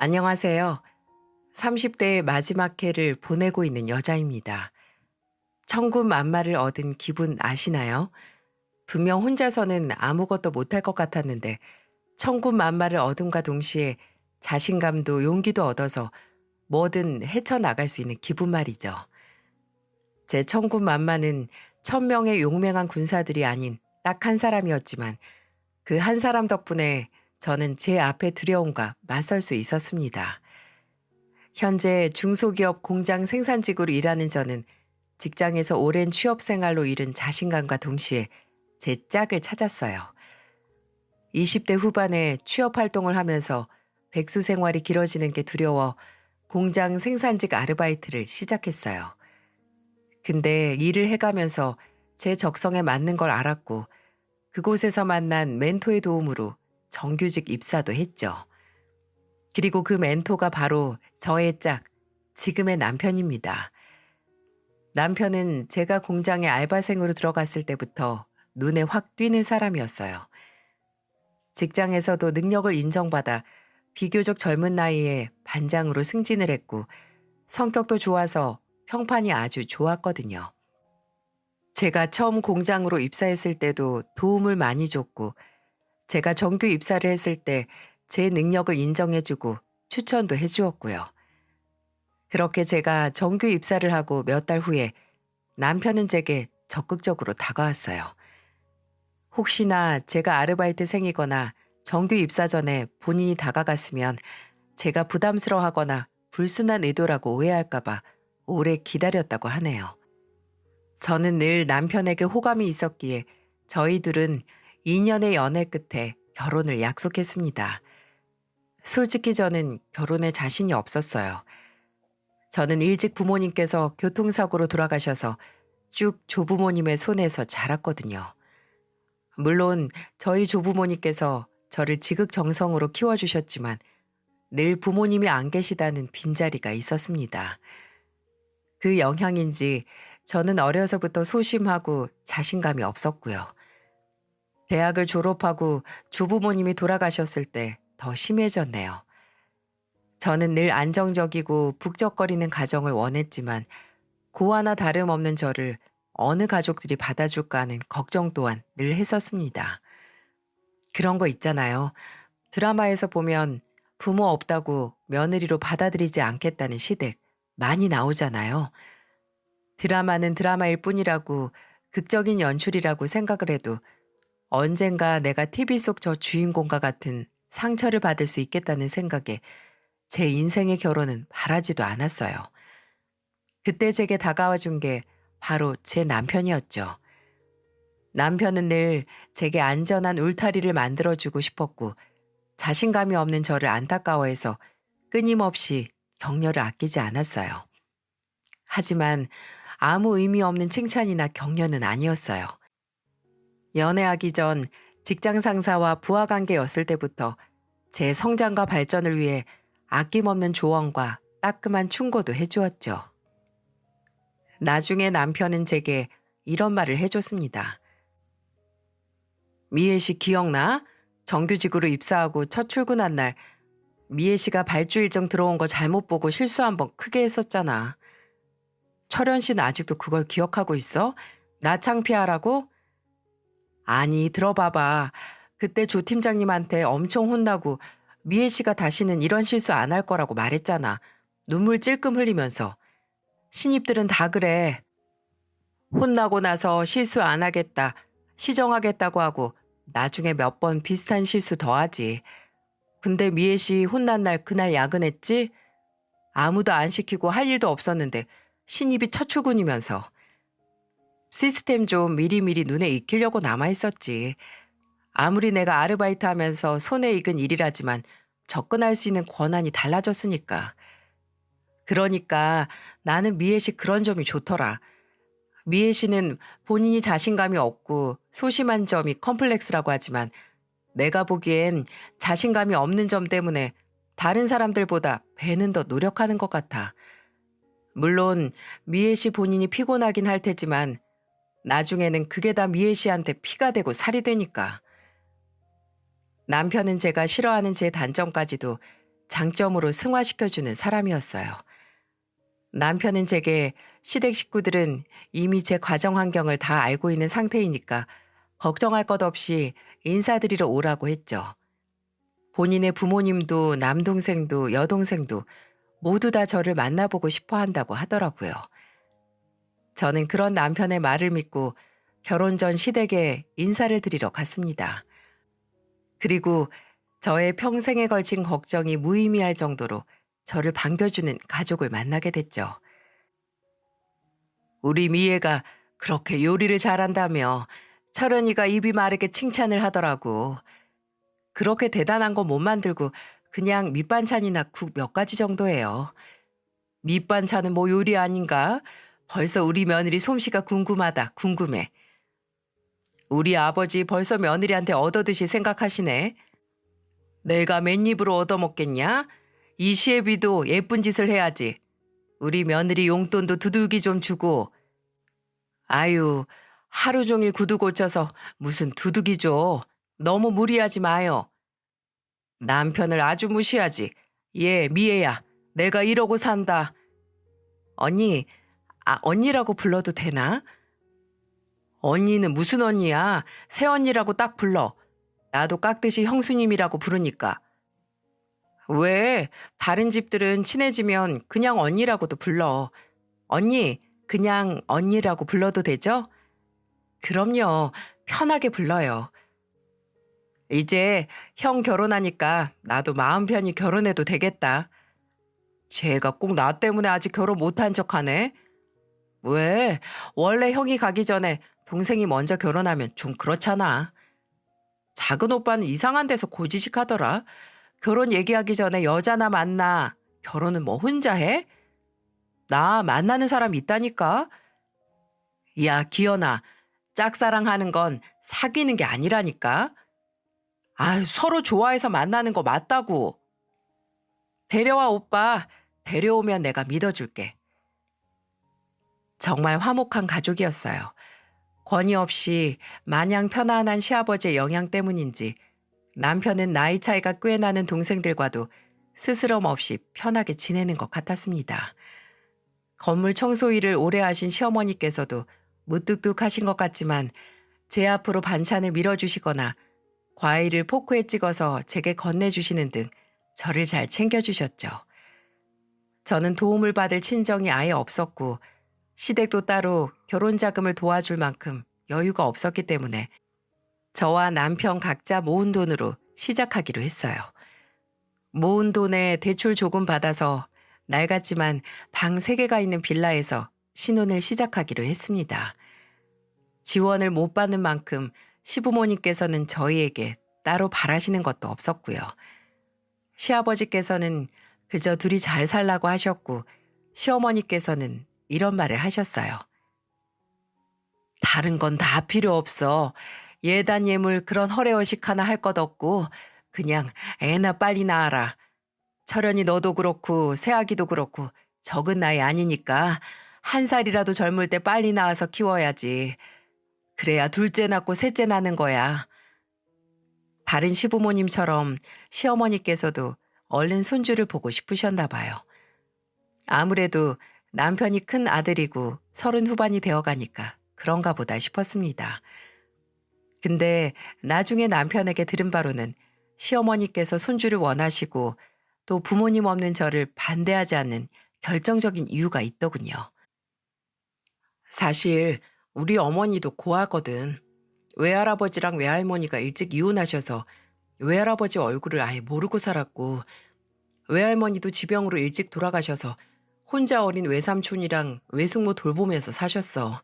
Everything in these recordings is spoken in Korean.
안녕하세요. 30대의 마지막 해를 보내고 있는 여자입니다. 천군만마를 얻은 기분 아시나요? 분명 혼자서는 아무것도 못할 것 같았는데 천군만마를 얻음과 동시에 자신감도 용기도 얻어서 뭐든 헤쳐나갈 수 있는 기분 말이죠. 제 천군만마는 1000명의 용맹한 군사들이 아닌 딱 한 사람이었지만 그 한 사람 덕분에 저는 제 앞의 두려움과 맞설 수 있었습니다. 현재 중소기업 공장 생산직으로 일하는 저는 직장에서 오랜 취업 생활로 잃은 자신감과 동시에 제 짝을 찾았어요. 20대 후반에 취업 활동을 하면서 백수 생활이 길어지는 게 두려워 공장 생산직 아르바이트를 시작했어요. 근데 일을 해가면서 제 적성에 맞는 걸 알았고 그곳에서 만난 멘토의 도움으로 정규직 입사도 했죠. 그리고 그 멘토가 바로 저의 짝, 지금의 남편입니다. 남편은 제가 공장에 알바생으로 들어갔을 때부터 눈에 확 띄는 사람이었어요. 직장에서도 능력을 인정받아 비교적 젊은 나이에 반장으로 승진을 했고 성격도 좋아서 평판이 아주 좋았거든요. 제가 처음 공장으로 입사했을 때도 도움을 많이 줬고 제가 정규 입사를 했을 때 제 능력을 인정해주고 추천도 해주었고요. 그렇게 제가 정규 입사를 하고 몇 달 후에 남편은 제게 적극적으로 다가왔어요. 혹시나 제가 아르바이트생이거나 정규 입사 전에 본인이 다가갔으면 제가 부담스러워하거나 불순한 의도라고 오해할까봐 오래 기다렸다고 하네요. 저는 늘 남편에게 호감이 있었기에 저희 둘은 2년의 연애 끝에 결혼을 약속했습니다. 솔직히 저는 결혼에 자신이 없었어요. 저는 일찍 부모님께서 교통사고로 돌아가셔서 쭉 조부모님의 손에서 자랐거든요. 물론 저희 조부모님께서 저를 지극정성으로 키워주셨지만 늘 부모님이 안 계시다는 빈자리가 있었습니다. 그 영향인지 저는 어려서부터 소심하고 자신감이 없었고요. 대학을 졸업하고 조부모님이 돌아가셨을 때 더 심해졌네요. 저는 늘 안정적이고 북적거리는 가정을 원했지만 고아나 다름없는 저를 어느 가족들이 받아줄까 하는 걱정 또한 늘 했었습니다. 그런 거 있잖아요. 드라마에서 보면 부모 없다고 며느리로 받아들이지 않겠다는 시댁 많이 나오잖아요. 드라마는 드라마일 뿐이라고 극적인 연출이라고 생각을 해도 언젠가 내가 TV 속 저 주인공과 같은 상처를 받을 수 있겠다는 생각에 제 인생의 결혼은 바라지도 않았어요. 그때 제게 다가와 준 게 바로 제 남편이었죠. 남편은 늘 제게 안전한 울타리를 만들어주고 싶었고 자신감이 없는 저를 안타까워해서 끊임없이 격려를 아끼지 않았어요. 하지만 아무 의미 없는 칭찬이나 격려는 아니었어요. 연애하기 전 직장 상사와 부하 관계였을 때부터 제 성장과 발전을 위해 아낌없는 조언과 따끔한 충고도 해주었죠. 나중에 남편은 제게 이런 말을 해줬습니다. 미애 씨 기억나? 정규직으로 입사하고 첫 출근한 날 미애 씨가 발주 일정 들어온 거 잘못 보고 실수 한번 크게 했었잖아. 철현 씨는 아직도 그걸 기억하고 있어? 나 창피하라고? 아니, 들어봐봐. 그때 조 팀장님한테 엄청 혼나고 미애 씨가 다시는 이런 실수 안 할 거라고 말했잖아. 눈물 찔끔 흘리면서. 신입들은 다 그래. 혼나고 나서 실수 안 하겠다, 시정하겠다고 하고 나중에 몇 번 비슷한 실수 더 하지. 근데 미애 씨 혼난 날 그날 야근했지? 아무도 안 시키고 할 일도 없었는데 신입이 첫 출근이면서. 시스템 좀 미리미리 눈에 익히려고 남아있었지. 아무리 내가 아르바이트 하면서 손에 익은 일이라지만 접근할 수 있는 권한이 달라졌으니까. 그러니까 나는 미애 씨 그런 점이 좋더라. 미애 씨는 본인이 자신감이 없고 소심한 점이 컴플렉스라고 하지만 내가 보기엔 자신감이 없는 점 때문에 다른 사람들보다 배는 더 노력하는 것 같아. 물론 미애 씨 본인이 피곤하긴 할 테지만 나중에는 그게 다 미애 씨한테 피가 되고 살이 되니까. 남편은 제가 싫어하는 제 단점까지도 장점으로 승화시켜주는 사람이었어요. 남편은 제게 시댁 식구들은 이미 제 가정 환경을 다 알고 있는 상태이니까 걱정할 것 없이 인사드리러 오라고 했죠. 본인의 부모님도 남동생도 여동생도 모두 다 저를 만나보고 싶어 한다고 하더라고요. 저는 그런 남편의 말을 믿고 결혼 전 시댁에 인사를 드리러 갔습니다. 그리고 저의 평생에 걸친 걱정이 무의미할 정도로 저를 반겨주는 가족을 만나게 됐죠. 우리 미애가 그렇게 요리를 잘한다며 철현이가 입이 마르게 칭찬을 하더라고. 그렇게 대단한 거 못 만들고 그냥 밑반찬이나 국 몇 가지 정도예요. 밑반찬은 뭐 요리 아닌가? 벌써 우리 며느리 솜씨가 궁금하다, 궁금해. 우리 아버지 벌써 며느리한테 얻어드실 생각하시네. 내가 맨입으로 얻어먹겠냐? 이 시애비도 예쁜 짓을 해야지. 우리 며느리 용돈도 두둑이 좀 주고. 아유, 하루 종일 구두 고쳐서 무슨 두둑이 줘. 너무 무리하지 마요. 남편을 아주 무시하지. 얘 미애야, 내가 이러고 산다. 언니, 언니라고 불러도 되나? 언니는 무슨 언니야? 새언니라고 딱 불러. 나도 깍듯이 형수님이라고 부르니까. 왜? 다른 집들은 친해지면 그냥 언니라고도 불러. 언니, 그냥 언니라고 불러도 되죠? 그럼요. 편하게 불러요. 이제 형 결혼하니까 나도 마음 편히 결혼해도 되겠다. 쟤가 꼭 나 때문에 아직 결혼 못한 척하네. 왜? 원래 형이 가기 전에 동생이 먼저 결혼하면 좀 그렇잖아. 작은 오빠는 이상한 데서 고지식하더라. 결혼 얘기하기 전에 여자나 만나. 결혼은 뭐 혼자 해? 나 만나는 사람 있다니까. 야, 기현아. 짝사랑하는 건 사귀는 게 아니라니까. 아, 서로 좋아해서 만나는 거 맞다고. 데려와, 오빠. 데려오면 내가 믿어줄게. 정말 화목한 가족이었어요. 권위 없이 마냥 편안한 시아버지의 영향 때문인지 남편은 나이 차이가 꽤 나는 동생들과도 스스럼 없이 편하게 지내는 것 같았습니다. 건물 청소 일을 오래 하신 시어머니께서도 무뚝뚝하신 것 같지만 제 앞으로 반찬을 밀어주시거나 과일을 포크에 찍어서 제게 건네주시는 등 저를 잘 챙겨주셨죠. 저는 도움을 받을 친정이 아예 없었고 시댁도 따로 결혼 자금을 도와줄 만큼 여유가 없었기 때문에 저와 남편 각자 모은 돈으로 시작하기로 했어요. 모은 돈에 대출 조금 받아서 낡았지만 방 3개가 있는 빌라에서 신혼을 시작하기로 했습니다. 지원을 못 받는 만큼 시부모님께서는 저희에게 따로 바라시는 것도 없었고요. 시아버지께서는 그저 둘이 잘 살라고 하셨고 시어머니께서는 이런 말을 하셨어요. 다른 건 다 필요 없어. 예단 예물 그런 허례허식 하나 할 것 없고 그냥 애나 빨리 낳아라. 철현이 너도 그렇고 새아기도 그렇고 적은 나이 아니니까 1살이라도 젊을 때 빨리 낳아서 키워야지. 그래야 둘째 낳고 셋째 낳는 거야. 다른 시부모님처럼 시어머니께서도 얼른 손주를 보고 싶으셨나 봐요. 아무래도 남편이 큰 아들이고 30 후반이 되어가니까 그런가 보다 싶었습니다. 근데 나중에 남편에게 들은 바로는 시어머니께서 손주를 원하시고 또 부모님 없는 저를 반대하지 않는 결정적인 이유가 있더군요. 사실 우리 어머니도 고하거든. 외할아버지랑 외할머니가 일찍 이혼하셔서 외할아버지 얼굴을 아예 모르고 살았고 외할머니도 지병으로 일찍 돌아가셔서 혼자 어린 외삼촌이랑 외숙모 돌보면서 사셨어.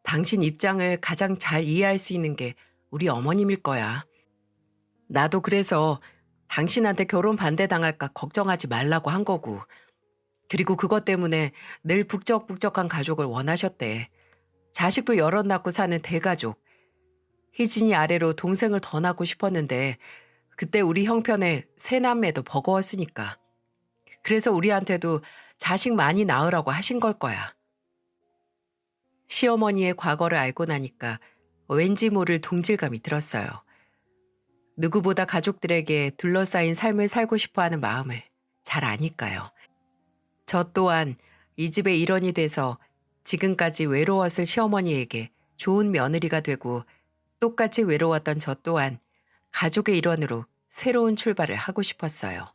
당신 입장을 가장 잘 이해할 수 있는 게 우리 어머님일 거야. 나도 그래서 당신한테 결혼 반대당할까 걱정하지 말라고 한 거고. 그리고 그것 때문에 늘 북적북적한 가족을 원하셨대. 자식도 여럿 낳고 사는 대가족. 희진이 아래로 동생을 더 낳고 싶었는데 그때 우리 형편에 세 남매도 버거웠으니까. 그래서 우리한테도 자식 많이 낳으라고 하신 걸 거야. 시어머니의 과거를 알고 나니까 왠지 모를 동질감이 들었어요. 누구보다 가족들에게 둘러싸인 삶을 살고 싶어 하는 마음을 잘 아니까요. 저 또한 이 집의 일원이 돼서 지금까지 외로웠을 시어머니에게 좋은 며느리가 되고 똑같이 외로웠던 저 또한 가족의 일원으로 새로운 출발을 하고 싶었어요.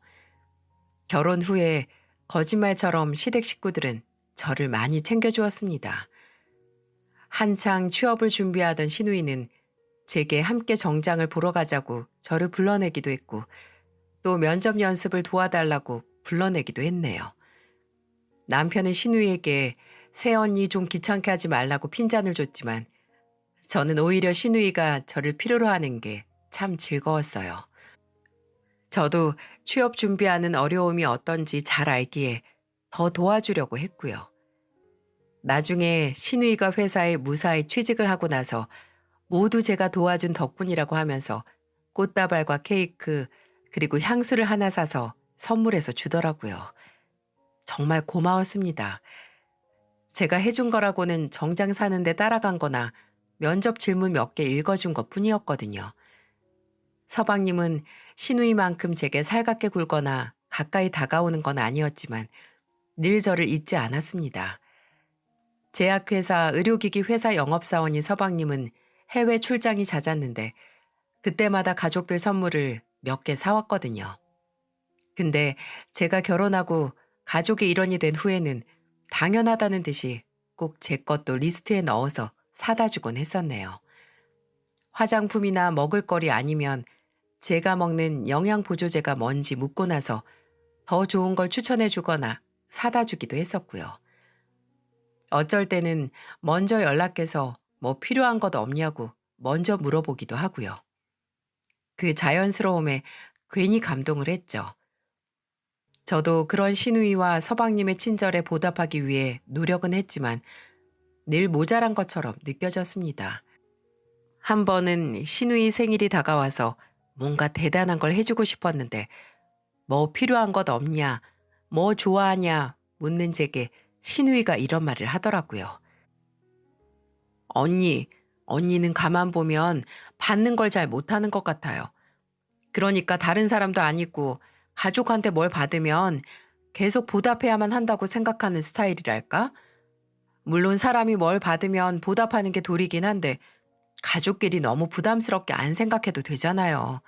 결혼 후에 거짓말처럼 시댁 식구들은 저를 많이 챙겨주었습니다. 한창 취업을 준비하던 시누이는 제게 함께 정장을 보러 가자고 저를 불러내기도 했고 또 면접 연습을 도와달라고 불러내기도 했네요. 남편은 시누이에게 새언니 좀 귀찮게 하지 말라고 핀잔을 줬지만 저는 오히려 시누이가 저를 필요로 하는 게 참 즐거웠어요. 저도 취업 준비하는 어려움이 어떤지 잘 알기에 더 도와주려고 했고요. 나중에 시누이가 회사에 무사히 취직을 하고 나서 모두 제가 도와준 덕분이라고 하면서 꽃다발과 케이크 그리고 향수를 하나 사서 선물해서 주더라고요. 정말 고마웠습니다. 제가 해준 거라고는 정장 사는데 따라간 거나 면접 질문 몇 개 읽어준 것 뿐이었거든요. 서방님은 시누이만큼 제게 살갑게 굴거나 가까이 다가오는 건 아니었지만 늘 저를 잊지 않았습니다. 제약회사 의료기기 회사 영업사원인 서방님은 해외 출장이 잦았는데 그때마다 가족들 선물을 몇 개 사왔거든요. 근데 제가 결혼하고 가족의 일원이 된 후에는 당연하다는 듯이 꼭 제 것도 리스트에 넣어서 사다 주곤 했었네요. 화장품이나 먹을거리 아니면 제가 먹는 영양보조제가 뭔지 묻고 나서 더 좋은 걸 추천해 주거나 사다 주기도 했었고요. 어쩔 때는 먼저 연락해서 뭐 필요한 것 없냐고 먼저 물어보기도 하고요. 그 자연스러움에 괜히 감동을 했죠. 저도 그런 시누이와 서방님의 친절에 보답하기 위해 노력은 했지만 늘 모자란 것처럼 느껴졌습니다. 한 번은 시누이 생일이 다가와서 뭔가 대단한 걸 해주고 싶었는데 뭐 필요한 것 없냐, 뭐 좋아하냐 묻는 제게 시누이가 이런 말을 하더라고요. 언니는 가만 보면 받는 걸 잘 못하는 것 같아요. 그러니까 다른 사람도 아니고 가족한테 뭘 받으면 계속 보답해야만 한다고 생각하는 스타일이랄까? 물론 사람이 뭘 받으면 보답하는 게 도리긴 한데 가족끼리 너무 부담스럽게 안 생각해도 되잖아요.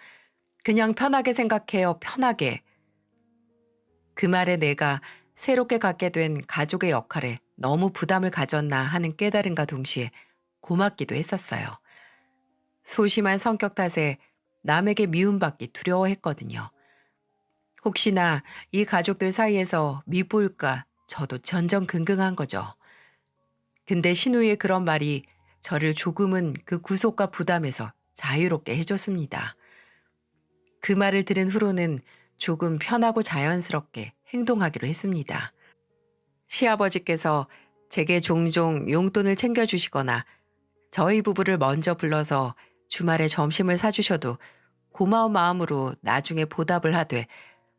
그냥 편하게 생각해요, 편하게. 그 말에 내가 새롭게 갖게 된 가족의 역할에 너무 부담을 가졌나 하는 깨달음과 동시에 고맙기도 했었어요. 소심한 성격 탓에 남에게 미움받기 두려워했거든요. 혹시나 이 가족들 사이에서 밉볼까 저도 전전긍긍한 거죠. 근데 신우의 그런 말이 저를 조금은 그 구속과 부담에서 자유롭게 해줬습니다. 그 말을 들은 후로는 조금 편하고 자연스럽게 행동하기로 했습니다. 시아버지께서 제게 종종 용돈을 챙겨주시거나 저희 부부를 먼저 불러서 주말에 점심을 사주셔도 고마운 마음으로 나중에 보답을 하되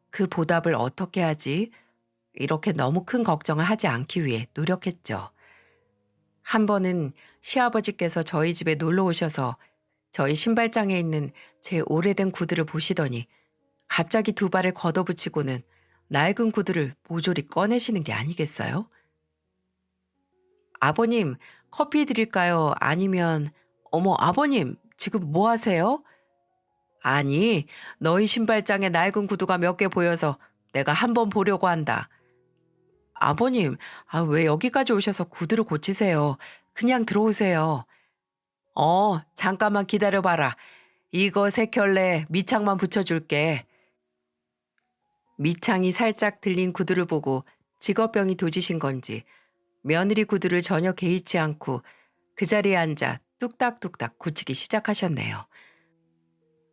그 보답을 어떻게 하지? 이렇게 너무 큰 걱정을 하지 않기 위해 노력했죠. 한 번은 시아버지께서 저희 집에 놀러 오셔서 저희 신발장에 있는 제 오래된 구두를 보시더니 갑자기 두 발을 걷어붙이고는 낡은 구두를 모조리 꺼내시는 게 아니겠어요? 아버님, 커피 드릴까요? 아니면 어머 아버님, 지금 뭐 하세요? 아니, 너희 신발장에 낡은 구두가 몇 개 보여서 내가 한번 보려고 한다. 아버님, 왜 여기까지 오셔서 구두를 고치세요? 그냥 들어오세요. 잠깐만 기다려봐라. 이거 세 켤레 밑창만 붙여줄게. 밑창이 살짝 들린 구두를 보고 직업병이 도지신 건지 며느리 구두를 전혀 개의치 않고 그 자리에 앉아 뚝딱뚝딱 고치기 시작하셨네요.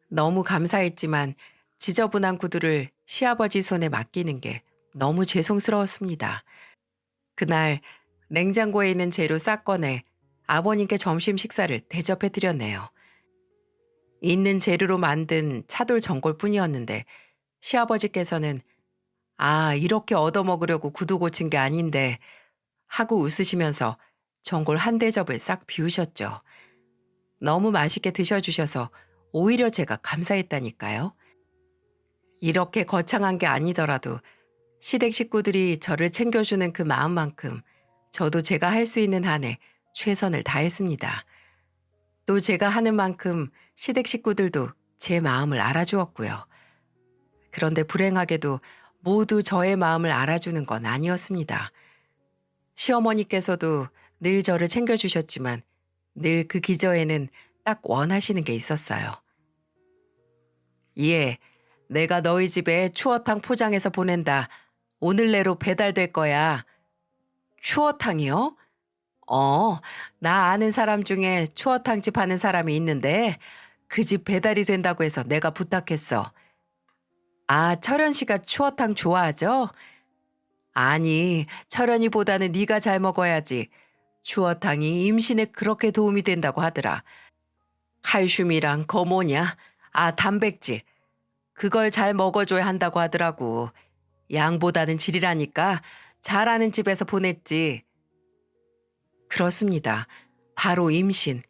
너무 감사했지만 지저분한 구두를 시아버지 손에 맡기는 게 너무 죄송스러웠습니다. 그날 냉장고에 있는 재료 싹 꺼내 아버님께 점심 식사를 대접해 드렸네요. 있는 재료로 만든 차돌 전골뿐이었는데 시아버지께서는 이렇게 얻어먹으려고 구두 고친 게 아닌데 하고 웃으시면서 전골 한 대접을 싹 비우셨죠. 너무 맛있게 드셔주셔서 오히려 제가 감사했다니까요. 이렇게 거창한 게 아니더라도 시댁 식구들이 저를 챙겨주는 그 마음만큼 저도 제가 할 수 있는 한에 최선을 다했습니다. 또 제가 하는 만큼 시댁 식구들도 제 마음을 알아주었고요. 그런데 불행하게도 모두 저의 마음을 알아주는 건 아니었습니다. 시어머니께서도 늘 저를 챙겨주셨지만 늘 그 기저에는 딱 원하시는 게 있었어요. 예, 내가 너희 집에 추어탕 포장해서 보낸다. 오늘 내로 배달될 거야. 추어탕이요? 나 아는 사람 중에 추어탕집 하는 사람이 있는데 그 집 배달이 된다고 해서 내가 부탁했어. 아, 철현 씨가 추어탕 좋아하죠? 아니, 철현이보다는 네가 잘 먹어야지. 추어탕이 임신에 그렇게 도움이 된다고 하더라. 칼슘이랑 거 뭐냐? 아, 단백질. 그걸 잘 먹어줘야 한다고 하더라고. 양보다는 질이라니까 잘하는 집에서 보냈지. 그렇습니다. 바로 임신.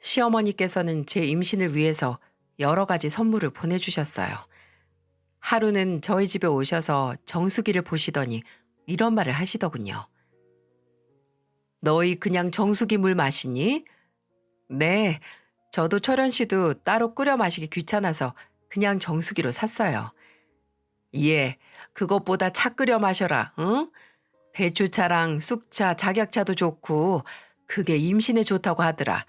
시어머니께서는 제 임신을 위해서 여러 가지 선물을 보내주셨어요. 하루는 저희 집에 오셔서 정수기를 보시더니 이런 말을 하시더군요. 너희 그냥 정수기 물 마시니? 네, 저도 철현 씨도 따로 끓여 마시기 귀찮아서 그냥 정수기로 샀어요. 예, 그것보다 차 끓여 마셔라, 응? 대추차랑 쑥차, 작약차도 좋고 그게 임신에 좋다고 하더라.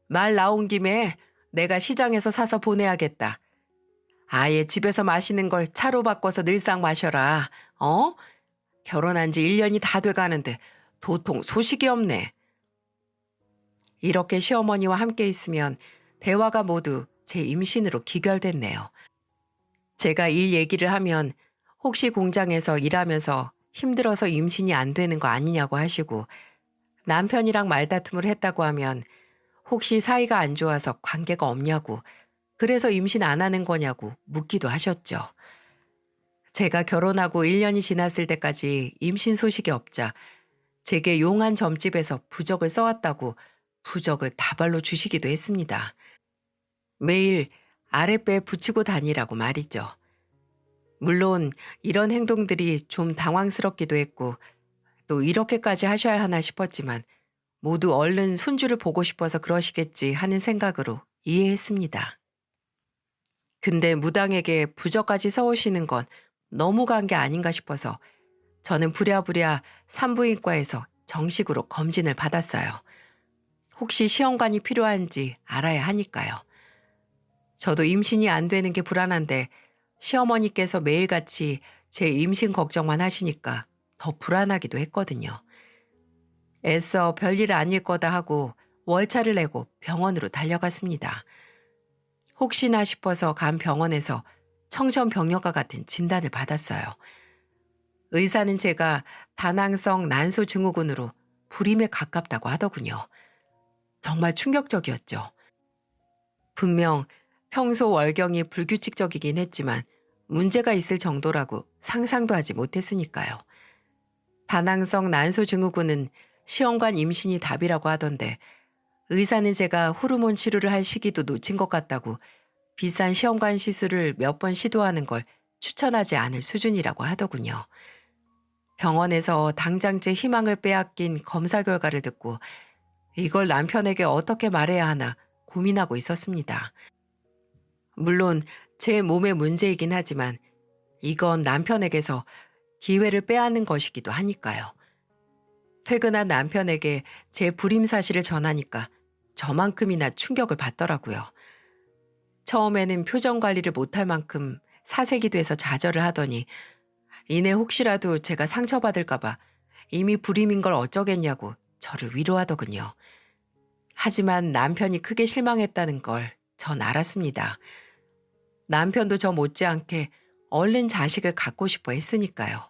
말 나온 김에 내가 시장에서 사서 보내야겠다. 아예 집에서 마시는 걸 차로 바꿔서 늘상 마셔라. 어? 결혼한 지 1년이 다 돼가는데 도통 소식이 없네. 이렇게 시어머니와 함께 있으면 대화가 모두 제 임신으로 기결됐네요. 제가 일 얘기를 하면 혹시 공장에서 일하면서 힘들어서 임신이 안 되는 거 아니냐고 하시고 남편이랑 말다툼을 했다고 하면 혹시 사이가 안 좋아서 관계가 없냐고 그래서 임신 안 하는 거냐고 묻기도 하셨죠. 제가 결혼하고 1년이 지났을 때까지 임신 소식이 없자 제게 용한 점집에서 부적을 써왔다고 부적을 다발로 주시기도 했습니다. 매일 아랫배에 붙이고 다니라고 말이죠. 물론 이런 행동들이 좀 당황스럽기도 했고 또 이렇게까지 하셔야 하나 싶었지만 모두 얼른 손주를 보고 싶어서 그러시겠지 하는 생각으로 이해했습니다. 근데 무당에게 부적까지 써오시는 건 너무 간 게 아닌가 싶어서 저는 부랴부랴 산부인과에서 정식으로 검진을 받았어요. 혹시 시험관이 필요한지 알아야 하니까요. 저도 임신이 안 되는 게 불안한데 시어머니께서 매일같이 제 임신 걱정만 하시니까 더 불안하기도 했거든요. 애써 별일 아닐 거다 하고 월차를 내고 병원으로 달려갔습니다. 혹시나 싶어서 간 병원에서 청천벽력과 같은 진단을 받았어요. 의사는 제가 다낭성 난소 증후군으로 불임에 가깝다고 하더군요. 정말 충격적이었죠. 분명 평소 월경이 불규칙적이긴 했지만 문제가 있을 정도라고 상상도 하지 못했으니까요. 다낭성 난소 증후군은 시험관 임신이 답이라고 하던데 의사는 제가 호르몬 치료를 할 시기도 놓친 것 같다고 비싼 시험관 시술을 몇 번 시도하는 걸 추천하지 않을 수준이라고 하더군요. 병원에서 당장 제 희망을 빼앗긴 검사 결과를 듣고 이걸 남편에게 어떻게 말해야 하나 고민하고 있었습니다. 물론 제 몸의 문제이긴 하지만 이건 남편에게서 기회를 빼앗는 것이기도 하니까요. 퇴근한 남편에게 제 불임 사실을 전하니까 저만큼이나 충격을 받더라고요. 처음에는 표정 관리를 못할 만큼 사색이 돼서 좌절을 하더니 이내 혹시라도 제가 상처받을까봐 이미 불임인 걸 어쩌겠냐고 저를 위로하더군요. 하지만 남편이 크게 실망했다는 걸 전 알았습니다. 남편도 저 못지않게 얼른 자식을 갖고 싶어 했으니까요.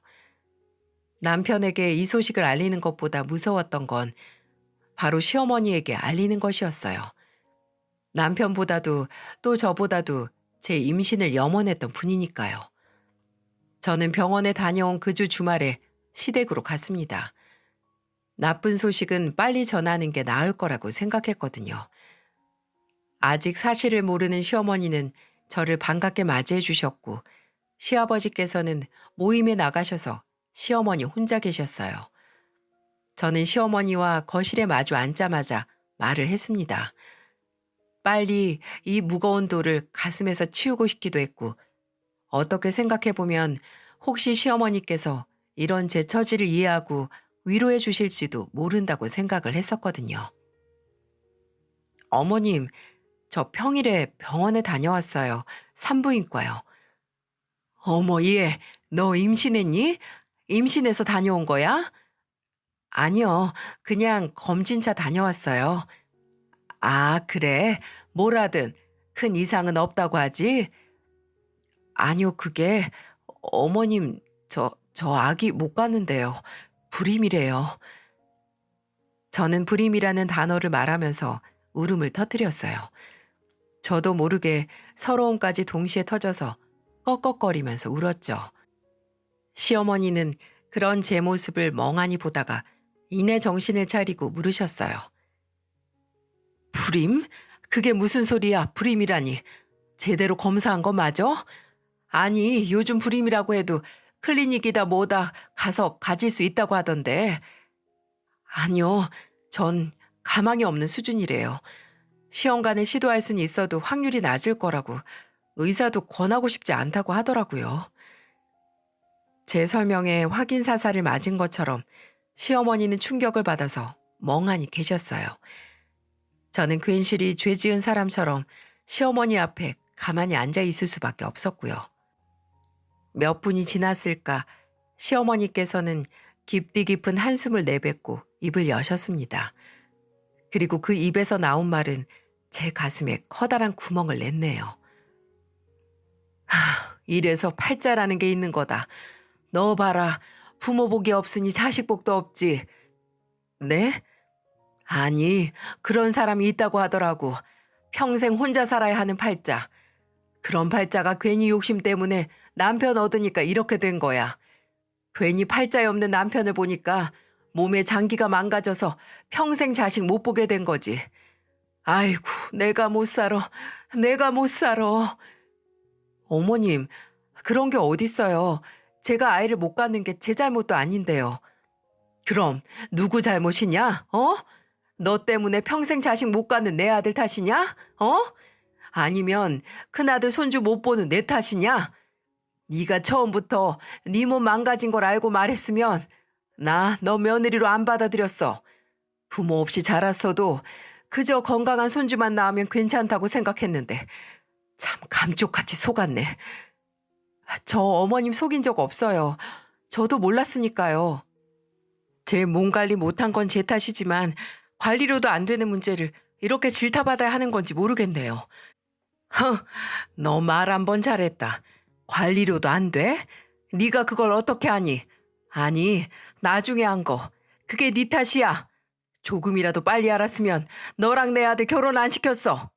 남편에게 이 소식을 알리는 것보다 무서웠던 건 바로 시어머니에게 알리는 것이었어요. 남편보다도 또 저보다도 제 임신을 염원했던 분이니까요. 저는 병원에 다녀온 그 주 주말에 시댁으로 갔습니다. 나쁜 소식은 빨리 전하는 게 나을 거라고 생각했거든요. 아직 사실을 모르는 시어머니는 저를 반갑게 맞이해 주셨고 시아버지께서는 모임에 나가셔서 시어머니 혼자 계셨어요. 저는 시어머니와 거실에 마주 앉자마자 말을 했습니다. 빨리 이 무거운 돌을 가슴에서 치우고 싶기도 했고 어떻게 생각해보면 혹시 시어머니께서 이런 제 처지를 이해하고 위로해 주실지도 모른다고 생각을 했었거든요. 어머님, 저 평일에 병원에 다녀왔어요. 산부인과요. 어머, 얘, 너 임신했니? 임신해서 다녀온 거야? 아니요, 그냥 검진차 다녀왔어요. 아, 그래? 뭐라든 큰 이상은 없다고 하지? 아니요, 그게 어머님, 저 아기 못 가는데요. 불임이래요. 저는 불임이라는 단어를 말하면서 울음을 터뜨렸어요. 저도 모르게 서러움까지 동시에 터져서 꺽꺽거리면서 울었죠. 시어머니는 그런 제 모습을 멍하니 보다가 이내 정신을 차리고 물으셨어요. 불임? 그게 무슨 소리야, 불임이라니. 제대로 검사한 거 맞아? 아니, 요즘 불임이라고 해도 클리닉이다 뭐다 가서 가질 수 있다고 하던데. 아니요, 전 가망이 없는 수준이래요. 시험관을 시도할 수는 있어도 확률이 낮을 거라고 의사도 권하고 싶지 않다고 하더라고요. 제 설명에 확인 사살을 맞은 것처럼 시어머니는 충격을 받아서 멍하니 계셨어요. 저는 괜시리 죄 지은 사람처럼 시어머니 앞에 가만히 앉아 있을 수밖에 없었고요. 몇 분이 지났을까 시어머니께서는 깊디 깊은 한숨을 내뱉고 입을 여셨습니다. 그리고 그 입에서 나온 말은 제 가슴에 커다란 구멍을 냈네요. 이래서 팔자라는 게 있는 거다. 너 봐라. 부모 복이 없으니 자식 복도 없지. 네? 아니, 그런 사람이 있다고 하더라고. 평생 혼자 살아야 하는 팔자. 그런 팔자가 괜히 욕심 때문에 남편 얻으니까 이렇게 된 거야. 괜히 팔자에 없는 남편을 보니까 몸에 장기가 망가져서 평생 자식 못 보게 된 거지. 아이고, 내가 못 살아. 내가 못 살아. 어머님, 그런 게 어딨어요. 제가 아이를 못 갖는 게 제 잘못도 아닌데요. 그럼 누구 잘못이냐? 어? 너 때문에 평생 자식 못 갖는 내 아들 탓이냐? 어? 아니면 큰아들 손주 못 보는 내 탓이냐? 네가 처음부터 네 몸 망가진 걸 알고 말했으면 나 너 며느리로 안 받아들였어. 부모 없이 자랐어도 그저 건강한 손주만 낳으면 괜찮다고 생각했는데 참 감쪽같이 속았네. 저 어머님 속인 적 없어요. 저도 몰랐으니까요. 제 몸 관리 못한 건 제 탓이지만 관리로도 안 되는 문제를 이렇게 질타받아야 하는 건지 모르겠네요. 너 말 한 번 잘했다. 관리로도 안 돼? 네가 그걸 어떻게 하니? 아니, 나중에 한 거. 그게 네 탓이야. 조금이라도 빨리 알았으면 너랑 내 아들 결혼 안 시켰어.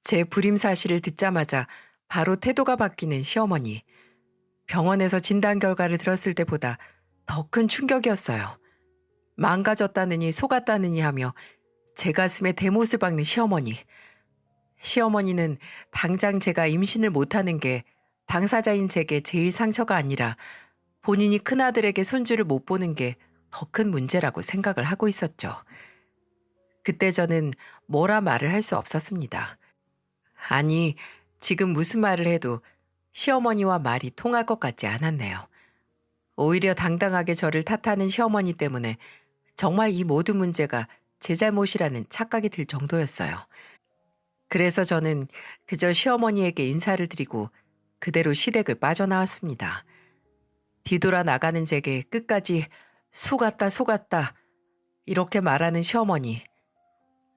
제 불임 사실을 듣자마자 바로 태도가 바뀌는 시어머니. 병원에서 진단 결과를 들었을 때보다 더 큰 충격이었어요. 망가졌다느니 속았다느니 하며 제 가슴에 대못을 박는 시어머니. 시어머니는 당장 제가 임신을 못하는 게 당사자인 제게 제일 상처가 아니라 본인이 큰아들에게 손주를 못 보는 게 더 큰 문제라고 생각을 하고 있었죠. 그때 저는 뭐라 말을 할 수 없었습니다. 아니, 지금 무슨 말을 해도 시어머니와 말이 통할 것 같지 않았네요. 오히려 당당하게 저를 탓하는 시어머니 때문에 정말 이 모든 문제가 제 잘못이라는 착각이 들 정도였어요. 그래서 저는 그저 시어머니에게 인사를 드리고 그대로 시댁을 빠져나왔습니다. 뒤돌아 나가는 제게 끝까지 속았다 속았다 이렇게 말하는 시어머니.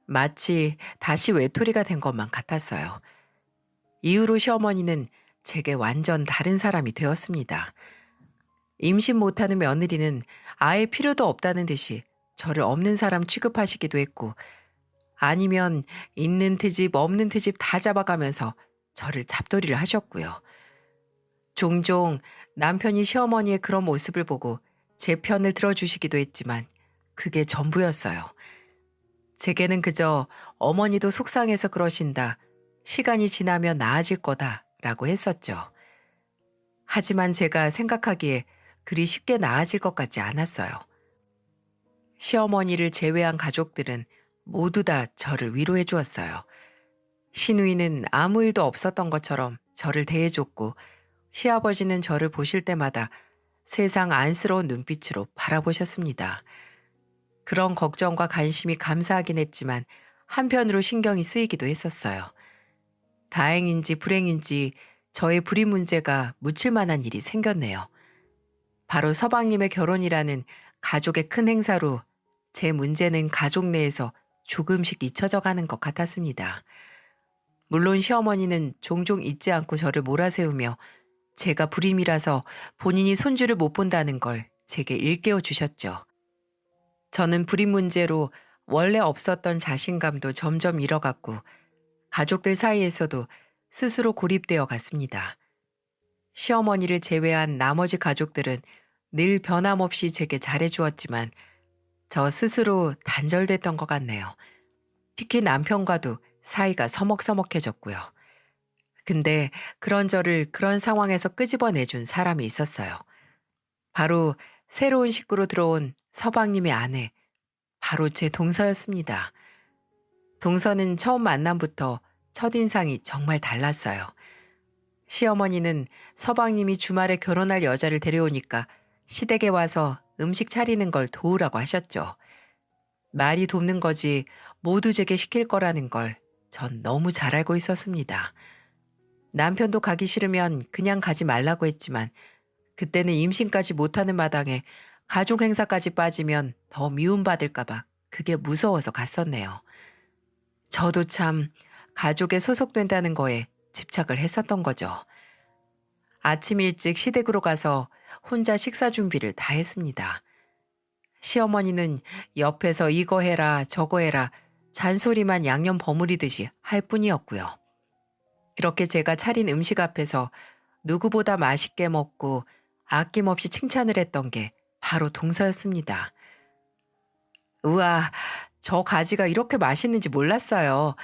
마치 다시 외톨이가 된 것만 같았어요. 이후로 시어머니는 제게 완전 다른 사람이 되었습니다. 임신 못하는 며느리는 아예 필요도 없다는 듯이 저를 없는 사람 취급하시기도 했고 아니면 있는 트집 없는 트집 다 잡아가면서 저를 잡돌이를 하셨고요. 종종 남편이 시어머니의 그런 모습을 보고 제 편을 들어주시기도 했지만 그게 전부였어요. 제게는 그저 어머니도 속상해서 그러신다. 시간이 지나면 나아질 거다. 라고 했었죠. 하지만 제가 생각하기에 그리 쉽게 나아질 것 같지 않았어요. 시어머니를 제외한 가족들은 모두 다 저를 위로해 주었어요. 시누이는 아무 일도 없었던 것처럼 저를 대해줬고, 시아버지는 저를 보실 때마다 세상 안쓰러운 눈빛으로 바라보셨습니다. 그런 걱정과 관심이 감사하긴 했지만 한편으로 신경이 쓰이기도 했었어요. 다행인지 불행인지 저의 불임 문제가 묻힐 만한 일이 생겼네요. 바로 서방님의 결혼이라는 가족의 큰 행사로 제 문제는 가족 내에서 조금씩 잊혀져 가는 것 같았습니다. 물론 시어머니는 종종 잊지 않고 저를 몰아세우며 제가 불임이라서 본인이 손주를 못 본다는 걸 제게 일깨워 주셨죠. 저는 불임 문제로 원래 없었던 자신감도 점점 잃어갔고 가족들 사이에서도 스스로 고립되어 갔습니다. 시어머니를 제외한 나머지 가족들은 늘 변함없이 제게 잘해주었지만 저 스스로 단절됐던 것 같네요. 특히 남편과도 사이가 서먹서먹해졌고요. 근데 그런 저를 그런 상황에서 끄집어내준 사람이 있었어요. 바로 새로운 식구로 들어온 서방님의 아내, 바로 제 동서였습니다. 동서는 처음 만남부터 첫인상이 정말 달랐어요. 시어머니는 서방님이 주말에 결혼할 여자를 데려오니까 시댁에 와서 음식 차리는 걸 도우라고 하셨죠. 말이 돕는 거지 모두 제게 시킬 거라는 걸 전 너무 잘 알고 있었습니다. 남편도 가기 싫으면 그냥 가지 말라고 했지만 그때는 임신까지 못하는 마당에 가족 행사까지 빠지면 더 미움받을까 봐 그게 무서워서 갔었네요. 저도 참 가족에 소속된다는 거에 집착을 했었던 거죠. 아침 일찍 시댁으로 가서 혼자 식사 준비를 다 했습니다. 시어머니는 옆에서 이거 해라 저거 해라 잔소리만 양념 버무리듯이 할 뿐이었고요. 그렇게 제가 차린 음식 앞에서 누구보다 맛있게 먹고 아낌없이 칭찬을 했던 게 바로 동서였습니다. 우와, 저 가지가 이렇게 맛있는지 몰랐어요.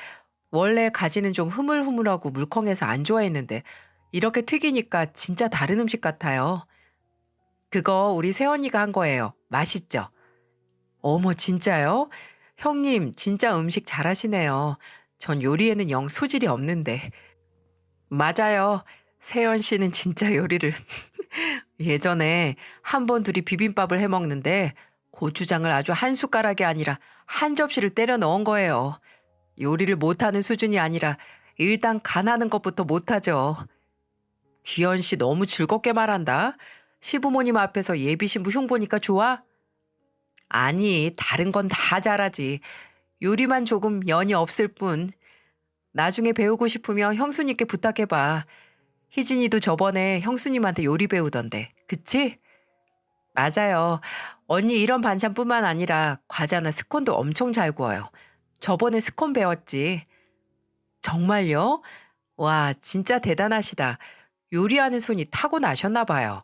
원래 가지는 좀 흐물흐물하고 물컹해서 안 좋아했는데 이렇게 튀기니까 진짜 다른 음식 같아요. 그거 우리 새언니가 한 거예요. 맛있죠? 어머, 진짜요? 형님, 진짜 음식 잘하시네요. 전 요리에는 영 소질이 없는데. 맞아요. 세연 씨는 진짜 요리를. 예전에 한 번 둘이 비빔밥을 해 먹는데 고추장을 아주 한 숟가락이 아니라 한 접시를 때려 넣은 거예요. 요리를 못하는 수준이 아니라 일단 간하는 것부터 못하죠. 귀연 씨 너무 즐겁게 말한다. 시부모님 앞에서 예비 신부 흉 보니까 좋아? 아니, 다른 건 다 잘하지. 요리만 조금 연이 없을 뿐. 나중에 배우고 싶으면 형수님께 부탁해봐. 희진이도 저번에 형수님한테 요리 배우던데. 그치? 맞아요. 언니 이런 반찬뿐만 아니라 과자나 스콘도 엄청 잘 구워요. 저번에 스콘 배웠지. 정말요? 와, 진짜 대단하시다. 요리하는 손이 타고나셨나 봐요.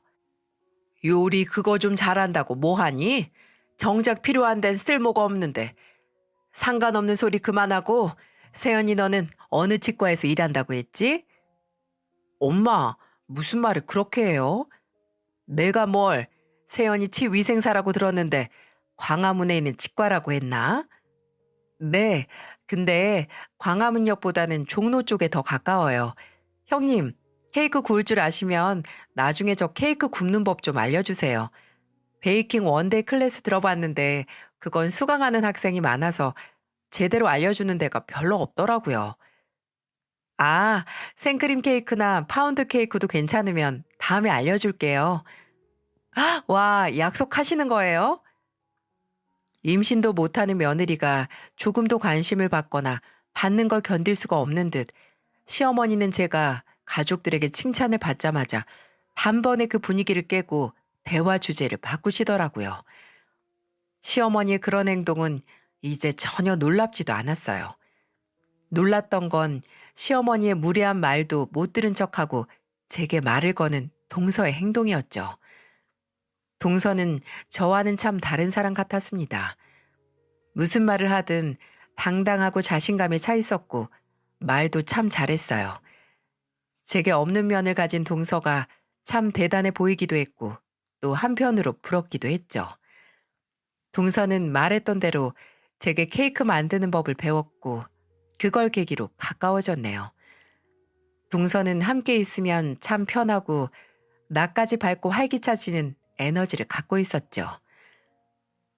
요리 그거 좀 잘한다고 뭐하니? 정작 필요한 데는 쓸모가 없는데. 상관없는 소리 그만하고 세연이 너는 어느 치과에서 일한다고 했지? 엄마, 무슨 말을 그렇게 해요? 내가 뭘 세연이 치위생사라고 들었는데 광화문에 있는 치과라고 했나? 네, 근데 광화문역보다는 종로 쪽에 더 가까워요. 형님, 케이크 구울 줄 아시면 나중에 저 케이크 굽는 법 좀 알려주세요. 베이킹 원데이 클래스 들어봤는데 그건 수강하는 학생이 많아서 제대로 알려주는 데가 별로 없더라고요. 아, 생크림 케이크나 파운드 케이크도 괜찮으면 다음에 알려줄게요. 와, 약속하시는 거예요? 임신도 못하는 며느리가 조금도 관심을 받거나 받는 걸 견딜 수가 없는 듯 시어머니는 제가 가족들에게 칭찬을 받자마자 단번에 그 분위기를 깨고 대화 주제를 바꾸시더라고요. 시어머니의 그런 행동은 이제 전혀 놀랍지도 않았어요. 놀랐던 건 시어머니의 무례한 말도 못 들은 척하고 제게 말을 거는 동서의 행동이었죠. 동서는 저와는 참 다른 사람 같았습니다. 무슨 말을 하든 당당하고 자신감에 차 있었고 말도 참 잘했어요. 제게 없는 면을 가진 동서가 참 대단해 보이기도 했고 또 한편으로 부럽기도 했죠. 동서는 말했던 대로 제게 케이크 만드는 법을 배웠고 그걸 계기로 가까워졌네요. 동서는 함께 있으면 참 편하고 나까지 밝고 활기차지는 에너지를 갖고 있었죠.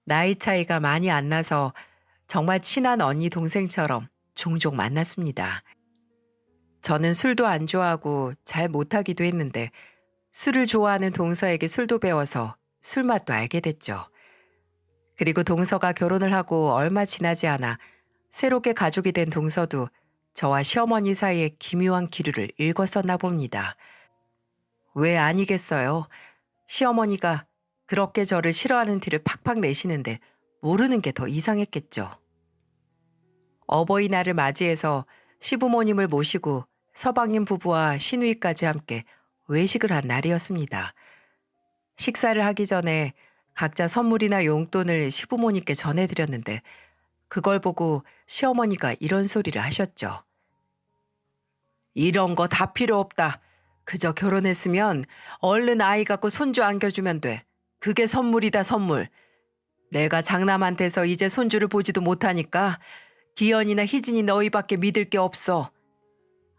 나이 차이가 많이 안 나서 정말 친한 언니 동생처럼 종종 만났습니다. 저는 술도 안 좋아하고 잘 못하기도 했는데 술을 좋아하는 동서에게 술도 배워서 술맛도 알게 됐죠. 그리고 동서가 결혼을 하고 얼마 지나지 않아 새롭게 가족이 된 동서도 저와 시어머니 사이에 기묘한 기류를 읽었었나 봅니다. 왜 아니겠어요? 시어머니가 그렇게 저를 싫어하는 티를 팍팍 내시는데 모르는 게 더 이상했겠죠. 어버이날을 맞이해서 시부모님을 모시고 서방님 부부와 시누이까지 함께 외식을 한 날이었습니다. 식사를 하기 전에 각자 선물이나 용돈을 시부모님께 전해드렸는데 그걸 보고 시어머니가 이런 소리를 하셨죠. 이런 거 다 필요 없다. 그저 결혼했으면 얼른 아이 갖고 손주 안겨주면 돼. 그게 선물이다 선물. 내가 장남한테서 이제 손주를 보지도 못하니까 기현이나 희진이 너희밖에 믿을 게 없어.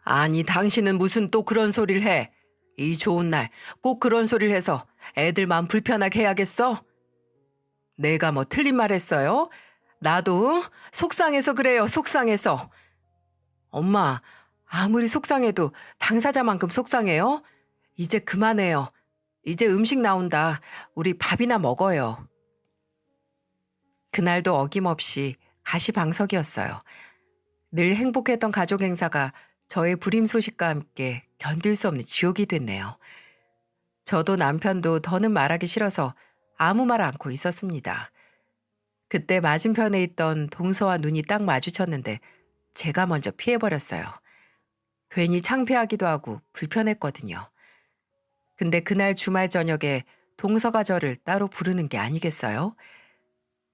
아니 당신은 무슨 또 그런 소리를 해. 이 좋은 날 꼭 그런 소리를 해서 애들만 불편하게 해야겠어? 내가 뭐 틀린 말 했어요? 나도 속상해서 그래요 속상해서. 엄마 아무리 속상해도 당사자만큼 속상해요? 이제 그만해요. 이제 음식 나온다. 우리 밥이나 먹어요. 그날도 어김없이 가시방석이었어요. 늘 행복했던 가족 행사가 저의 불임 소식과 함께 견딜 수 없는 지옥이 됐네요. 저도 남편도 더는 말하기 싫어서 아무 말 않고 있었습니다. 그때 맞은편에 있던 동서와 눈이 딱 마주쳤는데 제가 먼저 피해버렸어요. 괜히 창피하기도 하고 불편했거든요. 근데 그날 주말 저녁에 동서가 저를 따로 부르는 게 아니겠어요?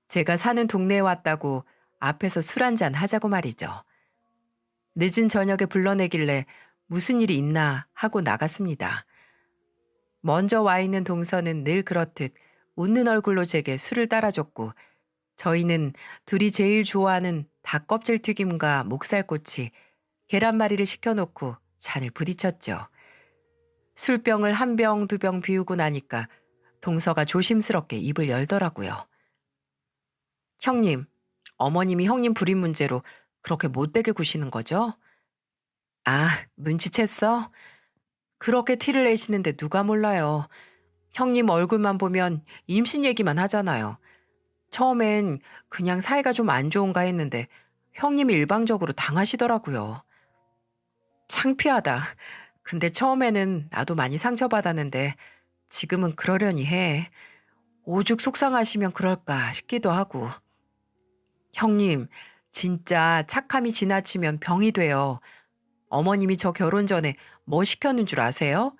제가 사는 동네에 왔다고 앞에서 술 한잔 하자고 말이죠. 늦은 저녁에 불러내길래 무슨 일이 있나 하고 나갔습니다. 먼저 와 있는 동서는 늘 그렇듯 웃는 얼굴로 제게 술을 따라줬고 저희는 둘이 제일 좋아하는 닭 껍질 튀김과 목살꼬치, 계란말이를 시켜놓고 잔을 부딪혔죠. 술병을 한 병, 두 병 비우고 나니까 동서가 조심스럽게 입을 열더라고요. 형님, 어머님이 형님 불임 문제로 그렇게 못되게 구시는 거죠? 아, 눈치챘어? 그렇게 티를 내시는데 누가 몰라요. 형님 얼굴만 보면 임신 얘기만 하잖아요. 처음엔 그냥 사이가 좀 안 좋은가 했는데 형님이 일방적으로 당하시더라고요. 창피하다. 근데 처음에는 나도 많이 상처받았는데 지금은 그러려니 해. 오죽 속상하시면 그럴까 싶기도 하고. 형님, 진짜 착함이 지나치면 병이 돼요. 어머님이 저 결혼 전에 뭐 시켰는 줄 아세요?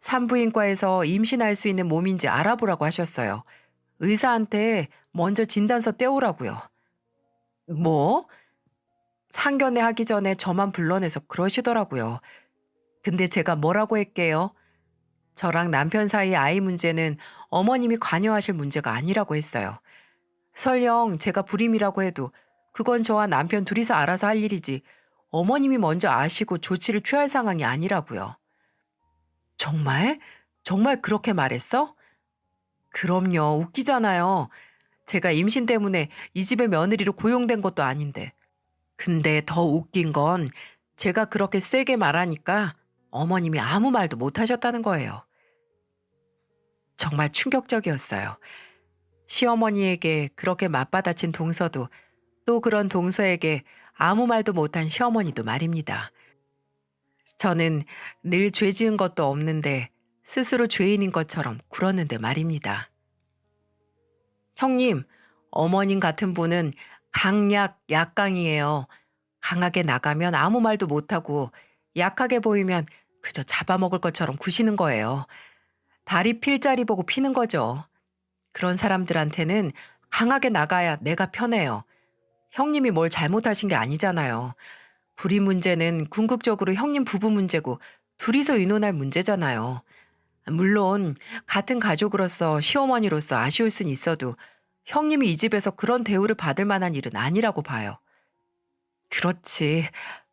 산부인과에서 임신할 수 있는 몸인지 알아보라고 하셨어요. 의사한테 먼저 진단서 떼오라고요. 뭐? 상견례 하기 전에 저만 불러내서 그러시더라고요. 근데 제가 뭐라고 했게요? 저랑 남편 사이 아이 문제는 어머님이 관여하실 문제가 아니라고 했어요. 설령 제가 불임이라고 해도 그건 저와 남편 둘이서 알아서 할 일이지 어머님이 먼저 아시고 조치를 취할 상황이 아니라고요. 정말? 정말 그렇게 말했어? 그럼요. 웃기잖아요. 제가 임신 때문에 이 집의 며느리로 고용된 것도 아닌데. 근데 더 웃긴 건 제가 그렇게 세게 말하니까 어머님이 아무 말도 못 하셨다는 거예요. 정말 충격적이었어요. 시어머니에게 그렇게 맞받아친 동서도 또 그런 동서에게 아무 말도 못한 시어머니도 말입니다. 저는 늘 죄 지은 것도 없는데 스스로 죄인인 것처럼 굴었는데 말입니다. 형님, 어머님 같은 분은 강약, 약강이에요. 강하게 나가면 아무 말도 못하고 약하게 보이면 그저 잡아먹을 것처럼 구시는 거예요. 다리 필 자리 보고 피는 거죠. 그런 사람들한테는 강하게 나가야 내가 편해요. 형님이 뭘 잘못하신 게 아니잖아요. 불임 문제는 궁극적으로 형님 부부 문제고 둘이서 의논할 문제잖아요. 물론 같은 가족으로서 시어머니로서 아쉬울 순 있어도 형님이 이 집에서 그런 대우를 받을 만한 일은 아니라고 봐요. 그렇지.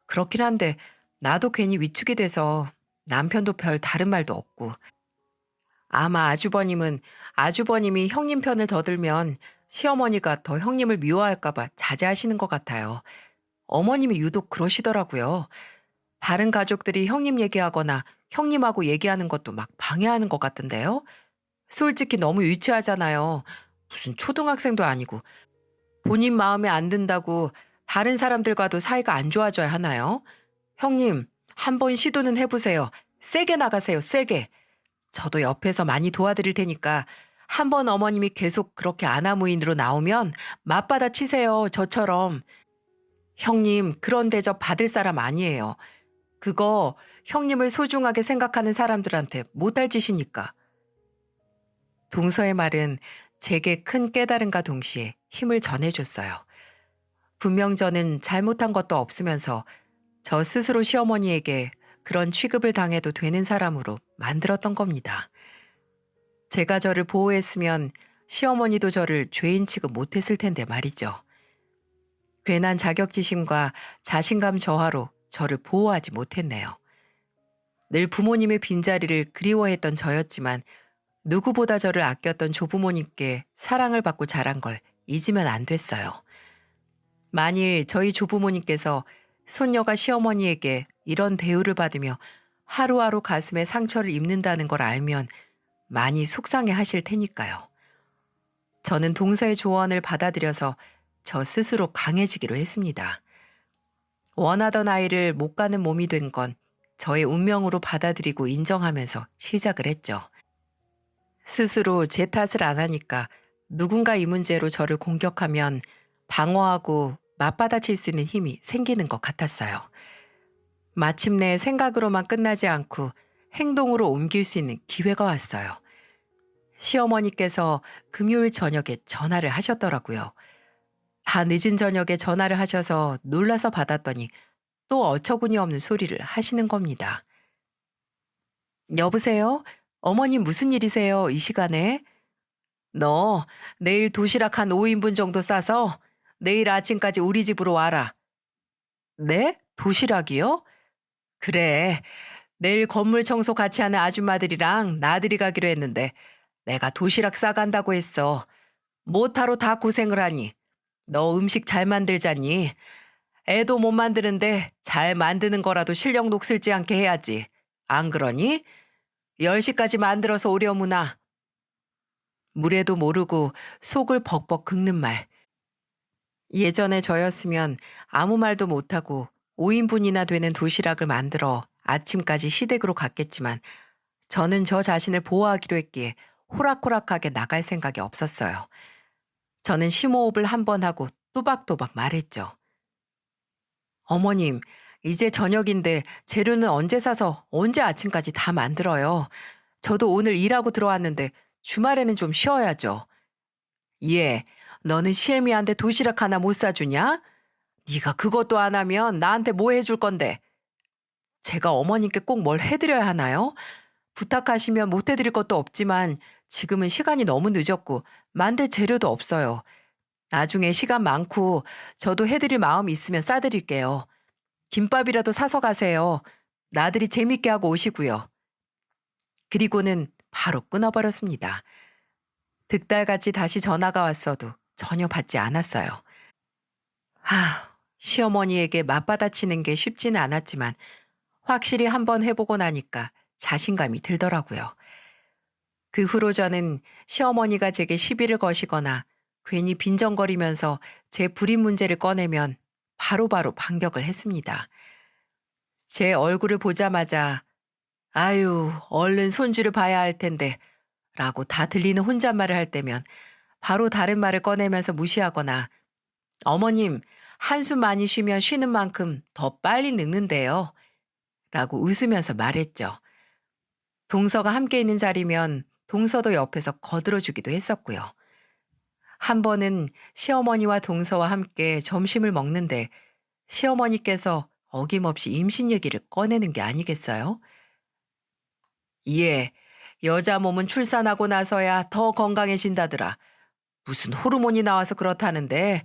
그렇긴 한데 나도 괜히 위축이 돼서 남편도 별 다른 말도 없고 아마 아주버님이 형님 편을 더 들면 시어머니가 더 형님을 미워할까 봐 자제하시는 것 같아요. 어머님이 유독 그러시더라고요. 다른 가족들이 형님 얘기하거나 형님하고 얘기하는 것도 막 방해하는 것 같던데요. 솔직히 너무 유치하잖아요. 무슨 초등학생도 아니고 본인 마음에 안 든다고 다른 사람들과도 사이가 안 좋아져야 하나요? 형님, 한번 시도는 해보세요. 세게 나가세요, 세게. 저도 옆에서 많이 도와드릴 테니까 한번 어머님이 계속 그렇게 아나무인으로 나오면 맞받아 치세요, 저처럼. 형님, 그런 대접 받을 사람 아니에요. 그거 형님을 소중하게 생각하는 사람들한테 못할 짓이니까. 동서의 말은 제게 큰 깨달음과 동시에 힘을 전해줬어요. 분명 저는 잘못한 것도 없으면서 저 스스로 시어머니에게 그런 취급을 당해도 되는 사람으로 만들었던 겁니다. 제가 저를 보호했으면 시어머니도 저를 죄인 취급 못했을 텐데 말이죠. 괜한 자격지심과 자신감 저하로 저를 보호하지 못했네요. 늘 부모님의 빈자리를 그리워했던 저였지만 누구보다 저를 아꼈던 조부모님께 사랑을 받고 자란 걸 잊으면 안 됐어요. 만일 저희 조부모님께서 손녀가 시어머니에게 이런 대우를 받으며 하루하루 가슴에 상처를 입는다는 걸 알면 많이 속상해 하실 테니까요. 저는 동서의 조언을 받아들여서 저 스스로 강해지기로 했습니다. 원하던 아이를 못 가는 몸이 된 건 저의 운명으로 받아들이고 인정하면서 시작을 했죠. 스스로 제 탓을 안 하니까 누군가 이 문제로 저를 공격하면 방어하고 맞받아칠 수 있는 힘이 생기는 것 같았어요. 마침내 생각으로만 끝나지 않고 행동으로 옮길 수 있는 기회가 왔어요. 시어머니께서 금요일 저녁에 전화를 하셨더라고요. 다 늦은 저녁에 전화를 하셔서 놀라서 받았더니 또 어처구니 없는 소리를 하시는 겁니다. 여보세요? 어머님 무슨 일이세요? 이 시간에? 너 내일 도시락 한 5인분 정도 싸서 내일 아침까지 우리 집으로 와라. 네? 도시락이요? 그래. 내일 건물 청소 같이 하는 아줌마들이랑 나들이 가기로 했는데 내가 도시락 싸간다고 했어. 못하러 다 고생을 하니. 너 음식 잘 만들잖니. 애도 못 만드는데 잘 만드는 거라도 실력 녹슬지 않게 해야지. 안 그러니? 10시까지 만들어서 오려무나. 물에도 모르고 속을 벅벅 긁는 말. 예전에 저였으면 아무 말도 못하고 5인분이나 되는 도시락을 만들어 아침까지 시댁으로 갔겠지만 저는 저 자신을 보호하기로 했기에 호락호락하게 나갈 생각이 없었어요. 저는 심호흡을 한 번 하고 또박또박 말했죠. 어머님, 이제 저녁인데 재료는 언제 사서 언제 아침까지 다 만들어요. 저도 오늘 일하고 들어왔는데 주말에는 좀 쉬어야죠. 예, 너는 시애미한테 도시락 하나 못 사주냐? 네가 그것도 안 하면 나한테 뭐 해줄 건데? 제가 어머님께 꼭 뭘 해드려야 하나요? 부탁하시면 못 해드릴 것도 없지만 지금은 시간이 너무 늦었고 만들 재료도 없어요. 나중에 시간 많고 저도 해드릴 마음이 있으면 싸드릴게요. 김밥이라도 사서 가세요. 나들이 재밌게 하고 오시고요. 그리고는 바로 끊어버렸습니다. 득달같이 다시 전화가 왔어도 전혀 받지 않았어요. 시어머니에게 맞받아치는 게 쉽지는 않았지만 확실히 한번 해보고 나니까 자신감이 들더라고요. 그 후로 저는 시어머니가 제게 시비를 거시거나 괜히 빈정거리면서 제 불임 문제를 꺼내면 바로바로 반격을 했습니다. 제 얼굴을 보자마자 아유, 얼른 손주를 봐야 할 텐데 라고 다 들리는 혼잣말을 할 때면 바로 다른 말을 꺼내면서 무시하거나 어머님, 한숨 많이 쉬면 쉬는 만큼 더 빨리 늙는데요. 라고 웃으면서 말했죠. 동서가 함께 있는 자리면 동서도 옆에서 거들어주기도 했었고요. 한 번은 시어머니와 동서와 함께 점심을 먹는데 시어머니께서 어김없이 임신 얘기를 꺼내는 게 아니겠어요? 예, 여자 몸은 출산하고 나서야 더 건강해진다더라. 무슨 호르몬이 나와서 그렇다는데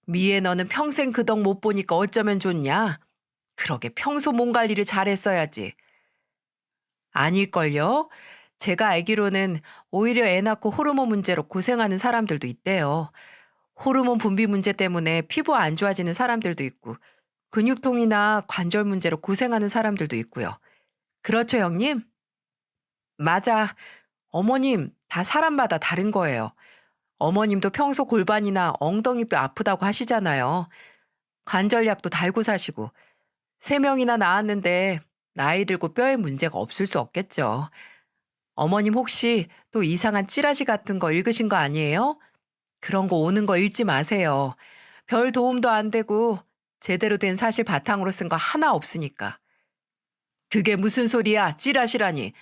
미애 너는 평생 그 덕 못 보니까 어쩌면 좋냐? 그러게 평소 몸 관리를 잘했어야지. 아닐걸요? 제가 알기로는 오히려 애 낳고 호르몬 문제로 고생하는 사람들도 있대요. 호르몬 분비 문제 때문에 피부 안 좋아지는 사람들도 있고, 근육통이나 관절 문제로 고생하는 사람들도 있고요. 그렇죠, 형님? 맞아. 어머님, 다 사람마다 다른 거예요. 어머님도 평소 골반이나 엉덩이뼈 아프다고 하시잖아요. 관절약도 달고 사시고, 세 명이나 낳았는데 나이 들고 뼈에 문제가 없을 수 없겠죠. 어머님 혹시 또 이상한 찌라시 같은 거 읽으신 거 아니에요? 그런 거 오는 거 읽지 마세요. 별 도움도 안 되고 제대로 된 사실 바탕으로 쓴 거 하나 없으니까. 그게 무슨 소리야? 찌라시라니.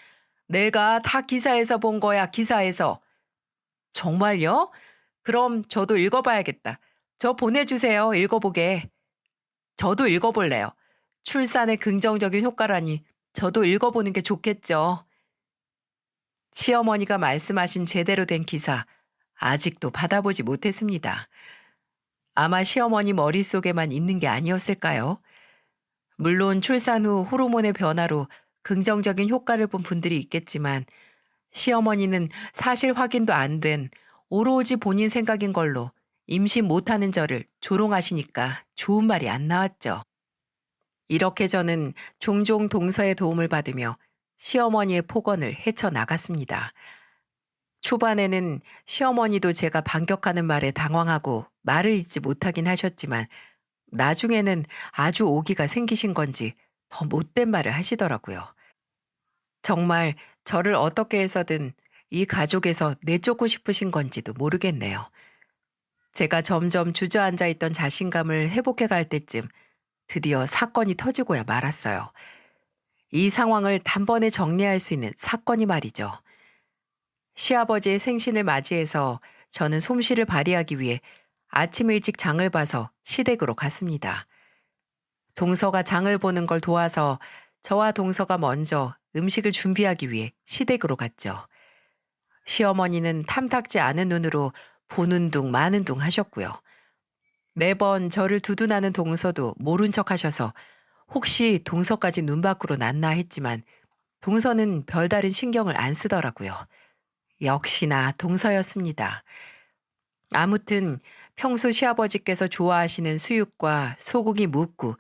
내가 다 기사에서 본 거야, 기사에서. 정말요? 그럼 저도 읽어봐야겠다. 저 보내주세요, 읽어보게. 저도 읽어볼래요. 출산의 긍정적인 효과라니 저도 읽어보는 게 좋겠죠. 시어머니가 말씀하신 제대로 된 기사 아직도 받아보지 못했습니다. 아마 시어머니 머릿속에만 있는 게 아니었을까요? 물론 출산 후 호르몬의 변화로 긍정적인 효과를 본 분들이 있겠지만 시어머니는 사실 확인도 안 된 오로지 본인 생각인 걸로 임신 못하는 저를 조롱하시니까 좋은 말이 안 나왔죠. 이렇게 저는 종종 동서의 도움을 받으며 시어머니의 폭언을 헤쳐나갔습니다. 초반에는 시어머니도 제가 반격하는 말에 당황하고 말을 잇지 못하긴 하셨지만 나중에는 아주 오기가 생기신 건지 더 못된 말을 하시더라고요. 정말 저를 어떻게 해서든 이 가족에서 내쫓고 싶으신 건지도 모르겠네요. 제가 점점 주저앉아 있던 자신감을 회복해 갈 때쯤 드디어 사건이 터지고야 말았어요. 이 상황을 단번에 정리할 수 있는 사건이 말이죠. 시아버지의 생신을 맞이해서 저는 솜씨를 발휘하기 위해 아침 일찍 장을 봐서 시댁으로 갔습니다. 동서가 장을 보는 걸 도와서 저와 동서가 먼저 음식을 준비하기 위해 시댁으로 갔죠. 시어머니는 탐탁지 않은 눈으로 보는 둥 마는 둥 하셨고요. 매번 저를 두둔하는 동서도 모른 척 하셔서 혹시 동서까지 눈 밖으로 났나 했지만 동서는 별다른 신경을 안 쓰더라고요. 역시나 동서였습니다. 아무튼 평소 시아버지께서 좋아하시는 수육과 소고기 묵국,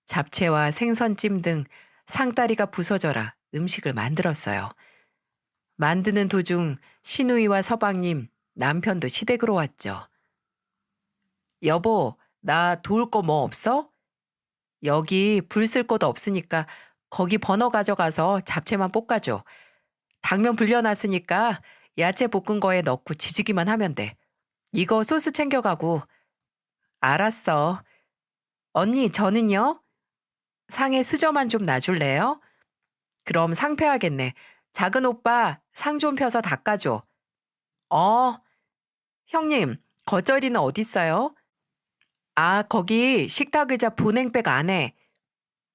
잡채와 생선찜 등 상다리가 부서져라 음식을 만들었어요. 만드는 도중 시누이와 서방님, 남편도 시댁으로 왔죠. 여보, 나 도울 거 뭐 없어? 여기 불 쓸 곳 없으니까 거기 버너 가져가서 잡채만 볶아줘. 당면 불려놨으니까 야채 볶은 거에 넣고 지지기만 하면 돼. 이거 소스 챙겨가고. 알았어. 언니, 저는요? 상에 수저만 좀 놔줄래요? 그럼 상패하겠네. 작은 오빠, 상 좀 펴서 닦아줘. 어, 형님, 겉절이는 어딨어요? 아, 거기 식탁 의자 보냉백 안에.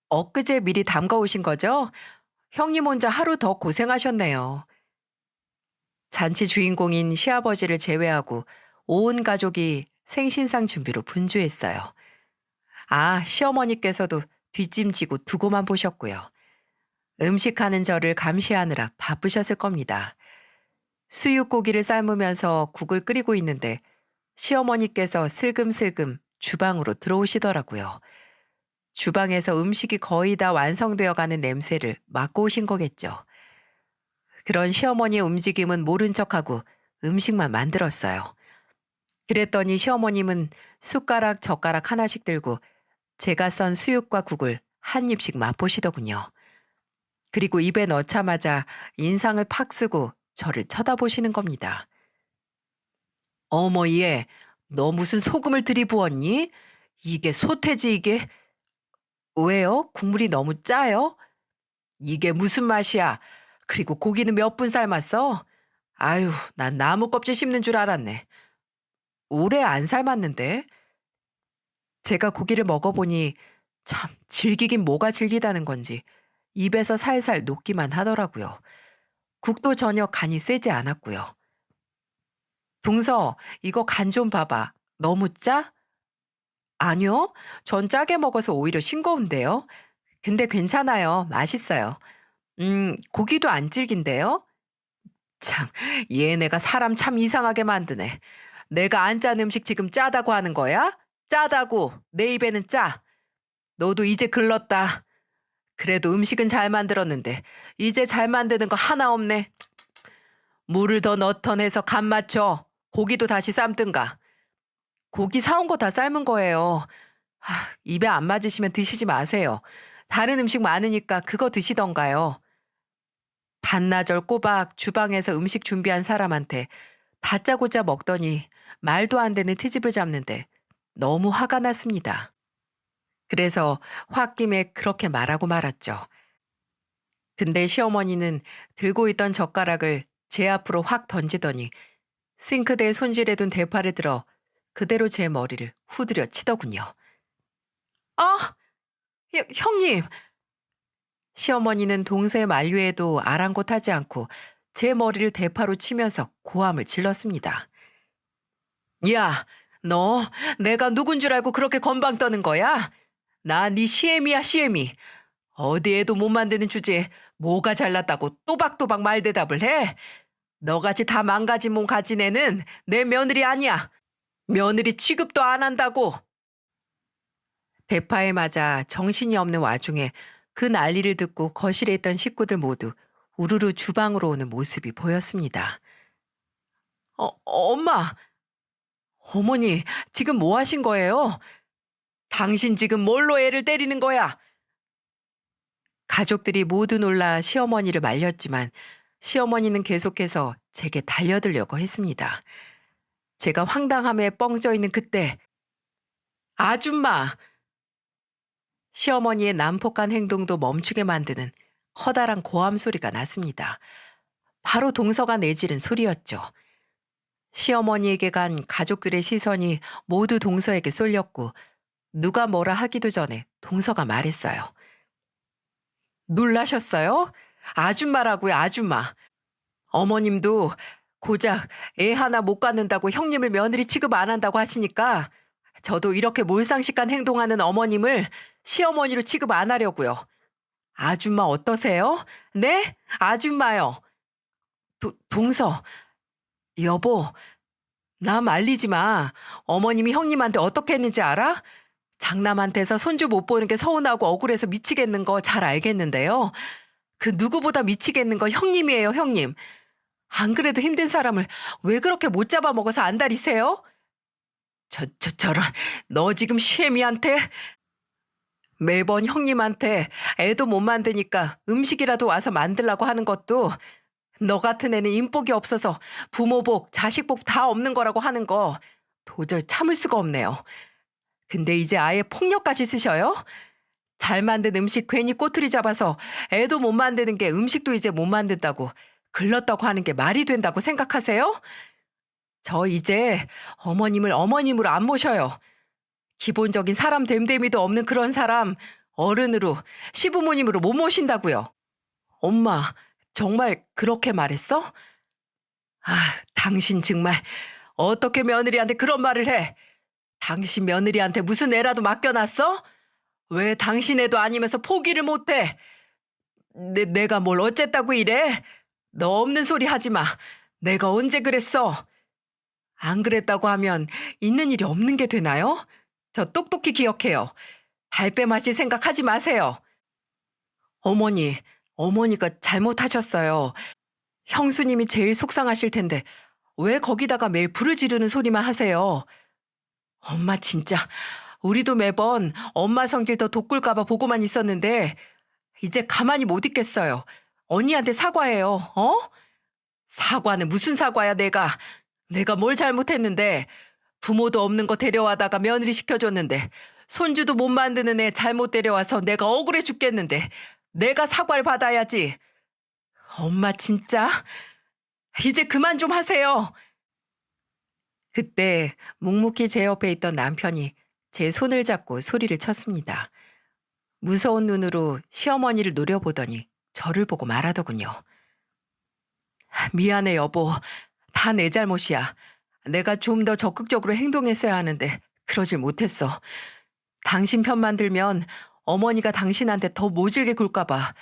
엊그제 미리 담가 오신 거죠? 형님 혼자 하루 더 고생하셨네요. 잔치 주인공인 시아버지를 제외하고 온 가족이 생신상 준비로 분주했어요. 아, 시어머니께서도 뒷짐지고 두고만 보셨고요. 음식하는 저를 감시하느라 바쁘셨을 겁니다. 수육고기를 삶으면서 국을 끓이고 있는데 시어머니께서 슬금슬금 주방으로 들어오시더라고요. 주방에서 음식이 거의 다 완성되어 가는 냄새를 맡고 오신 거겠죠. 그런 시어머니의 움직임은 모른 척하고 음식만 만들었어요. 그랬더니 시어머님은 숟가락, 젓가락 하나씩 들고 제가 썬 수육과 국을 한 입씩 맛보시더군요. 그리고 입에 넣자마자 인상을 팍 쓰고 저를 쳐다보시는 겁니다. 어머 얘, 너 무슨 소금을 들이부었니? 이게 소태지 이게. 왜요? 국물이 너무 짜요? 이게 무슨 맛이야? 그리고 고기는 몇 분 삶았어? 아유, 난 나무 껍질 씹는 줄 알았네. 오래 안 삶았는데. 제가 고기를 먹어보니 참 질기긴 뭐가 질기다는 건지 입에서 살살 녹기만 하더라고요. 국도 전혀 간이 세지 않았고요. 동서, 이거 간 좀 봐봐. 너무 짜? 아니요. 전 짜게 먹어서 오히려 싱거운데요. 근데 괜찮아요. 맛있어요. 고기도 안 질긴데요? 참, 얘네가 사람 참 이상하게 만드네. 내가 안 짠 음식 지금 짜다고 하는 거야? 짜다고. 내 입에는 짜. 너도 이제 글렀다. 그래도 음식은 잘 만들었는데 이제 잘 만드는 거 하나 없네. 물을 더 넣던 해서 간 맞춰. 고기도 다시 삶든가. 고기 사온 거 다 삶은 거예요. 입에 안 맞으시면 드시지 마세요. 다른 음식 많으니까 그거 드시던가요. 반나절 꼬박 주방에서 음식 준비한 사람한테 다짜고짜 먹더니 말도 안 되는 트집을 잡는데 너무 화가 났습니다. 그래서 홧김에 그렇게 말하고 말았죠. 근데 시어머니는 들고 있던 젓가락을 제 앞으로 확 던지더니 싱크대에 손질해둔 대파를 들어 그대로 제 머리를 후드려 치더군요. 아, 형님! 시어머니는 동서의 만류에도 아랑곳하지 않고 제 머리를 대파로 치면서 고함을 질렀습니다. 야, 너 내가 누군 줄 알고 그렇게 건방 떠는 거야? 나 네 시애미야 시애미. 어디에도 못 만드는 주제에 뭐가 잘났다고 또박또박 말대답을 해? 너같이 다 망가진 몸 가진 애는 내 며느리 아니야. 며느리 취급도 안 한다고. 대파에 맞아 정신이 없는 와중에 그 난리를 듣고 거실에 있던 식구들 모두 우르르 주방으로 오는 모습이 보였습니다. 엄마! 어머니, 지금 뭐 하신 거예요? 당신 지금 뭘로 애를 때리는 거야? 가족들이 모두 놀라 시어머니를 말렸지만 시어머니는 계속해서 제게 달려들려고 했습니다. 제가 황당함에 뻥져 있는 그때, 아줌마! 시어머니의 난폭한 행동도 멈추게 만드는 커다란 고함 소리가 났습니다. 바로 동서가 내지른 소리였죠. 시어머니에게 간 가족들의 시선이 모두 동서에게 쏠렸고 누가 뭐라 하기도 전에 동서가 말했어요. 놀라셨어요? 아줌마라고요, 아줌마. 어머님도 고작 애 하나 못 갖는다고 형님을 며느리 취급 안 한다고 하시니까 저도 이렇게 몰상식한 행동하는 어머님을 시어머니로 취급 안 하려고요. 아줌마 어떠세요? 네? 아줌마요. 동서, 여보, 나 말리지 마. 어머님이 형님한테 어떻게 했는지 알아? 장남한테서 손주 못 보는 게 서운하고 억울해서 미치겠는 거 잘 알겠는데요. 그 누구보다 미치겠는 건 형님이에요, 형님. 안 그래도 힘든 사람을 왜 그렇게 못 잡아먹어서 안달이세요? 저런, 너 지금 시애미한테? 매번 형님한테 애도 못 만드니까 음식이라도 와서 만들라고 하는 것도 너 같은 애는 인복이 없어서 부모 복, 자식 복 다 없는 거라고 하는 거 도저히 참을 수가 없네요. 근데 이제 아예 폭력까지 쓰셔요? 잘 만든 음식 괜히 꼬투리 잡아서 애도 못 만드는 게 음식도 이제 못 만든다고 글렀다고 하는 게 말이 된다고 생각하세요? 저 이제 어머님을 어머님으로 안 모셔요. 기본적인 사람 됨됨이도 없는 그런 사람 어른으로 시부모님으로 못 모신다고요. 엄마, 정말 그렇게 말했어? 당신 정말 어떻게 며느리한테 그런 말을 해? 당신 며느리한테 무슨 애라도 맡겨놨어? 왜 당신 애도 아니면서 포기를 못해? 내가 뭘 어쨌다고 이래? 너 없는 소리 하지 마. 내가 언제 그랬어? 안 그랬다고 하면 있는 일이 없는 게 되나요? 저 똑똑히 기억해요. 발뺌하실 생각하지 마세요. 어머니가 잘못하셨어요. 형수님이 제일 속상하실 텐데 왜 거기다가 매일 부르지르는 소리만 하세요? 엄마 진짜 우리도 매번 엄마 성질 더 돋굴까 봐 보고만 있었는데 이제 가만히 못 있겠어요. 언니한테 사과해요. 사과는 무슨 사과야 내가. 내가 뭘 잘못했는데. 부모도 없는 거 데려와다가 며느리 시켜줬는데 손주도 못 만드는 애 잘못 데려와서 내가 억울해 죽겠는데 내가 사과를 받아야지. 엄마 진짜 이제 그만 좀 하세요. 그때 묵묵히 제 옆에 있던 남편이 제 손을 잡고 소리를 쳤습니다. 무서운 눈으로 시어머니를 노려보더니 저를 보고 말하더군요. 미안해, 여보. 다 내 잘못이야. 내가 좀 더 적극적으로 행동했어야 하는데 그러질 못했어. 당신 편만 들면 어머니가 당신한테 더 모질게 굴까 봐.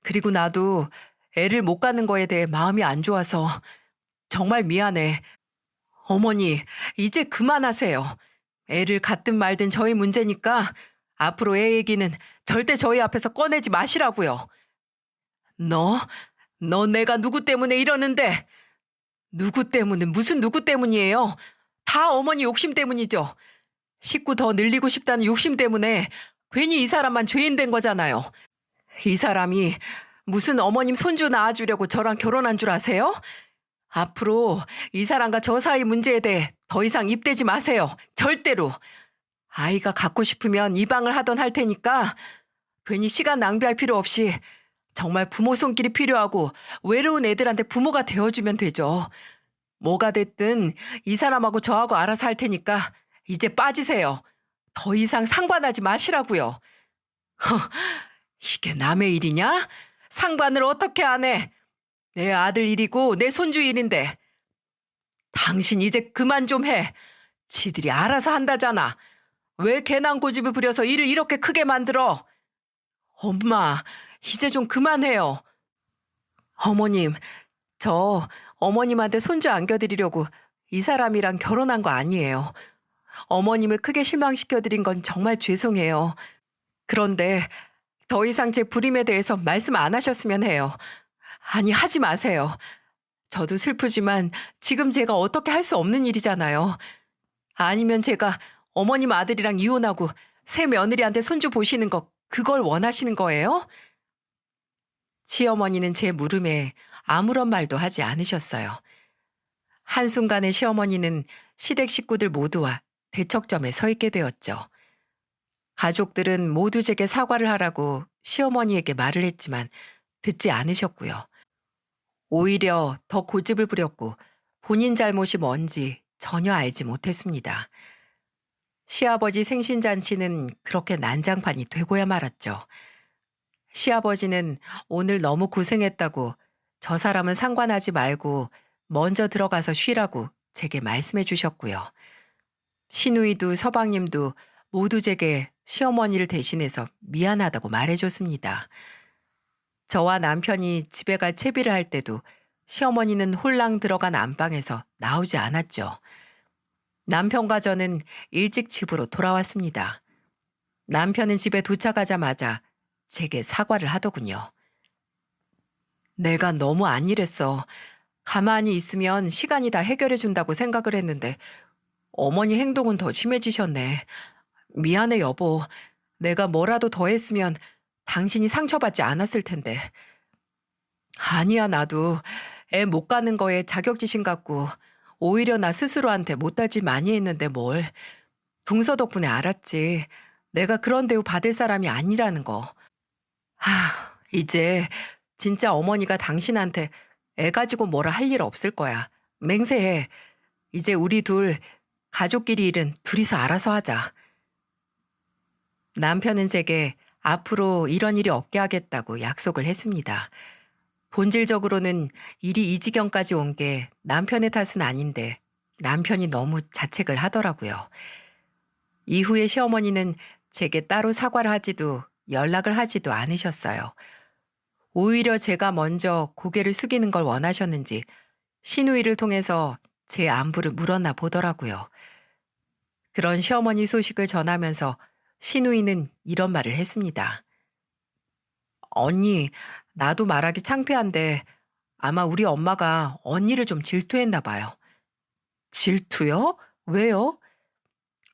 그리고 나도 애를 못 갖는 거에 대해 마음이 안 좋아서 정말 미안해. 어머니, 이제 그만하세요. 애를 갖든 말든 저희 문제니까 앞으로 애 얘기는 절대 저희 앞에서 꺼내지 마시라고요. 너, 너 내가 누구 때문에 이러는데? 누구 때문은 무슨 누구 때문이에요? 다 어머니 욕심 때문이죠. 식구 더 늘리고 싶다는 욕심 때문에 괜히 이 사람만 죄인 된 거잖아요. 이 사람이 무슨 어머님 손주 낳아주려고 저랑 결혼한 줄 아세요? 앞으로 이 사람과 저 사이 문제에 대해 더 이상 입대지 마세요. 절대로. 아이가 갖고 싶으면 입양을 하던 할 테니까 괜히 시간 낭비할 필요 없이 정말 부모 손길이 필요하고 외로운 애들한테 부모가 되어주면 되죠. 뭐가 됐든 이 사람하고 저하고 알아서 할 테니까 이제 빠지세요. 더 이상 상관하지 마시라고요. 이게 남의 일이냐? 상관을 어떻게 안 해? 내 아들 일이고 내 손주 일인데. 당신 이제 그만 좀 해. 지들이 알아서 한다잖아. 왜 괜한 고집을 부려서 일을 이렇게 크게 만들어? 엄마, 이제 좀 그만해요. 어머님, 저 어머님한테 손주 안겨드리려고 이 사람이랑 결혼한 거 아니에요. 어머님을 크게 실망시켜드린 건 정말 죄송해요. 그런데 더 이상 제 불임에 대해서 말씀 안 하셨으면 해요. 아니, 하지 마세요. 저도 슬프지만 지금 제가 어떻게 할 수 없는 일이잖아요. 아니면 제가 어머님 아들이랑 이혼하고 새 며느리한테 손주 보시는 거 그걸 원하시는 거예요? 시어머니는 제 물음에 아무런 말도 하지 않으셨어요. 한순간에 시어머니는 시댁 식구들 모두와 대척점에 서 있게 되었죠. 가족들은 모두 제게 사과를 하라고 시어머니에게 말을 했지만 듣지 않으셨고요. 오히려 더 고집을 부렸고 본인 잘못이 뭔지 전혀 알지 못했습니다. 시아버지 생신잔치는 그렇게 난장판이 되고야 말았죠. 시아버지는 오늘 너무 고생했다고 저 사람은 상관하지 말고 먼저 들어가서 쉬라고 제게 말씀해 주셨고요. 시누이도 서방님도 모두 제게 시어머니를 대신해서 미안하다고 말해줬습니다. 저와 남편이 집에 갈 채비를 할 때도 시어머니는 홀랑 들어간 안방에서 나오지 않았죠. 남편과 저는 일찍 집으로 돌아왔습니다. 남편은 집에 도착하자마자 제게 사과를 하더군요. 내가 너무 안일했어. 가만히 있으면 시간이 다 해결해 준다고 생각을 했는데 어머니 행동은 더 심해지셨네. 미안해, 여보. 내가 뭐라도 더 했으면 당신이 상처받지 않았을 텐데. 아니야, 나도 애 못 가는 거에 자격지심 갖고 오히려 나 스스로한테 못할 짓 많이 했는데 뭘. 동서 덕분에 알았지. 내가 그런 대우 받을 사람이 아니라는 거. 이제 진짜 어머니가 당신한테 애 가지고 뭐라 할 일 없을 거야. 맹세해. 이제 우리 둘 가족끼리 일은 둘이서 알아서 하자. 남편은 제게 앞으로 이런 일이 없게 하겠다고 약속을 했습니다. 본질적으로는 일이 이 지경까지 온 게 남편의 탓은 아닌데 남편이 너무 자책을 하더라고요. 이후에 시어머니는 제게 따로 사과를 하지도 연락을 하지도 않으셨어요. 오히려 제가 먼저 고개를 숙이는 걸 원하셨는지 시누이를 통해서 제 안부를 물었나 보더라고요. 그런 시어머니 소식을 전하면서 시누이는 이런 말을 했습니다. 언니, 나도 말하기 창피한데 아마 우리 엄마가 언니를 좀 질투했나 봐요. 질투요? 왜요?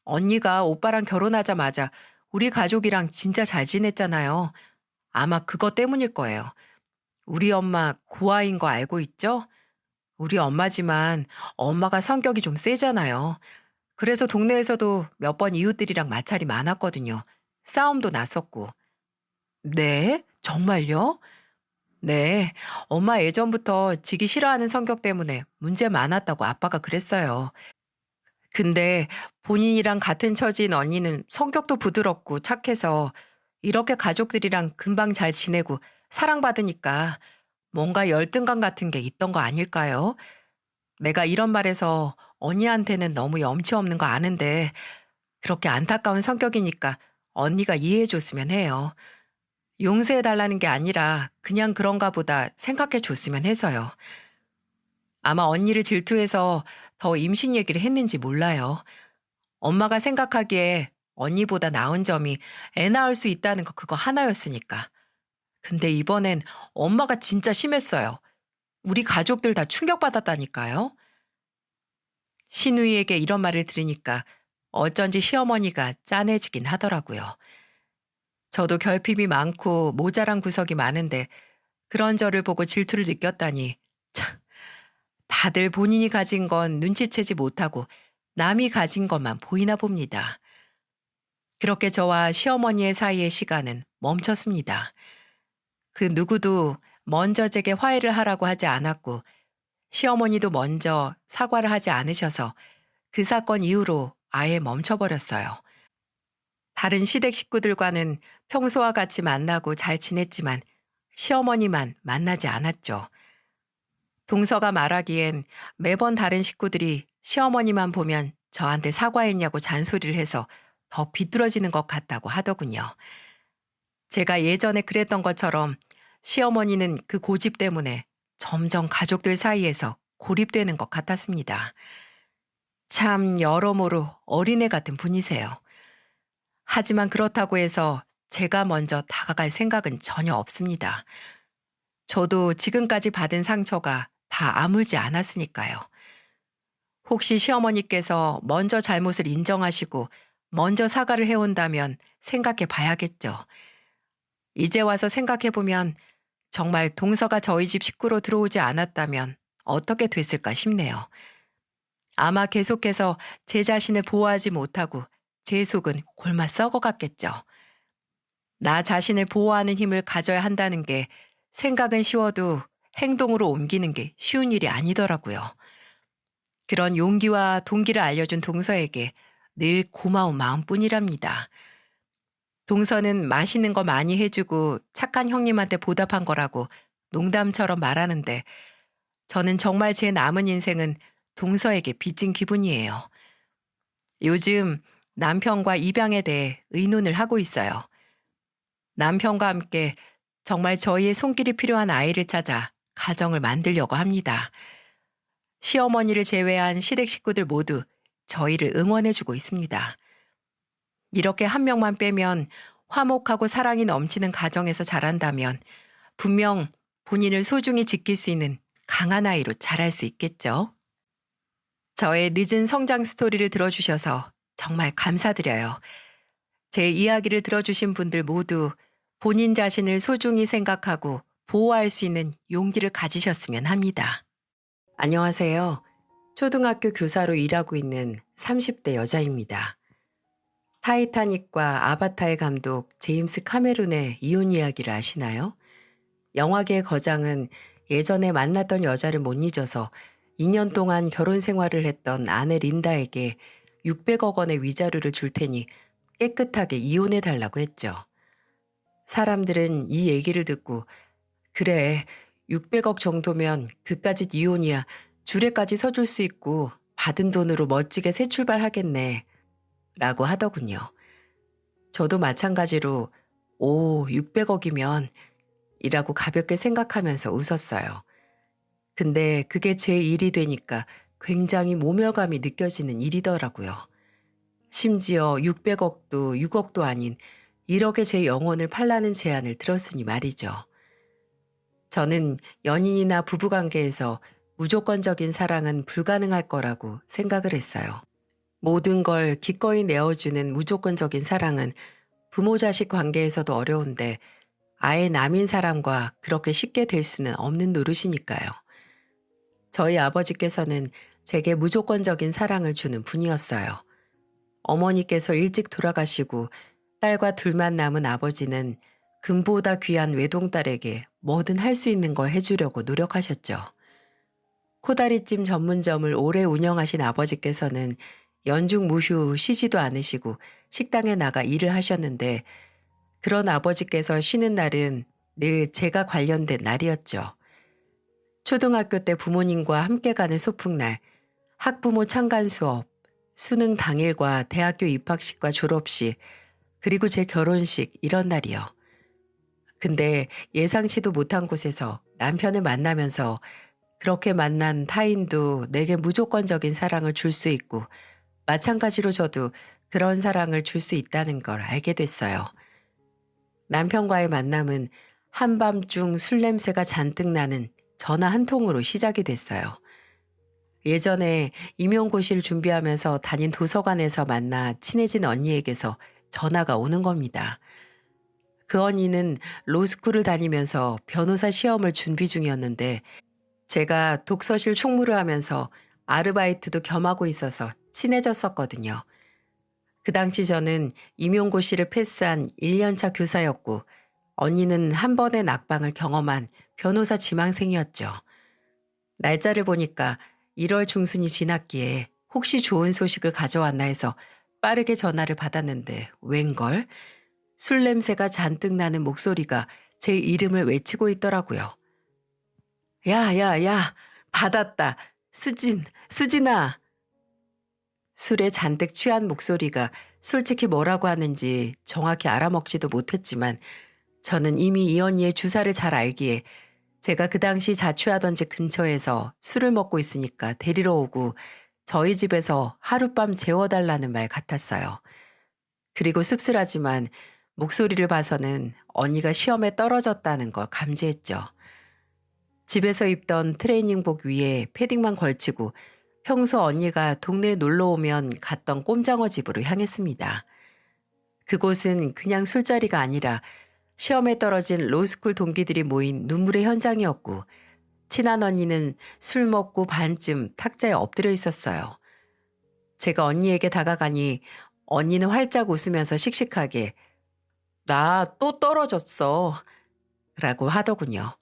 언니가 오빠랑 결혼하자마자 우리 가족이랑 진짜 잘 지냈잖아요. 아마 그것 때문일 거예요. 우리 엄마 고아인 거 알고 있죠? 우리 엄마지만 엄마가 성격이 좀 세잖아요. 그래서 동네에서도 몇 번 이웃들이랑 마찰이 많았거든요. 싸움도 났었고. 네? 정말요? 네. 엄마 예전부터 지기 싫어하는 성격 때문에 문제 많았다고 아빠가 그랬어요. 근데 본인이랑 같은 처지인 언니는 성격도 부드럽고 착해서 이렇게 가족들이랑 금방 잘 지내고 사랑받으니까 뭔가 열등감 같은 게 있던 거 아닐까요? 내가 이런 말해서 언니한테는 너무 염치 없는 거 아는데 그렇게 안타까운 성격이니까 언니가 이해해 줬으면 해요. 용서해 달라는 게 아니라 그냥 그런가 보다 생각해 줬으면 해서요. 아마 언니를 질투해서 더 임신 얘기를 했는지 몰라요. 엄마가 생각하기에 언니보다 나은 점이 애 낳을 수 있다는 거 그거 하나였으니까. 근데 이번엔 엄마가 진짜 심했어요. 우리 가족들 다 충격받았다니까요. 시누이에게 이런 말을 들으니까 어쩐지 시어머니가 짠해지긴 하더라고요. 저도 결핍이 많고 모자란 구석이 많은데 그런 저를 보고 질투를 느꼈다니 참, 다들 본인이 가진 건 눈치채지 못하고 남이 가진 것만 보이나 봅니다. 그렇게 저와 시어머니의 사이의 시간은 멈췄습니다. 그 누구도 먼저 제게 화해를 하라고 하지 않았고 시어머니도 먼저 사과를 하지 않으셔서 그 사건 이후로 아예 멈춰버렸어요. 다른 시댁 식구들과는 평소와 같이 만나고 잘 지냈지만 시어머니만 만나지 않았죠. 동서가 말하기엔 매번 다른 식구들이 시어머니만 보면 저한테 사과했냐고 잔소리를 해서 더 비뚤어지는 것 같다고 하더군요. 제가 예전에 그랬던 것처럼 시어머니는 그 고집 때문에 점점 가족들 사이에서 고립되는 것 같았습니다. 참 여러모로 어린애 같은 분이세요. 하지만 그렇다고 해서 제가 먼저 다가갈 생각은 전혀 없습니다. 저도 지금까지 받은 상처가 다 아물지 않았으니까요. 혹시 시어머니께서 먼저 잘못을 인정하시고 먼저 사과를 해온다면 생각해 봐야겠죠. 이제 와서 생각해 보면 정말 동서가 저희 집 식구로 들어오지 않았다면 어떻게 됐을까 싶네요. 아마 계속해서 제 자신을 보호하지 못하고 제 속은 골마 썩어갔겠죠. 나 자신을 보호하는 힘을 가져야 한다는 게 생각은 쉬워도 행동으로 옮기는 게 쉬운 일이 아니더라고요. 그런 용기와 동기를 알려준 동서에게 늘 고마운 마음뿐이랍니다. 동서는 맛있는 거 많이 해주고 착한 형님한테 보답한 거라고 농담처럼 말하는데 저는 정말 제 남은 인생은 동서에게 빚진 기분이에요. 요즘 남편과 입양에 대해 의논을 하고 있어요. 남편과 함께 정말 저희의 손길이 필요한 아이를 찾아 가정을 만들려고 합니다. 시어머니를 제외한 시댁 식구들 모두 저희를 응원해주고 있습니다. 이렇게 한 명만 빼면 화목하고 사랑이 넘치는 가정에서 자란다면 분명 본인을 소중히 지킬 수 있는 강한 아이로 자랄 수 있겠죠. 저의 늦은 성장 스토리를 들어주셔서 정말 감사드려요. 제 이야기를 들어주신 분들 모두 본인 자신을 소중히 생각하고 보호할 수 있는 용기를 가지셨으면 합니다. 안녕하세요. 초등학교 교사로 일하고 있는 30대 여자입니다. 타이타닉과 아바타의 감독 제임스 카메룬의 이혼 이야기를 아시나요? 영화계의 거장은 예전에 만났던 여자를 못 잊어서 2년 동안 결혼 생활을 했던 아내 린다에게 600억 원의 위자료를 줄 테니 깨끗하게 이혼해 달라고 했죠. 사람들은 이 얘기를 듣고 그래 600억 정도면 그까짓 이혼이야 주례까지 서줄 수 있고 받은 돈으로 멋지게 새 출발하겠네 라고 하더군요. 저도 마찬가지로 오 600억이면 이라고 가볍게 생각하면서 웃었어요. 근데 그게 제 일이 되니까 굉장히 모멸감이 느껴지는 일이더라고요. 심지어 600억도 6억도 아닌 1억의 제 영혼을 팔라는 제안을 들었으니 말이죠. 저는 연인이나 부부관계에서 무조건적인 사랑은 불가능할 거라고 생각을 했어요. 모든 걸 기꺼이 내어주는 무조건적인 사랑은 부모 자식 관계에서도 어려운데 아예 남인 사람과 그렇게 쉽게 될 수는 없는 노릇이니까요. 저희 아버지께서는 제게 무조건적인 사랑을 주는 분이었어요. 어머니께서 일찍 돌아가시고 딸과 둘만 남은 아버지는 금보다 귀한 외동딸에게 뭐든 할 수 있는 걸 해주려고 노력하셨죠. 코다리찜 전문점을 오래 운영하신 아버지께서는 연중 무휴 쉬지도 않으시고 식당에 나가 일을 하셨는데 그런 아버지께서 쉬는 날은 늘 제가 관련된 날이었죠. 초등학교 때 부모님과 함께 가는 소풍날, 학부모 창간 수업, 수능 당일과 대학교 입학식과 졸업식, 그리고 제 결혼식 이런 날이요. 근데 예상치도 못한 곳에서 남편을 만나면서 그렇게 만난 타인도 내게 무조건적인 사랑을 줄 수 있고 마찬가지로 저도 그런 사랑을 줄 수 있다는 걸 알게 됐어요. 남편과의 만남은 한밤중 술 냄새가 잔뜩 나는 전화 한 통으로 시작이 됐어요. 예전에 임용고시를 준비하면서 다닌 도서관에서 만나 친해진 언니에게서 전화가 오는 겁니다. 그 언니는 로스쿨을 다니면서 변호사 시험을 준비 중이었는데 제가 독서실 총무를 하면서 아르바이트도 겸하고 있어서 친해졌었거든요. 그 당시 저는 임용고시를 패스한 1년차 교사였고 언니는 한 번의 낙방을 경험한 변호사 지망생이었죠. 날짜를 보니까 1월 중순이 지났기에 혹시 좋은 소식을 가져왔나 해서 빠르게 전화를 받았는데 웬걸? 술 냄새가 잔뜩 나는 목소리가 제 이름을 외치고 있더라고요. 야, 야, 야, 받았다. 수진아. 술에 잔뜩 취한 목소리가 솔직히 뭐라고 하는지 정확히 알아먹지도 못했지만 저는 이미 이 언니의 주사를 잘 알기에 제가 그 당시 자취하던 집 근처에서 술을 먹고 있으니까 데리러 오고 저희 집에서 하룻밤 재워달라는 말 같았어요. 그리고 씁쓸하지만 목소리를 봐서는 언니가 시험에 떨어졌다는 걸 감지했죠. 집에서 입던 트레이닝복 위에 패딩만 걸치고 평소 언니가 동네에 놀러 오면 갔던 꼼장어 집으로 향했습니다. 그곳은 그냥 술자리가 아니라 시험에 떨어진 로스쿨 동기들이 모인 눈물의 현장이었고 친한 언니는 술 먹고 반쯤 탁자에 엎드려 있었어요. 제가 언니에게 다가가니 언니는 활짝 웃으면서 씩씩하게 나 또 떨어졌어 라고 하더군요.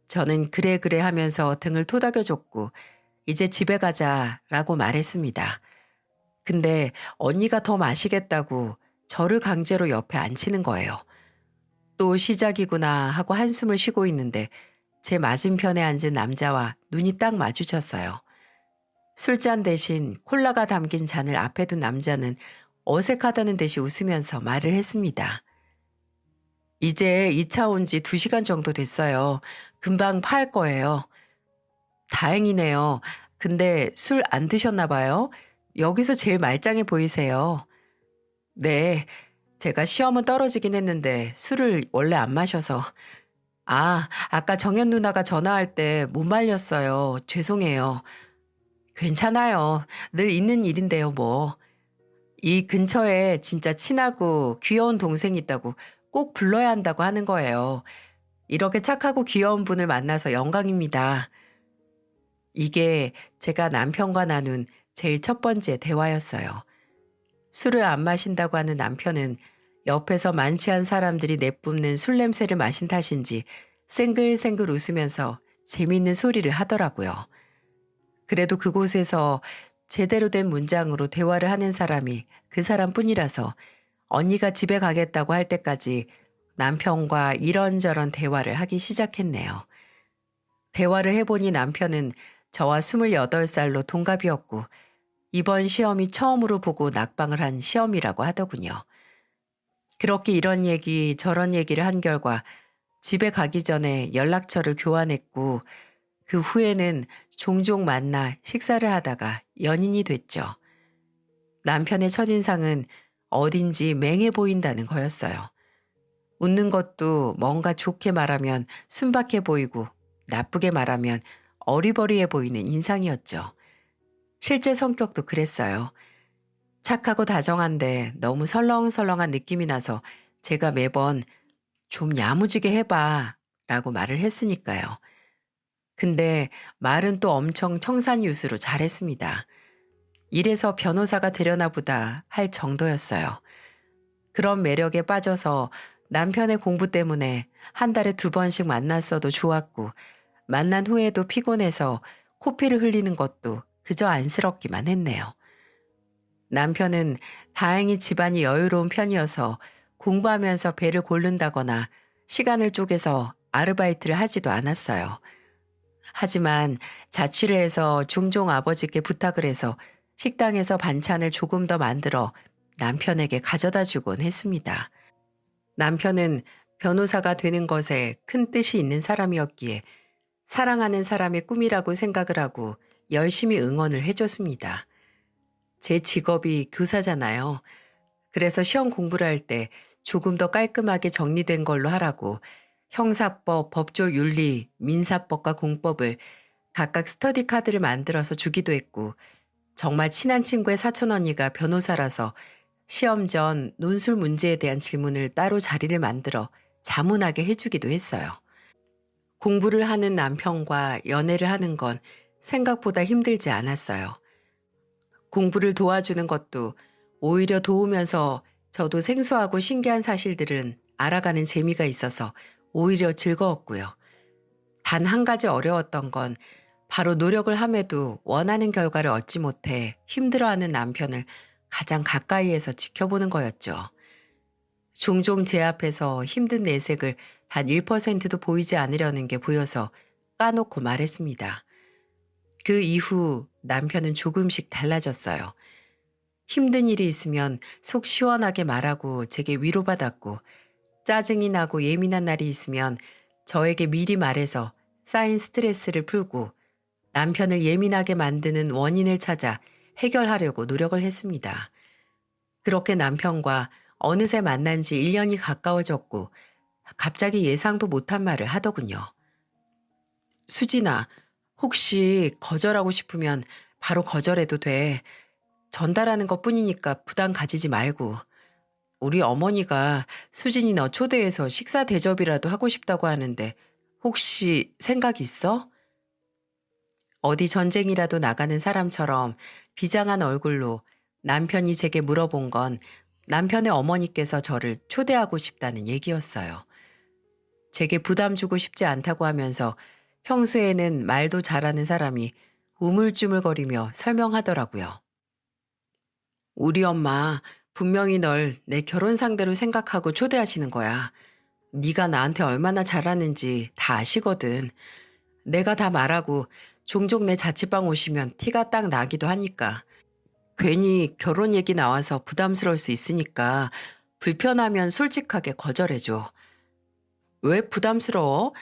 저는 그래 그래 하면서 등을 토닥여줬고 이제 집에 가자라고 말했습니다. 근데 언니가 더 마시겠다고 저를 강제로 옆에 앉히는 거예요. 또 시작이구나 하고 한숨을 쉬고 있는데 제 맞은편에 앉은 남자와 눈이 딱 마주쳤어요. 술잔 대신 콜라가 담긴 잔을 앞에 둔 남자는 어색하다는 듯이 웃으면서 말을 했습니다. 이제 2차 온 지 2시간 정도 됐어요. 금방 팔 거예요. 다행이네요. 근데 술 안 드셨나 봐요? 여기서 제일 말짱해 보이세요. 네, 제가 시험은 떨어지긴 했는데 술을 원래 안 마셔서. 아, 아까 정연 누나가 전화할 때 못 말렸어요. 죄송해요. 괜찮아요. 늘 있는 일인데요, 뭐. 이 근처에 진짜 친하고 귀여운 동생이 있다고 꼭 불러야 한다고 하는 거예요. 이렇게 착하고 귀여운 분을 만나서 영광입니다. 이게 제가 남편과 나눈 제일 첫 번째 대화였어요. 술을 안 마신다고 하는 남편은 옆에서 만취한 사람들이 내뿜는 술 냄새를 마신 탓인지 생글생글 웃으면서 재미있는 소리를 하더라고요. 그래도 그곳에서 제대로 된 문장으로 대화를 하는 사람이 그 사람뿐이라서 언니가 집에 가겠다고 할 때까지 남편과 이런저런 대화를 하기 시작했네요. 대화를 해보니 남편은 저와 28살로 동갑이었고 이번 시험이 처음으로 보고 낙방을 한 시험이라고 하더군요. 그렇게 이런 얘기 저런 얘기를 한 결과 집에 가기 전에 연락처를 교환했고 그 후에는 종종 만나 식사를 하다가 연인이 됐죠. 남편의 첫인상은 어딘지 맹해 보인다는 거였어요. 웃는 것도 뭔가 좋게 말하면 순박해 보이고 나쁘게 말하면 어리버리해 보이는 인상이었죠. 실제 성격도 그랬어요. 착하고 다정한데 너무 설렁설렁한 느낌이 나서 제가 매번 좀 야무지게 해봐 라고 말을 했으니까요. 근데 말은 또 엄청 청산유수로 잘했습니다. 이래서 변호사가 되려나 보다 할 정도였어요. 그런 매력에 빠져서 남편의 공부 때문에 한 달에 2번씩 만났어도 좋았고 만난 후에도 피곤해서 코피를 흘리는 것도 그저 안쓰럽기만 했네요. 남편은 다행히 집안이 여유로운 편이어서 공부하면서 배를 고른다거나 시간을 쪼개서 아르바이트를 하지도 않았어요. 하지만 자취를 해서 종종 아버지께 부탁을 해서 식당에서 반찬을 조금 더 만들어 남편에게 가져다 주곤 했습니다. 남편은 변호사가 되는 것에 큰 뜻이 있는 사람이었기에 사랑하는 사람의 꿈이라고 생각을 하고 열심히 응원을 해줬습니다. 제 직업이 교사잖아요. 그래서 시험 공부를 할 때 조금 더 깔끔하게 정리된 걸로 하라고 형사법, 법조 윤리, 민사법과 공법을 각각 스터디 카드를 만들어서 주기도 했고, 정말 친한 친구의 사촌 언니가 변호사라서 시험 전 논술 문제에 대한 질문을 따로 자리를 만들어 자문하게 해주기도 했어요. 공부를 하는 남편과 연애를 하는 건 생각보다 힘들지 않았어요. 공부를 도와주는 것도 오히려 도우면서 저도 생소하고 신기한 사실들은 알아가는 재미가 있어서 오히려 즐거웠고요. 단 한 가지 어려웠던 건 바로 노력을 함에도 원하는 결과를 얻지 못해 힘들어하는 남편을 가장 가까이에서 지켜보는 거였죠. 종종 제 앞에서 힘든 내색을 단 1%도 보이지 않으려는 게 보여서 까놓고 말했습니다. 그 이후 남편은 조금씩 달라졌어요. 힘든 일이 있으면 속 시원하게 말하고 제게 위로받았고, 짜증이 나고 예민한 날이 있으면 저에게 미리 말해서 쌓인 스트레스를 풀고 남편을 예민하게 만드는 원인을 찾아 해결하려고 노력을 했습니다. 그렇게 남편과 어느새 만난 지 1년이 가까워졌고 갑자기 예상도 못한 말을 하더군요. 수진아, 혹시 거절하고 싶으면 바로 거절해도 돼. 전달하는 것뿐이니까 부담 가지지 말고. 우리 어머니가 수진이 너 초대해서 식사 대접이라도 하고 싶다고 하는데 혹시 생각 있어? 어디 전쟁이라도 나가는 사람처럼 비장한 얼굴로 남편이 제게 물어본 건 남편의 어머니께서 저를 초대하고 싶다는 얘기였어요. 제게 부담 주고 싶지 않다고 하면서 평소에는 말도 잘하는 사람이 우물쭈물거리며 설명하더라고요. 우리 엄마 분명히 널 내 결혼 상대로 생각하고 초대하시는 거야. 네가 나한테 얼마나 잘하는지 다 아시거든. 내가 다 말하고 종종 내 자취방 오시면 티가 딱 나기도 하니까. 괜히 결혼 얘기 나와서 부담스러울 수 있으니까 불편하면 솔직하게 거절해줘. 왜 부담스러워?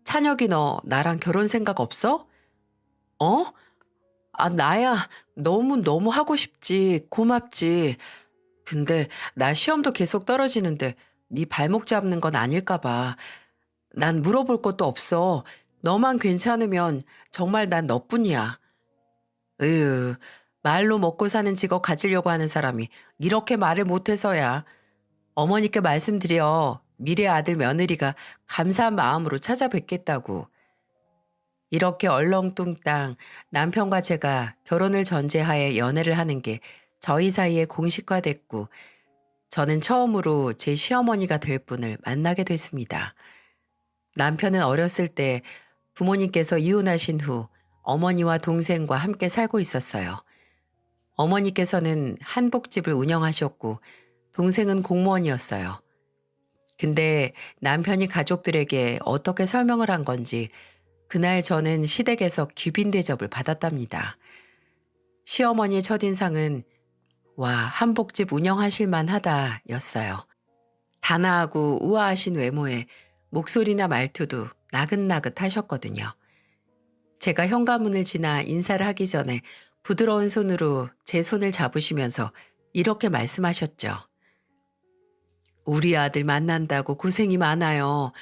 찬혁이 너 나랑 결혼 생각 없어? 어? 아, 나야 너무 하고 싶지. 고맙지. 근데 나 시험도 계속 떨어지는데 네 발목 잡는 건 아닐까 봐. 난 물어볼 것도 없어. 너만 괜찮으면 정말 난 너뿐이야. 으, 말로 먹고 사는 직업 가지려고 하는 사람이 이렇게 말을 못해서야. 어머니께 말씀드려. 미래 아들 며느리가 감사한 마음으로 찾아뵙겠다고. 이렇게 얼렁뚱땅 남편과 제가 결혼을 전제하에 연애를 하는 게 저희 사이에 공식화됐고, 저는 처음으로 제 시어머니가 될 분을 만나게 됐습니다. 남편은 어렸을 때 부모님께서 이혼하신 후 어머니와 동생과 함께 살고 있었어요. 어머니께서는 한복집을 운영하셨고 동생은 공무원이었어요. 근데 남편이 가족들에게 어떻게 설명을 한 건지 그날 저는 시댁에서 귀빈 대접을 받았답니다. 시어머니의 첫인상은 와, 한복집 운영하실 만하다 였어요. 단아하고 우아하신 외모에 목소리나 말투도 나긋나긋 하셨거든요. 제가 현관문을 지나 인사를 하기 전에 부드러운 손으로 제 손을 잡으시면서 이렇게 말씀하셨죠. 우리 아들 만난다고 고생이 많아요.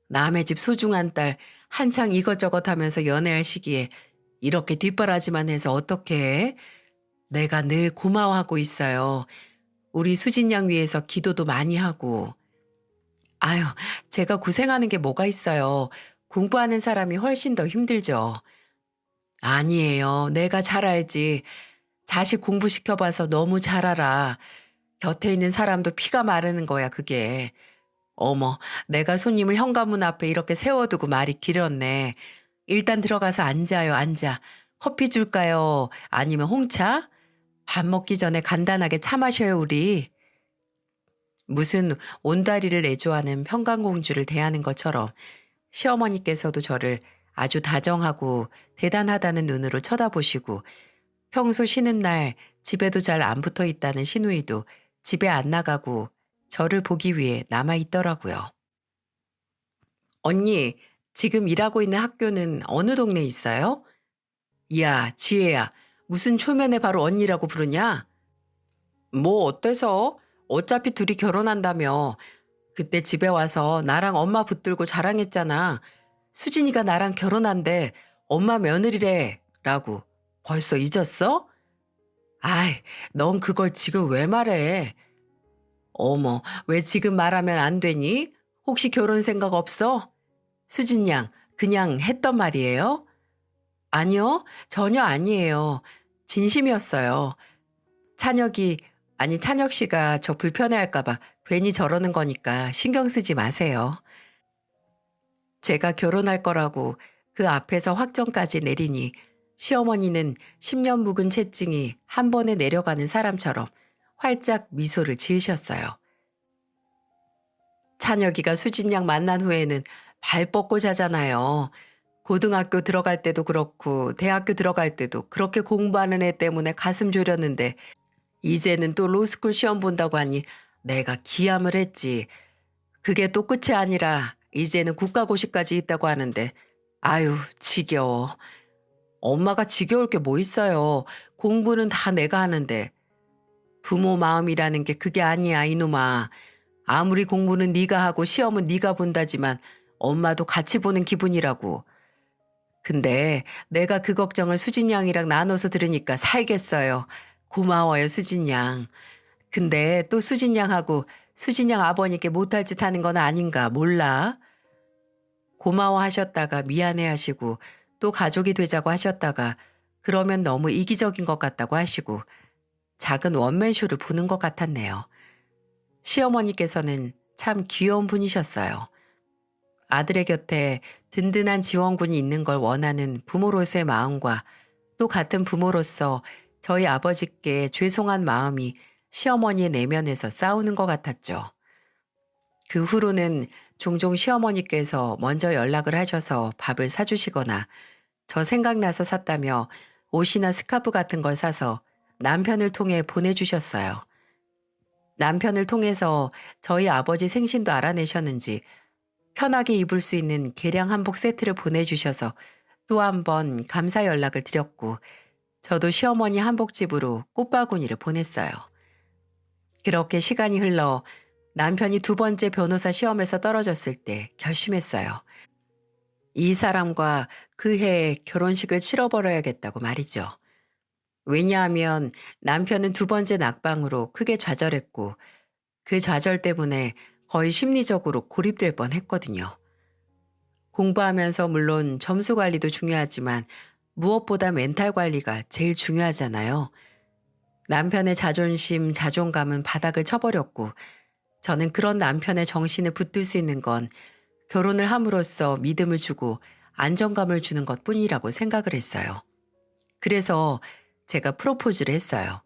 남의 집 소중한 딸 한창 이것저것 하면서 연애할 시기에 이렇게 뒷바라지만 해서 어떻게 해? 내가 늘 고마워하고 있어요. 우리 수진 양 위해서 기도도 많이 하고. 아유, 제가 고생하는 게 뭐가 있어요. 공부하는 사람이 훨씬 더 힘들죠. 아니에요. 내가 잘 알지. 자식 공부시켜봐서 너무 잘 알아. 곁에 있는 사람도 피가 마르는 거야, 그게. 어머, 내가 손님을 현관문 앞에 이렇게 세워두고 말이 길었네. 일단 들어가서 앉아요, 앉아. 커피 줄까요? 아니면 홍차? 밥 먹기 전에 간단하게 차 마셔요, 우리. 무슨 온다리를 내조하는 평강공주를 대하는 것처럼 시어머니께서도 저를 아주 다정하고 대단하다는 눈으로 쳐다보시고 평소 쉬는 날 집에도 잘 안 붙어 있다는 시누이도 집에 안 나가고 저를 보기 위해 남아 있더라고요. 언니, 지금 일하고 있는 학교는 어느 동네에 있어요? 야, 지혜야, 무슨 초면에 바로 언니라고 부르냐? 뭐 어때서? 어차피 둘이 결혼한다며. 그때 집에 와서 나랑 엄마 붙들고 자랑했잖아. 수진이가 나랑 결혼한대. 엄마 며느리래. 라고. 벌써 잊었어? 아이, 넌 그걸 지금 왜 말해? 어머, 왜 지금 말하면 안 되니? 혹시 결혼 생각 없어? 수진 양, 그냥 했던 말이에요? 아니요, 전혀 아니에요. 진심이었어요. 찬혁이, 아니 찬혁 씨가 저 불편해할까봐 괜히 저러는 거니까 신경 쓰지 마세요. 제가 결혼할 거라고 그 앞에서 확정까지 내리니 시어머니는 10년 묵은 채증이 한 번에 내려가는 사람처럼 활짝 미소를 지으셨어요. 찬혁이가 수진 양 만난 후에는 발 뻗고 자잖아요. 고등학교 들어갈 때도 그렇고 대학교 들어갈 때도 그렇게 공부하는 애 때문에 가슴 졸였는데 이제는 또 로스쿨 시험 본다고 하니 내가 기함을 했지. 그게 또 끝이 아니라 이제는 국가고시까지 있다고 하는데 아유 지겨워. 엄마가 지겨울 게 뭐 있어요. 공부는 다 내가 하는데. 부모 마음이라는 게 그게 아니야 이놈아. 아무리 공부는 네가 하고 시험은 네가 본다지만 엄마도 같이 보는 기분이라고. 근데 내가 그 걱정을 수진 양이랑 나눠서 들으니까 살겠어요. 고마워요 수진 양. 근데 또 수진 양하고 수진 양 아버님께 못할 짓 하는 건 아닌가 몰라. 고마워하셨다가 미안해하시고 또 가족이 되자고 하셨다가 그러면 너무 이기적인 것 같다고 하시고 작은 원맨쇼를 보는 것 같았네요. 시어머니께서는 참 귀여운 분이셨어요. 아들의 곁에 든든한 지원군이 있는 걸 원하는 부모로서의 마음과 또 같은 부모로서 저희 아버지께 죄송한 마음이 시어머니의 내면에서 싸우는 것 같았죠. 그 후로는 종종 시어머니께서 먼저 연락을 하셔서 밥을 사주시거나 저 생각나서 샀다며 옷이나 스카프 같은 걸 사서 남편을 통해 보내주셨어요. 남편을 통해서 저희 아버지 생신도 알아내셨는지 편하게 입을 수 있는 개량 한복 세트를 보내주셔서 또 한 번 감사 연락을 드렸고 저도 시어머니 한복집으로 꽃바구니를 보냈어요. 그렇게 시간이 흘러 남편이 두 번째 변호사 시험에서 떨어졌을 때 결심했어요. 이 사람과 그 해에 결혼식을 치러버려야겠다고 말이죠. 왜냐하면 남편은 두 번째 낙방으로 크게 좌절했고 그 좌절 때문에 거의 심리적으로 고립될 뻔했거든요. 공부하면서 물론 점수 관리도 중요하지만 무엇보다 멘탈 관리가 제일 중요하잖아요. 남편의 자존심, 자존감은 바닥을 쳐버렸고 저는 그런 남편의 정신을 붙들 수 있는 건 결혼을 함으로써 믿음을 주고 안정감을 주는 것뿐이라고 생각을 했어요. 그래서 제가 프로포즈를 했어요.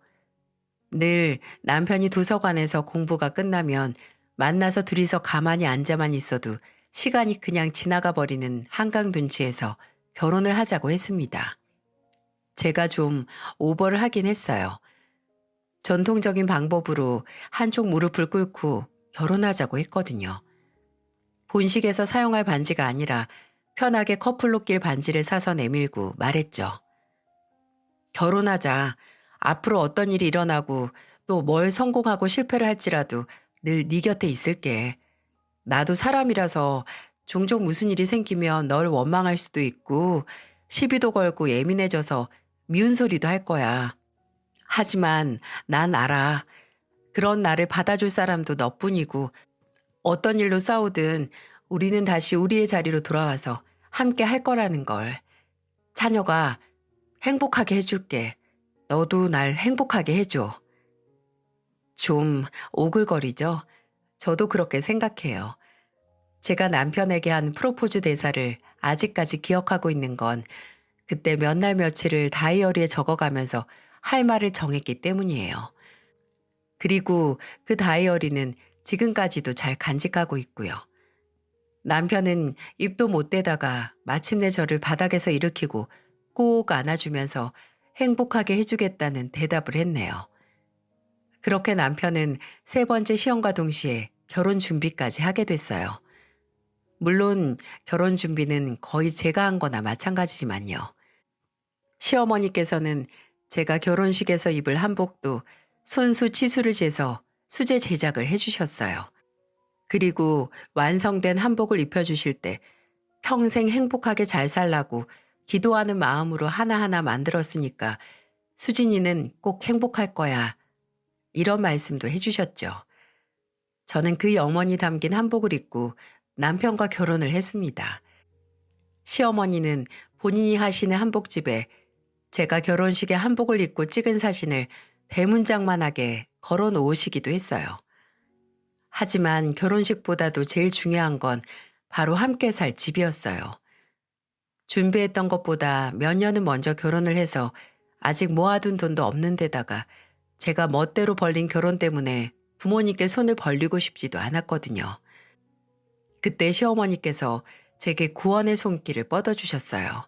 늘 남편이 도서관에서 공부가 끝나면 만나서 둘이서 가만히 앉아만 있어도 시간이 그냥 지나가 버리는 한강둔치에서 결혼을 하자고 했습니다. 제가 좀 오버를 하긴 했어요. 전통적인 방법으로 한쪽 무릎을 꿇고 결혼하자고 했거든요. 본식에서 사용할 반지가 아니라 편하게 커플로 낄 반지를 사서 내밀고 말했죠. 결혼하자. 앞으로 어떤 일이 일어나고 또 뭘 성공하고 실패를 할지라도 늘 네 곁에 있을게. 나도 사람이라서 종종 무슨 일이 생기면 널 원망할 수도 있고 시비도 걸고 예민해져서 미운 소리도 할 거야. 하지만 난 알아. 그런 나를 받아줄 사람도 너뿐이고 어떤 일로 싸우든 우리는 다시 우리의 자리로 돌아와서 함께 할 거라는 걸. 자녀가 행복하게 해줄게. 너도 날 행복하게 해줘. 좀 오글거리죠? 저도 그렇게 생각해요. 제가 남편에게 한 프로포즈 대사를 아직까지 기억하고 있는 건 그때 몇 날 며칠을 다이어리에 적어가면서 할 말을 정했기 때문이에요. 그리고 그 다이어리는 지금까지도 잘 간직하고 있고요. 남편은 입도 못 대다가 마침내 저를 바닥에서 일으키고 꼭 안아주면서 행복하게 해주겠다는 대답을 했네요. 그렇게 남편은 세 번째 시험과 동시에 결혼 준비까지 하게 됐어요. 물론 결혼 준비는 거의 제가 한 거나 마찬가지지만요. 시어머니께서는 제가 결혼식에서 입을 한복도 손수 치수를 재서 수제 제작을 해주셨어요. 그리고 완성된 한복을 입혀주실 때 평생 행복하게 잘 살라고 기도하는 마음으로 하나하나 만들었으니까 수진이는 꼭 행복할 거야. 이런 말씀도 해주셨죠. 저는 그 영원히 담긴 한복을 입고 남편과 결혼을 했습니다. 시어머니는 본인이 하시는 한복집에 제가 결혼식에 한복을 입고 찍은 사진을 대문짝만하게 걸어 놓으시기도 했어요. 하지만 결혼식보다도 제일 중요한 건 바로 함께 살 집이었어요. 준비했던 것보다 몇 년은 먼저 결혼을 해서 아직 모아둔 돈도 없는 데다가 제가 멋대로 벌린 결혼 때문에 부모님께 손을 벌리고 싶지도 않았거든요. 그때 시어머니께서 제게 구원의 손길을 뻗어주셨어요.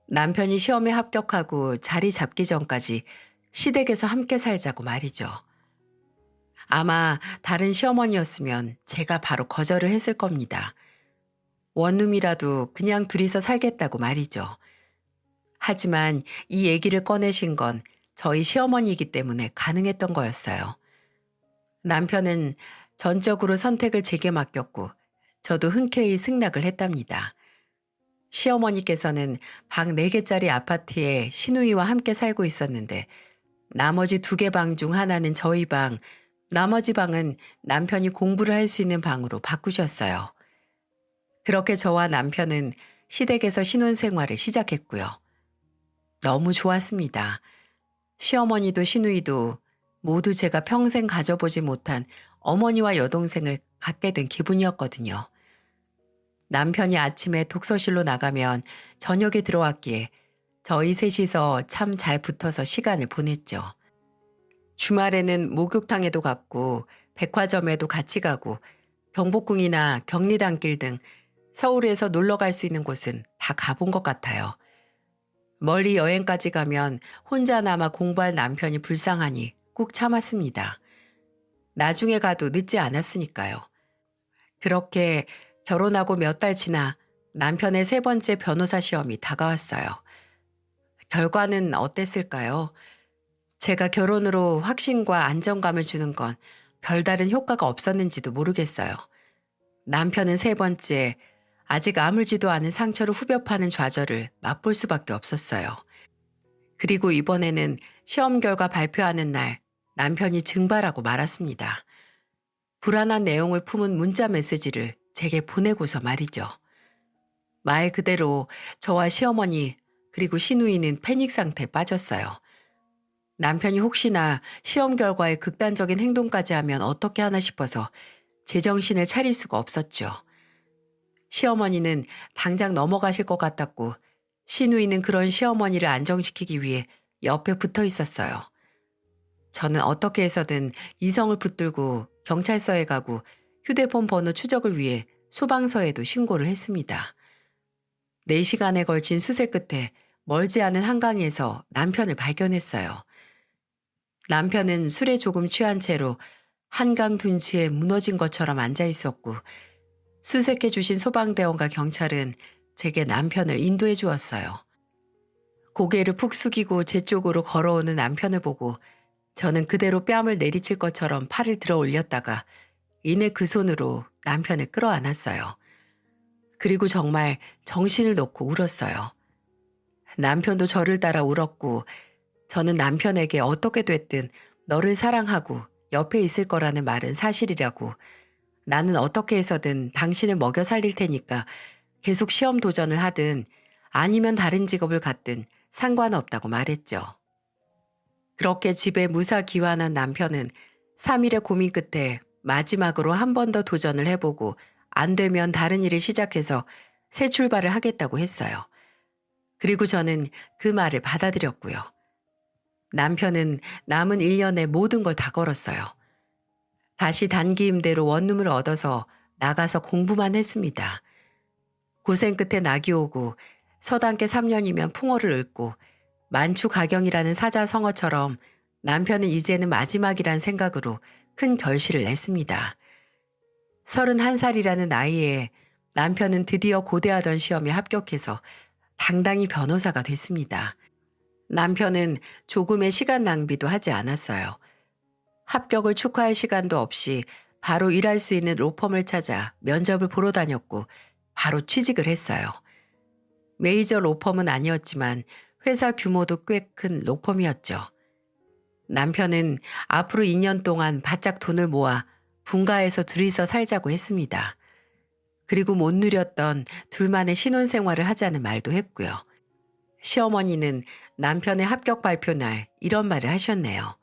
남편이 시험에 합격하고 자리 잡기 전까지 시댁에서 함께 살자고 말이죠. 아마 다른 시어머니였으면 제가 바로 거절을 했을 겁니다. 원룸이라도 그냥 둘이서 살겠다고 말이죠. 하지만 이 얘기를 꺼내신 건 저희 시어머니이기 때문에 가능했던 거였어요. 남편은 전적으로 선택을 제게 맡겼고 저도 흔쾌히 승낙을 했답니다. 시어머니께서는 방 4개짜리 아파트에 시누이와 함께 살고 있었는데 나머지 2개 방 중 하나는 저희 방, 나머지 방은 남편이 공부를 할 수 있는 방으로 바꾸셨어요. 그렇게 저와 남편은 시댁에서 신혼생활을 시작했고요. 너무 좋았습니다. 시어머니도 시누이도 모두 제가 평생 가져보지 못한 어머니와 여동생을 갖게 된 기분이었거든요. 남편이 아침에 독서실로 나가면 저녁에 들어왔기에 저희 셋이서 참 잘 붙어서 시간을 보냈죠. 주말에는 목욕탕에도 갔고 백화점에도 같이 가고 경복궁이나 경리단길 등 서울에서 놀러 갈 수 있는 곳은 다 가본 것 같아요. 멀리 여행까지 가면 혼자 남아 공부할 남편이 불쌍하니 꾹 참았습니다. 나중에 가도 늦지 않았으니까요. 그렇게 결혼하고 몇 달 지나 남편의 3번째 변호사 시험이 다가왔어요. 결과는 어땠을까요? 제가 결혼으로 확신과 안정감을 주는 건 별다른 효과가 없었는지도 모르겠어요. 남편은 3번째, 아직 아물지도 않은 상처를 후벼 파는 좌절을 맛볼 수밖에 없었어요. 그리고 이번에는 시험 결과 발표하는 날 남편이 증발하고 말았습니다. 불안한 내용을 품은 문자 메시지를 제게 보내고서 말이죠. 말 그대로 저와 시어머니 그리고 시누이는 패닉 상태에 빠졌어요. 남편이 혹시나 시험 결과에 극단적인 행동까지 하면 어떻게 하나 싶어서 제정신을 차릴 수가 없었죠. 시어머니는 당장 넘어가실 것 같았고 시누이는 그런 시어머니를 안정시키기 위해 옆에 붙어 있었어요. 저는 어떻게 해서든 이성을 붙들고 경찰서에 가고 휴대폰 번호 추적을 위해 소방서에도 신고를 했습니다. 4시간에 걸친 수색 끝에 멀지 않은 한강에서 남편을 발견했어요. 남편은 술에 조금 취한 채로 한강 둔치에 무너진 것처럼 앉아 있었고 수색해 주신 소방대원과 경찰은 제게 남편을 인도해 주었어요. 고개를 푹 숙이고 제 쪽으로 걸어오는 남편을 보고 저는 그대로 뺨을 내리칠 것처럼 팔을 들어 올렸다가 이내 그 손으로 남편을 끌어안았어요. 그리고 정말 정신을 놓고 울었어요. 남편도 저를 따라 울었고 저는 남편에게 어떻게 됐든 너를 사랑하고 옆에 있을 거라는 말은 사실이라고 나는 어떻게 해서든 당신을 먹여 살릴 테니까 계속 시험 도전을 하든 아니면 다른 직업을 갖든 상관없다고 말했죠. 그렇게 집에 무사기환한 남편은 3일의 고민 끝에 마지막으로 한 번 더 도전을 해보고 안 되면 다른 일을 시작해서 새 출발을 하겠다고 했어요. 그리고 저는 그 말을 받아들였고요. 남편은 남은 1년에 모든 걸 다 걸었어요. 다시 단기 임대로 원룸을 얻어서 나가서 공부만 했습니다. 고생 끝에 낙이 오고 서당계 3년이면 풍어를 읊고 만추가경이라는 사자성어처럼 남편은 이제는 마지막이란 생각으로 큰 결실을 냈습니다. 31살이라는 나이에 남편은 드디어 고대하던 시험에 합격해서 당당히 변호사가 됐습니다. 남편은 조금의 시간 낭비도 하지 않았어요. 합격을 축하할 시간도 없이 바로 일할 수 있는 로펌을 찾아 면접을 보러 다녔고 바로 취직을 했어요. 메이저 로펌은 아니었지만 회사 규모도 꽤 큰 로펌이었죠. 남편은 앞으로 2년 동안 바짝 돈을 모아 분가해서 둘이서 살자고 했습니다. 그리고 못 누렸던 둘만의 신혼생활을 하자는 말도 했고요. 시어머니는 남편의 합격 발표 날 이런 말을 하셨네요.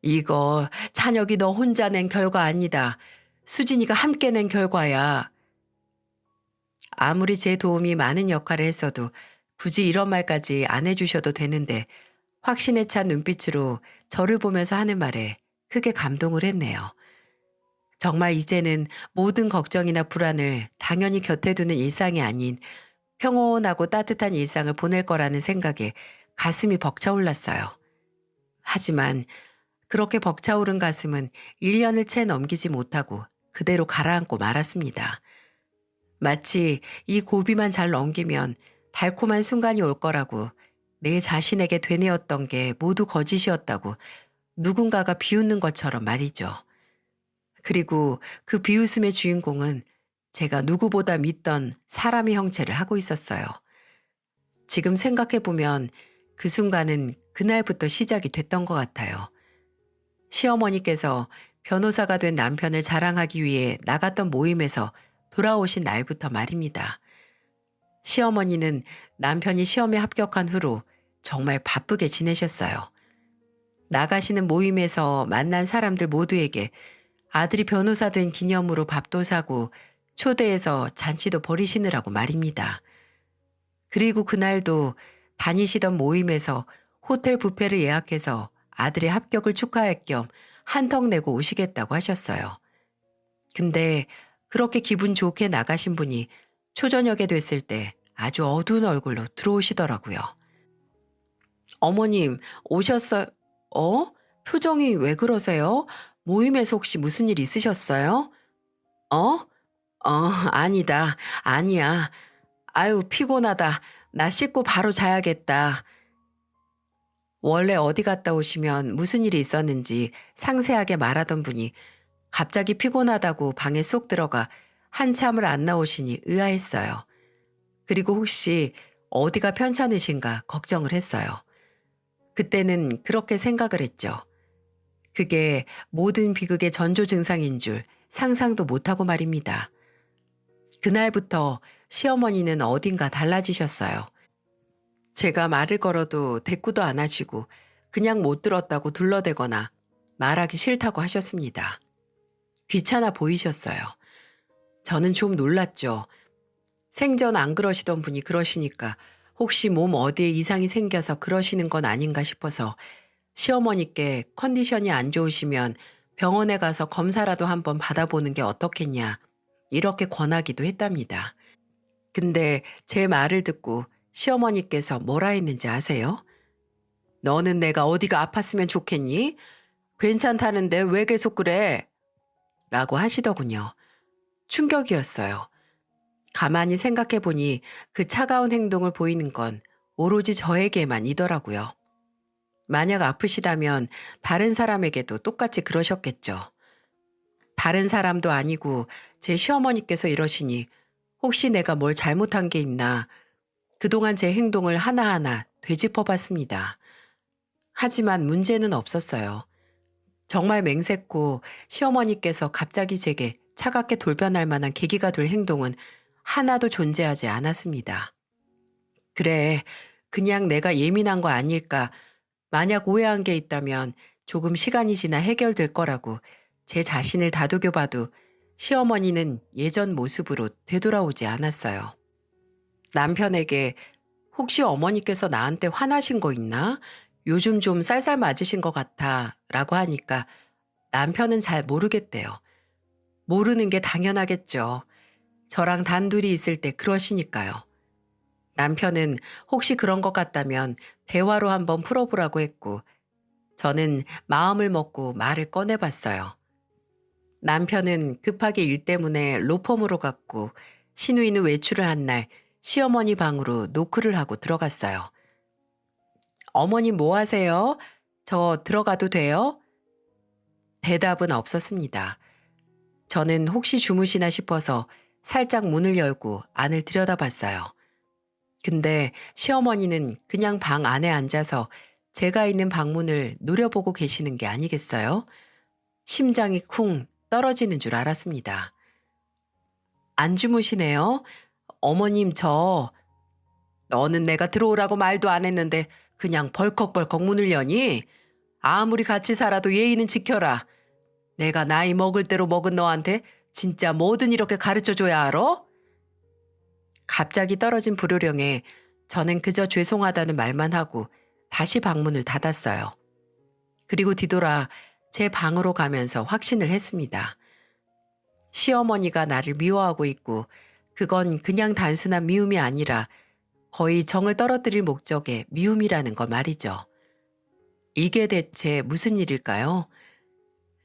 이거 찬혁이 너 혼자 낸 결과 아니다. 수진이가 함께 낸 결과야. 아무리 제 도움이 많은 역할을 했어도 굳이 이런 말까지 안 해주셔도 되는데 확신에 찬 눈빛으로 저를 보면서 하는 말에 크게 감동을 했네요. 정말 이제는 모든 걱정이나 불안을 당연히 곁에 두는 일상이 아닌 평온하고 따뜻한 일상을 보낼 거라는 생각에 가슴이 벅차올랐어요. 하지만 그렇게 벅차오른 가슴은 1년을 채 넘기지 못하고 그대로 가라앉고 말았습니다. 마치 이 고비만 잘 넘기면 달콤한 순간이 올 거라고 내 자신에게 되뇌었던 게 모두 거짓이었다고 누군가가 비웃는 것처럼 말이죠. 그리고 그 비웃음의 주인공은 제가 누구보다 믿던 사람의 형체를 하고 있었어요. 지금 생각해보면 그 순간은 그날부터 시작이 됐던 것 같아요. 시어머니께서 변호사가 된 남편을 자랑하기 위해 나갔던 모임에서 돌아오신 날부터 말입니다. 시어머니는 남편이 시험에 합격한 후로 정말 바쁘게 지내셨어요. 나가시는 모임에서 만난 사람들 모두에게 아들이 변호사 된 기념으로 밥도 사고 초대해서 잔치도 벌이시느라고 말입니다. 그리고 그날도 다니시던 모임에서 호텔 뷔페를 예약해서 아들의 합격을 축하할 겸 한턱 내고 오시겠다고 하셨어요. 근데 그렇게 기분 좋게 나가신 분이 초저녁에 됐을 때 아주 어두운 얼굴로 들어오시더라고요. 어머님, 오셨어요? 표정이 왜 그러세요? 모임에서 혹시 무슨 일 있으셨어요? 어? 아니다. 아니야. 아유, 피곤하다. 나 씻고 바로 자야겠다. 원래 어디 갔다 오시면 무슨 일이 있었는지 상세하게 말하던 분이 갑자기 피곤하다고 방에 쏙 들어가 한참을 안 나오시니 의아했어요. 그리고 혹시 어디가 편찮으신가 걱정을 했어요. 그때는 그렇게 생각을 했죠. 그게 모든 비극의 전조 증상인 줄 상상도 못하고 말입니다. 그날부터 시어머니는 어딘가 달라지셨어요. 제가 말을 걸어도 대꾸도 안 하시고 그냥 못 들었다고 둘러대거나 말하기 싫다고 하셨습니다. 귀찮아 보이셨어요. 저는 좀 놀랐죠. 생전 안 그러시던 분이 그러시니까 혹시 몸 어디에 이상이 생겨서 그러시는 건 아닌가 싶어서 시어머니께 컨디션이 안 좋으시면 병원에 가서 검사라도 한번 받아보는 게 어떻겠냐 이렇게 권하기도 했답니다. 근데 제 말을 듣고 시어머니께서 뭐라 했는지 아세요? 너는 내가 어디가 아팠으면 좋겠니? 괜찮다는데 왜 계속 그래? 라고 하시더군요. 충격이었어요. 가만히 생각해보니 그 차가운 행동을 보이는 건 오로지 저에게만이더라고요. 만약 아프시다면 다른 사람에게도 똑같이 그러셨겠죠. 다른 사람도 아니고 제 시어머니께서 이러시니 혹시 내가 뭘 잘못한 게 있나 그동안 제 행동을 하나하나 되짚어 봤습니다. 하지만 문제는 없었어요. 정말 맹세코 시어머니께서 갑자기 제게 차갑게 돌변할 만한 계기가 될 행동은 하나도 존재하지 않았습니다. 그래, 그냥 내가 예민한 거 아닐까. 만약 오해한 게 있다면 조금 시간이 지나 해결될 거라고 제 자신을 다독여 봐도 시어머니는 예전 모습으로 되돌아오지 않았어요. 남편에게 혹시 어머니께서 나한테 화나신 거 있나? 요즘 좀 쌀쌀 맞으신 것 같아 라고 하니까 남편은 잘 모르겠대요. 모르는 게 당연하겠죠. 저랑 단둘이 있을 때 그러시니까요. 남편은 혹시 그런 것 같다면 대화로 한번 풀어보라고 했고 저는 마음을 먹고 말을 꺼내봤어요. 남편은 급하게 일 때문에 로펌으로 갔고 시누이는 외출을 한 날 시어머니 방으로 노크를 하고 들어갔어요. 어머니 뭐 하세요? 저 들어가도 돼요? 대답은 없었습니다. 저는 혹시 주무시나 싶어서 살짝 문을 열고 안을 들여다봤어요. 근데 시어머니는 그냥 방 안에 앉아서 제가 있는 방문을 노려보고 계시는 게 아니겠어요? 심장이 쿵 떨어지는 줄 알았습니다. 안 주무시네요? 어머님 너는 내가 들어오라고 말도 안 했는데 그냥 벌컥벌컥 문을 여니? 아무리 같이 살아도 예의는 지켜라. 내가 나이 먹을 대로 먹은 너한테 진짜 뭐든 이렇게 가르쳐줘야 알아? 갑자기 떨어진 불효령에 저는 그저 죄송하다는 말만 하고 다시 방문을 닫았어요. 그리고 뒤돌아 제 방으로 가면서 확신을 했습니다. 시어머니가 나를 미워하고 있고 그건 그냥 단순한 미움이 아니라 거의 정을 떨어뜨릴 목적의 미움이라는 거 말이죠. 이게 대체 무슨 일일까요?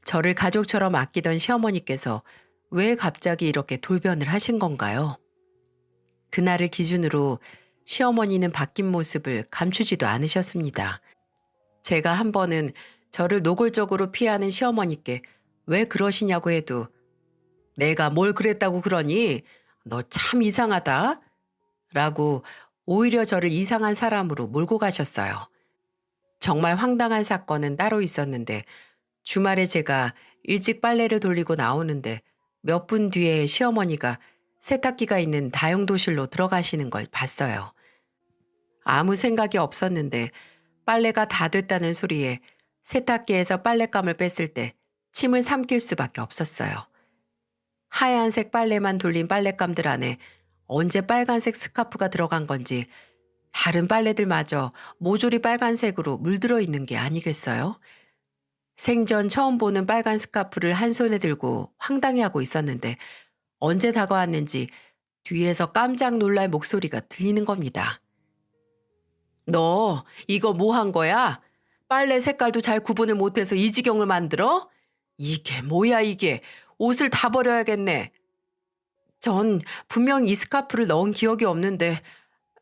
저를 가족처럼 아끼던 시어머니께서 왜 갑자기 이렇게 돌변을 하신 건가요? 그날을 기준으로 시어머니는 바뀐 모습을 감추지도 않으셨습니다. 제가 한 번은 저를 노골적으로 피하는 시어머니께 왜 그러시냐고 해도 내가 뭘 그랬다고 그러니? 너 참 이상하다. 라고 오히려 저를 이상한 사람으로 몰고 가셨어요. 정말 황당한 사건은 따로 있었는데 주말에 제가 일찍 빨래를 돌리고 나오는데 몇 분 뒤에 시어머니가 세탁기가 있는 다용도실로 들어가시는 걸 봤어요. 아무 생각이 없었는데 빨래가 다 됐다는 소리에 세탁기에서 빨랫감을 뺐을 때 침을 삼킬 수밖에 없었어요. 하얀색 빨래만 돌린 빨랫감들 안에 언제 빨간색 스카프가 들어간 건지 다른 빨래들마저 모조리 빨간색으로 물들어 있는 게 아니겠어요? 생전 처음 보는 빨간 스카프를 한 손에 들고 황당해하고 있었는데 언제 다가왔는지 뒤에서 깜짝 놀랄 목소리가 들리는 겁니다. 너 이거 뭐 한 거야? 빨래 색깔도 잘 구분을 못해서 이 지경을 만들어? 이게 뭐야 이게. 옷을 다 버려야겠네. 전 분명 이 스카프를 넣은 기억이 없는데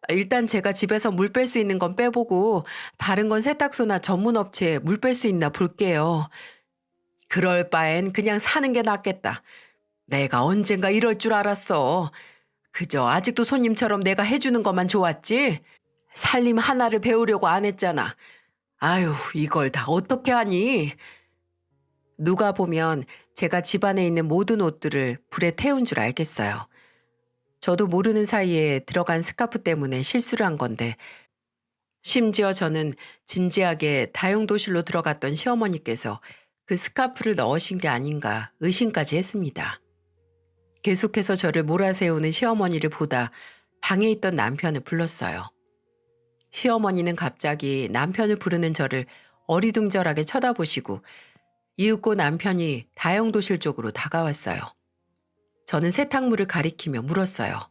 일단 제가 집에서 물 뺄 수 있는 건 빼보고 다른 건 세탁소나 전문 업체에 물 뺄 수 있나 볼게요. 그럴 바엔 그냥 사는 게 낫겠다. 내가 언젠가 이럴 줄 알았어. 그저 아직도 손님처럼 내가 해주는 것만 좋았지? 살림 하나를 배우려고 안 했잖아. 아유, 이걸 다 어떻게 하니? 누가 보면 제가 집안에 있는 모든 옷들을 불에 태운 줄 알겠어요. 저도 모르는 사이에 들어간 스카프 때문에 실수를 한 건데 심지어 저는 진지하게 다용도실로 들어갔던 시어머니께서 그 스카프를 넣으신 게 아닌가 의심까지 했습니다. 계속해서 저를 몰아세우는 시어머니를 보다 방에 있던 남편을 불렀어요. 시어머니는 갑자기 남편을 부르는 저를 어리둥절하게 쳐다보시고 이윽고 남편이 다용도실 쪽으로 다가왔어요. 저는 세탁물을 가리키며 물었어요.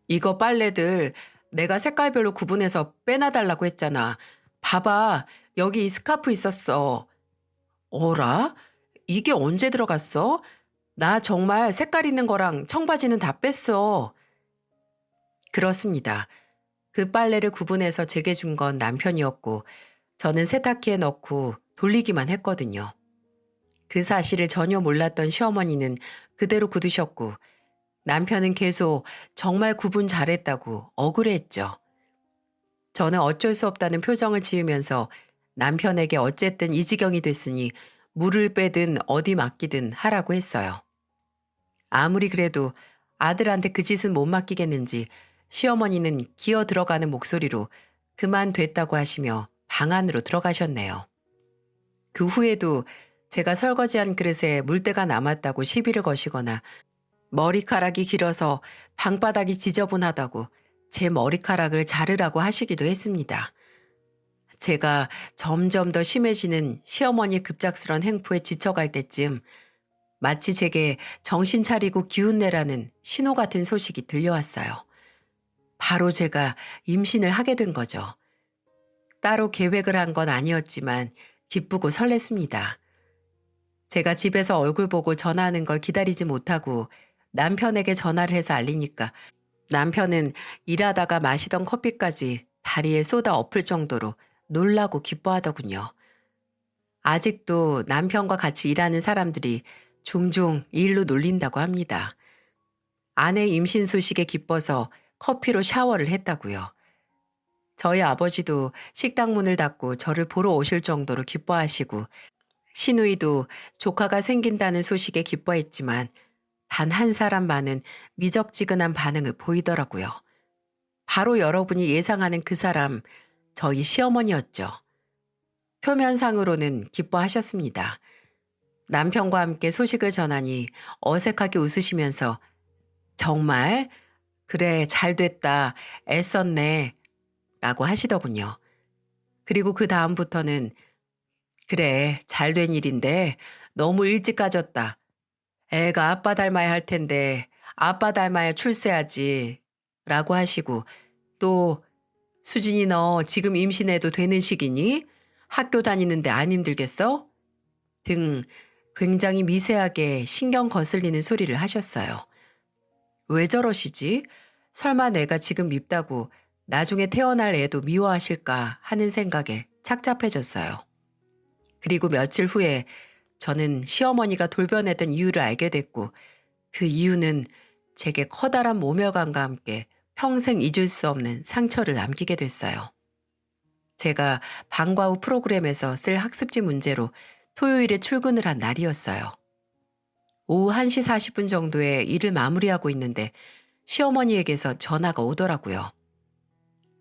이거 빨래들 내가 색깔별로 구분해서 빼놔달라고 했잖아. 봐봐, 여기 이 스카프 있었어. 어라? 이게 언제 들어갔어? 나 정말 색깔 있는 거랑 청바지는 다 뺐어. 그렇습니다. 그 빨래를 구분해서 제게 준 건 남편이었고 저는 세탁기에 넣고 돌리기만 했거든요. 그 사실을 전혀 몰랐던 시어머니는 그대로 굳으셨고 남편은 계속 정말 구분 잘했다고 억울해했죠. 저는 어쩔 수 없다는 표정을 지으면서 남편에게 어쨌든 이 지경이 됐으니 물을 빼든 어디 맡기든 하라고 했어요. 아무리 그래도 아들한테 그 짓은 못 맡기겠는지 시어머니는 기어 들어가는 목소리로 그만 됐다고 하시며 방 안으로 들어가셨네요. 그 후에도 제가 설거지한 그릇에 물때가 남았다고 시비를 거시거나 머리카락이 길어서 방바닥이 지저분하다고 제 머리카락을 자르라고 하시기도 했습니다. 제가 점점 더 심해지는 시어머니 급작스런 행포에 지쳐갈 때쯤 마치 제게 정신 차리고 기운 내라는 신호 같은 소식이 들려왔어요. 바로 제가 임신을 하게 된 거죠. 따로 계획을 한 건 아니었지만 기쁘고 설렜습니다. 제가 집에서 얼굴 보고 전화하는 걸 기다리지 못하고 남편에게 전화를 해서 알리니까 남편은 일하다가 마시던 커피까지 다리에 쏟아 엎을 정도로 놀라고 기뻐하더군요. 아직도 남편과 같이 일하는 사람들이 종종 이 일로 놀린다고 합니다. 아내 임신 소식에 기뻐서 커피로 샤워를 했다고요. 저희 아버지도 식당 문을 닫고 저를 보러 오실 정도로 기뻐하시고 시누이도 조카가 생긴다는 소식에 기뻐했지만 단 한 사람만은 미적지근한 반응을 보이더라고요. 바로 여러분이 예상하는 그 사람, 저희 시어머니였죠. 표면상으로는 기뻐하셨습니다. 남편과 함께 소식을 전하니 어색하게 웃으시면서 정말? 그래, 잘 됐다. 애썼네. 라고 하시더군요. 그리고 그 다음부터는 그래, 잘 된 일인데 너무 일찍 가졌다. 애가 아빠 닮아야 할 텐데 아빠 닮아야 출세하지. 라고 하시고 또 수진이 너 지금 임신해도 되는 시기니? 학교 다니는데 안 힘들겠어? 등 굉장히 미세하게 신경 거슬리는 소리를 하셨어요. 왜 저러시지? 설마 내가 지금 밉다고 나중에 태어날 애도 미워하실까 하는 생각에 착잡해졌어요. 그리고 며칠 후에 저는 시어머니가 돌변했던 이유를 알게 됐고 그 이유는 제게 커다란 모멸감과 함께 평생 잊을 수 없는 상처를 남기게 됐어요. 제가 방과 후 프로그램에서 쓸 학습지 문제로 토요일에 출근을 한 날이었어요. 오후 1시 40분 정도에 일을 마무리하고 있는데 시어머니에게서 전화가 오더라고요.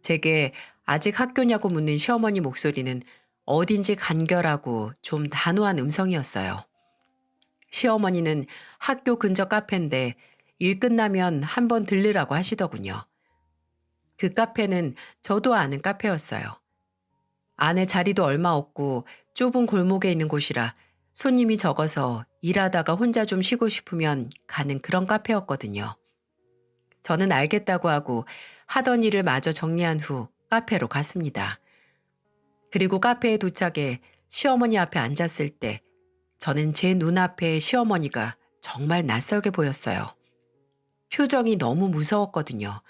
제게 아직 학교냐고 묻는 시어머니 목소리는 어딘지 간결하고 좀 단호한 음성이었어요. 시어머니는 학교 근처 카페인데 일 끝나면 한번 들르라고 하시더군요. 그 카페는 저도 아는 카페였어요. 안에 자리도 얼마 없고 좁은 골목에 있는 곳이라 손님이 적어서 일하다가 혼자 좀 쉬고 싶으면 가는 그런 카페였거든요. 저는 알겠다고 하고 하던 일을 마저 정리한 후 카페로 갔습니다. 그리고 카페에 도착해 시어머니 앞에 앉았을 때 저는 제 눈앞에 시어머니가 정말 낯설게 보였어요. 표정이 너무 무서웠거든요.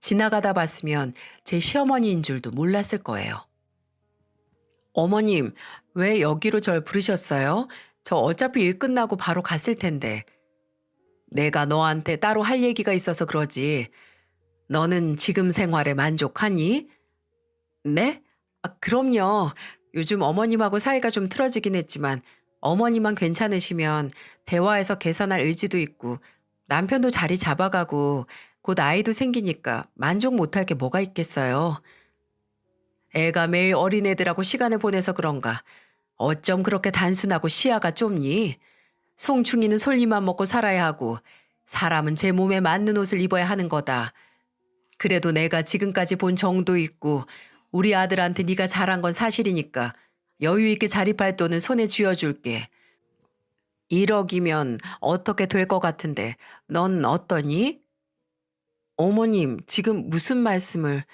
지나가다 봤으면 제 시어머니인 줄도 몰랐을 거예요. 어머님, 왜 여기로 절 부르셨어요? 저 어차피 일 끝나고 바로 갔을 텐데. 내가 너한테 따로 할 얘기가 있어서 그러지. 너는 지금 생활에 만족하니? 네? 그럼요. 요즘 어머님하고 사이가 좀 틀어지긴 했지만 어머니만 괜찮으시면 대화해서 개선할 의지도 있고 남편도 자리 잡아가고 곧 아이도 생기니까 만족 못할 게 뭐가 있겠어요. 애가 매일 어린애들하고 시간을 보내서 그런가. 어쩜 그렇게 단순하고 시야가 좁니? 송충이는 솔잎만 먹고 살아야 하고 사람은 제 몸에 맞는 옷을 입어야 하는 거다. 그래도 내가 지금까지 본 정도 있고 우리 아들한테 네가 잘한 건 사실이니까 여유 있게 자립할 돈은 손에 쥐어줄게. 1억이면 어떻게 될 것 같은데 넌 어떠니? 어머님, 지금 무슨 말씀을...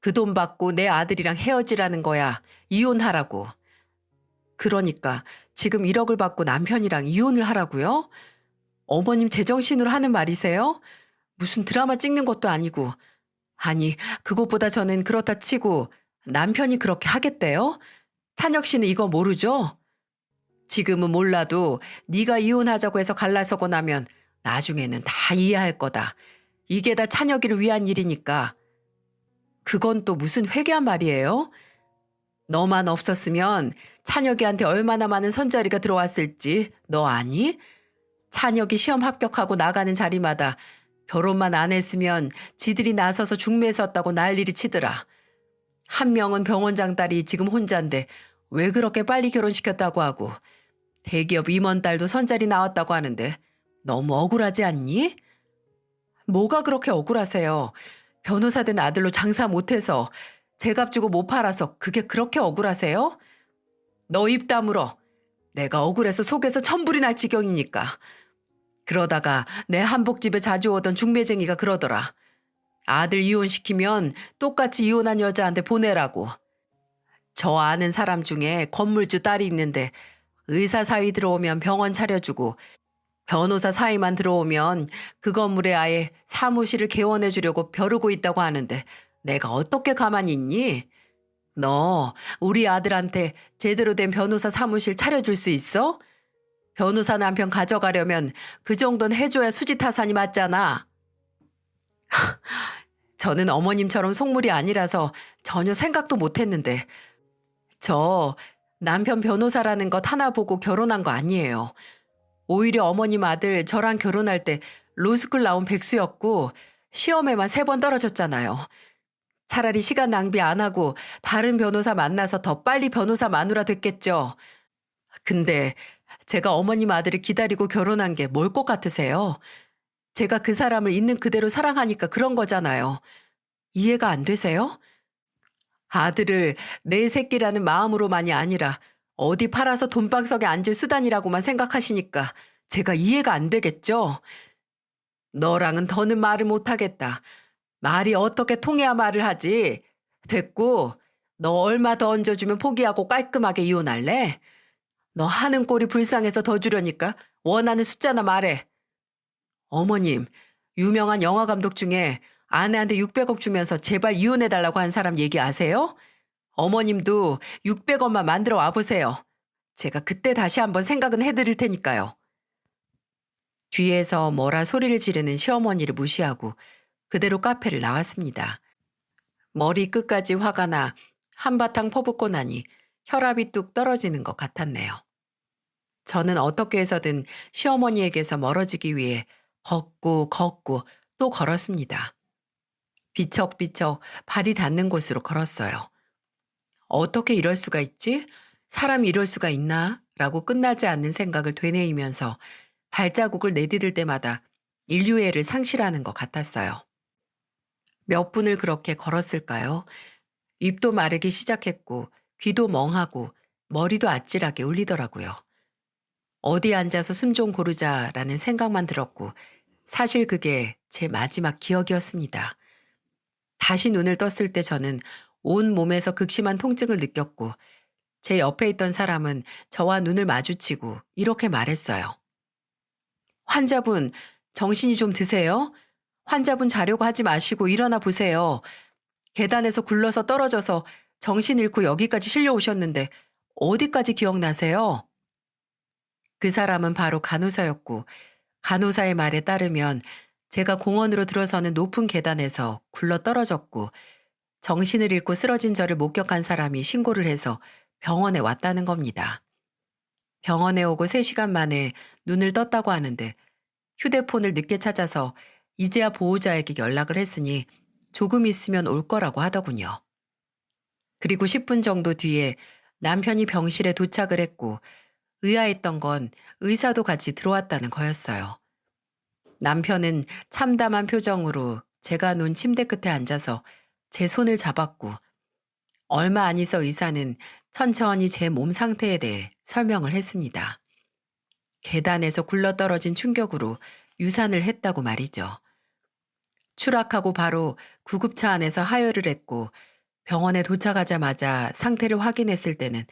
그 돈 받고 내 아들이랑 헤어지라는 거야. 이혼하라고. 그러니까 지금 1억을 받고 남편이랑 이혼을 하라고요? 어머님 제정신으로 하는 말이세요? 무슨 드라마 찍는 것도 아니고. 아니, 그것보다 저는 그렇다 치고 남편이 그렇게 하겠대요? 찬혁 씨는 이거 모르죠? 지금은 몰라도 네가 이혼하자고 해서 갈라서고 나면 나중에는 다 이해할 거다. 이게 다 찬혁이를 위한 일이니까. 그건 또 무슨 회개한 말이에요? 너만 없었으면 찬혁이한테 얼마나 많은 선자리가 들어왔을지 너 아니? 찬혁이 시험 합격하고 나가는 자리마다 결혼만 안 했으면 지들이 나서서 중매 섰다고 난리를 치더라. 한 명은 병원장 딸이 지금 혼자인데 왜 그렇게 빨리 결혼시켰다고 하고 대기업 임원 딸도 선자리 나왔다고 하는데 너무 억울하지 않니? 뭐가 그렇게 억울하세요? 변호사 된 아들로 장사 못해서 제값 주고 못 팔아서 그게 그렇게 억울하세요? 너 입 다물어. 내가 억울해서 속에서 천불이 날 지경이니까. 그러다가 내 한복집에 자주 오던 중매쟁이가 그러더라. 아들 이혼시키면 똑같이 이혼한 여자한테 보내라고. 저 아는 사람 중에 건물주 딸이 있는데 의사 사위 들어오면 병원 차려주고 변호사 사위만 들어오면 그 건물에 아예 사무실을 개원해 주려고 벼르고 있다고 하는데 내가 어떻게 가만히 있니? 너 우리 아들한테 제대로 된 변호사 사무실 차려줄 수 있어? 변호사 남편 가져가려면 그 정도는 해줘야 수지타산이 맞잖아. 저는 어머님처럼 속물이 아니라서 전혀 생각도 못했는데 저 남편 변호사라는 것 하나 보고 결혼한 거 아니에요. 오히려 어머님 아들 저랑 결혼할 때 로스쿨 나온 백수였고 시험에만 3번 떨어졌잖아요. 차라리 시간 낭비 안 하고 다른 변호사 만나서 더 빨리 변호사 마누라 됐겠죠. 근데 제가 어머님 아들을 기다리고 결혼한 게 뭘 것 같으세요? 제가 그 사람을 있는 그대로 사랑하니까 그런 거잖아요. 이해가 안 되세요? 아들을 내 새끼라는 마음으로만이 아니라 어디 팔아서 돈방석에 앉을 수단이라고만 생각하시니까 제가 이해가 안 되겠죠? 너랑은 더는 말을 못하겠다. 말이 어떻게 통해야 말을 하지? 됐고, 너 얼마 더 얹어주면 포기하고 깔끔하게 이혼할래? 너 하는 꼴이 불쌍해서 더 주려니까 원하는 숫자나 말해. 어머님, 유명한 영화 감독 중에 아내한테 600억 주면서 제발 이혼해달라고 한 사람 얘기 아세요? 어머님도 600억만 만들어 와보세요. 제가 그때 다시 한번 생각은 해드릴 테니까요. 뒤에서 뭐라 소리를 지르는 시어머니를 무시하고 그대로 카페를 나왔습니다. 머리 끝까지 화가 나 한바탕 퍼붓고 나니 혈압이 뚝 떨어지는 것 같았네요. 저는 어떻게 해서든 시어머니에게서 멀어지기 위해 걷고 또 걸었습니다. 비척비척 발이 닿는 곳으로 걸었어요. 어떻게 이럴 수가 있지? 사람이 이럴 수가 있나? 라고 끝나지 않는 생각을 되뇌이면서 발자국을 내디딜 때마다 인류애를 상실하는 것 같았어요. 몇 분을 그렇게 걸었을까요? 입도 마르기 시작했고 귀도 멍하고 머리도 아찔하게 울리더라고요. 어디 앉아서 숨 좀 고르자라는 생각만 들었고 사실 그게 제 마지막 기억이었습니다. 다시 눈을 떴을 때 저는 온 몸에서 극심한 통증을 느꼈고 제 옆에 있던 사람은 저와 눈을 마주치고 이렇게 말했어요. 환자분, 정신이 좀 드세요? 환자분 자려고 하지 마시고 일어나 보세요. 계단에서 굴러서 떨어져서 정신 잃고 여기까지 실려오셨는데 어디까지 기억나세요? 그 사람은 바로 간호사였고 간호사의 말에 따르면 제가 공원으로 들어서는 높은 계단에서 굴러 떨어졌고 정신을 잃고 쓰러진 저를 목격한 사람이 신고를 해서 병원에 왔다는 겁니다. 병원에 오고 3시간 만에 눈을 떴다고 하는데 휴대폰을 늦게 찾아서 이제야 보호자에게 연락을 했으니 조금 있으면 올 거라고 하더군요. 그리고 10분 정도 뒤에 남편이 병실에 도착을 했고 의아했던 건 의사도 같이 들어왔다는 거였어요. 남편은 참담한 표정으로 제가 놓은 침대 끝에 앉아서 제 손을 잡았고 얼마 안 있어 의사는 천천히 제 몸 상태에 대해 설명을 했습니다. 계단에서 굴러떨어진 충격으로 유산을 했다고 말이죠. 추락하고 바로 구급차 안에서 하혈을 했고 병원에 도착하자마자 상태를 확인했을 때는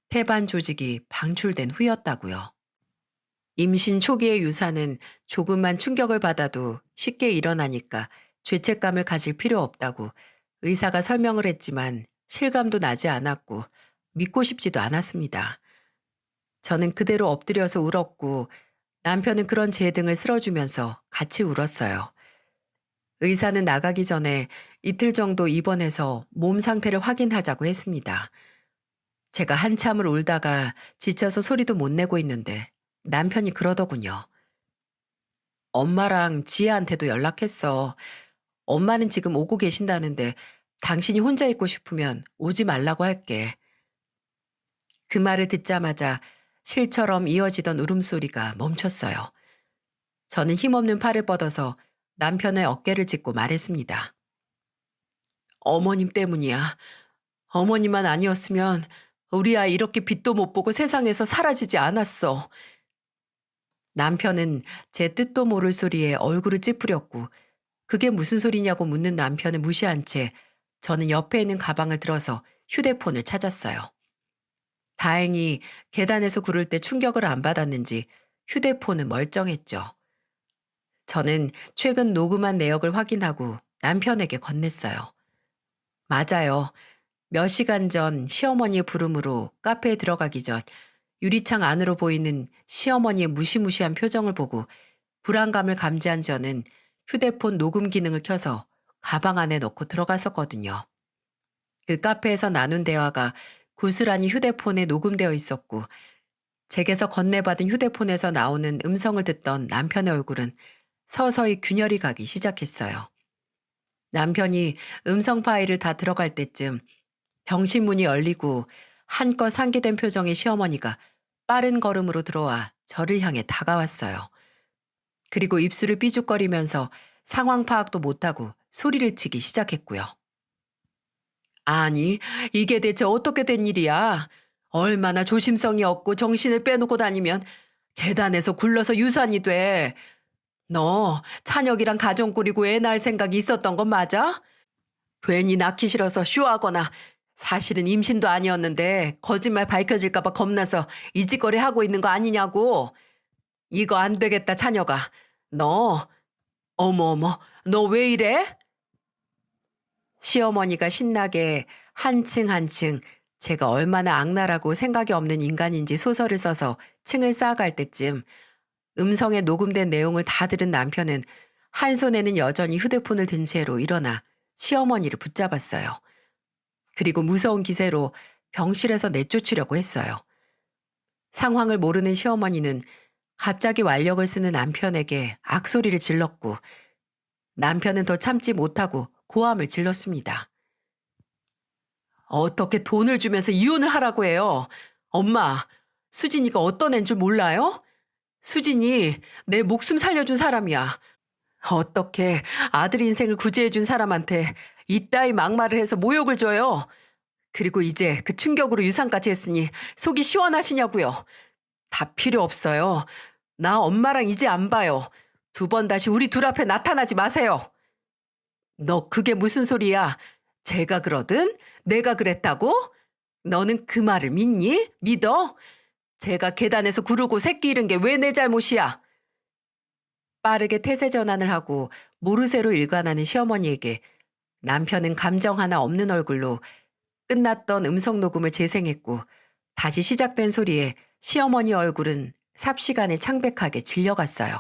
태반 조직이 방출된 후였다고요. 임신 초기의 유산은 조금만 충격을 받아도 쉽게 일어나니까 죄책감을 가질 필요 없다고 의사가 설명을 했지만 실감도 나지 않았고 믿고 싶지도 않았습니다. 저는 그대로 엎드려서 울었고 남편은 그런 제 등을 쓸어주면서 같이 울었어요. 의사는 나가기 전에 이틀 정도 입원해서 몸 상태를 확인하자고 했습니다. 제가 한참을 울다가 지쳐서 소리도 못 내고 있는데 남편이 그러더군요. 엄마랑 지혜한테도 연락했어. 엄마는 지금 오고 계신다는데 당신이 혼자 있고 싶으면 오지 말라고 할게. 그 말을 듣자마자 실처럼 이어지던 울음소리가 멈췄어요. 저는 힘없는 팔을 뻗어서 남편의 어깨를 짚고 말했습니다. 어머님 때문이야. 어머니만 아니었으면 우리 아이 이렇게 빛도 못 보고 세상에서 사라지지 않았어. 남편은 제 뜻도 모를 소리에 얼굴을 찌푸렸고 그게 무슨 소리냐고 묻는 남편을 무시한 채 저는 옆에 있는 가방을 들어서 휴대폰을 찾았어요. 다행히 계단에서 구를 때 충격을 안 받았는지 휴대폰은 멀쩡했죠. 저는 최근 녹음한 내역을 확인하고 남편에게 건넸어요. 맞아요. 몇 시간 전 시어머니의 부름으로 카페에 들어가기 전 유리창 안으로 보이는 시어머니의 무시무시한 표정을 보고 불안감을 감지한 저는 휴대폰 녹음 기능을 켜서 가방 안에 넣고 들어갔었거든요. 그 카페에서 나눈 대화가 고스란히 휴대폰에 녹음되어 있었고 제게서 건네받은 휴대폰에서 나오는 음성을 듣던 남편의 얼굴은 서서히 균열이 가기 시작했어요. 남편이 음성 파일을 다 들어갈 때쯤 병실문이 열리고 한껏 상기된 표정의 시어머니가 빠른 걸음으로 들어와 저를 향해 다가왔어요. 그리고 입술을 삐죽거리면서 상황 파악도 못하고 소리를 치기 시작했고요. 아니, 이게 대체 어떻게 된 일이야? 얼마나 조심성이 없고 정신을 빼놓고 다니면 계단에서 굴러서 유산이 돼. 너 찬혁이랑 가정 꾸리고 애 낳을 생각이 있었던 건 맞아? 괜히 낳기 싫어서 쇼하거나 사실은 임신도 아니었는데 거짓말 밝혀질까 봐 겁나서 이 짓거리 하고 있는 거 아니냐고. 이거 안 되겠다, 찬혁아. 너, 어머, 너 왜 이래? 시어머니가 신나게 한층 한층 제가 얼마나 악랄하고 생각이 없는 인간인지 소설을 써서 층을 쌓아갈 때쯤 음성에 녹음된 내용을 다 들은 남편은 한 손에는 여전히 휴대폰을 든 채로 일어나 시어머니를 붙잡았어요. 그리고 무서운 기세로 병실에서 내쫓으려고 했어요. 상황을 모르는 시어머니는 갑자기 완력을 쓰는 남편에게 악소리를 질렀고 남편은 더 참지 못하고 고함을 질렀습니다. 어떻게 돈을 주면서 이혼을 하라고 해요? 엄마, 수진이가 어떤 애인 줄 몰라요? 수진이 내 목숨 살려준 사람이야. 어떻게 아들 인생을 구제해준 사람한테 이따위 막말을 해서 모욕을 줘요? 그리고 이제 그 충격으로 유산까지 했으니 속이 시원하시냐고요? 다 필요 없어요. 나 엄마랑 이제 안 봐요. 2번 다시 우리 둘 앞에 나타나지 마세요. 너 그게 무슨 소리야? 제가 그러든 내가 그랬다고? 너는 그 말을 믿니? 믿어? 제가 계단에서 구르고 새끼 잃은 게 왜 내 잘못이야? 빠르게 태세 전환을 하고 모르쇠로 일관하는 시어머니에게 남편은 감정 하나 없는 얼굴로 끝났던 음성 녹음을 재생했고 다시 시작된 소리에 시어머니 얼굴은 삽시간에 창백하게 질려갔어요.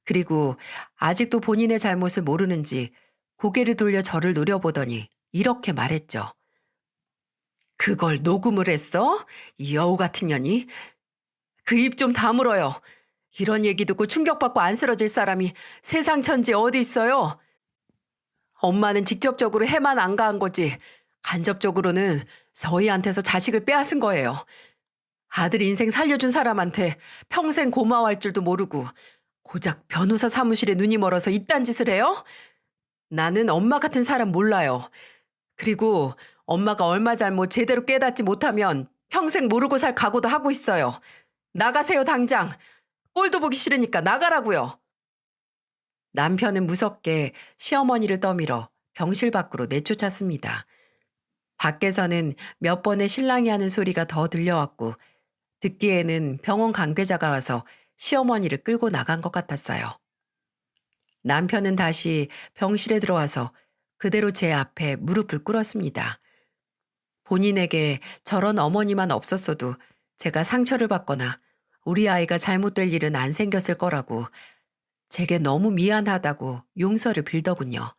그리고 아직도 본인의 잘못을 모르는지 고개를 돌려 저를 노려보더니 이렇게 말했죠. 그걸 녹음을 했어? 이 여우 같은 년이? 그 입 좀 다물어요. 이런 얘기 듣고 충격받고 안 쓰러질 사람이 세상 천지에 어디 있어요? 엄마는 직접적으로 해만 안 가한 거지 간접적으로는 저희한테서 자식을 빼앗은 거예요. 아들 인생 살려준 사람한테 평생 고마워할 줄도 모르고 고작 변호사 사무실에 눈이 멀어서 이딴 짓을 해요? 나는 엄마 같은 사람 몰라요. 그리고 엄마가 얼마 잘못 제대로 깨닫지 못하면 평생 모르고 살 각오도 하고 있어요. 나가세요 당장. 꼴도 보기 싫으니까 나가라고요. 남편은 무섭게 시어머니를 떠밀어 병실 밖으로 내쫓았습니다. 밖에서는 몇 번의 신랑이 하는 소리가 더 들려왔고 듣기에는 병원 관계자가 와서 시어머니를 끌고 나간 것 같았어요. 남편은 다시 병실에 들어와서 그대로 제 앞에 무릎을 꿇었습니다. 본인에게 저런 어머니만 없었어도 제가 상처를 받거나 우리 아이가 잘못될 일은 안 생겼을 거라고 제게 너무 미안하다고 용서를 빌더군요.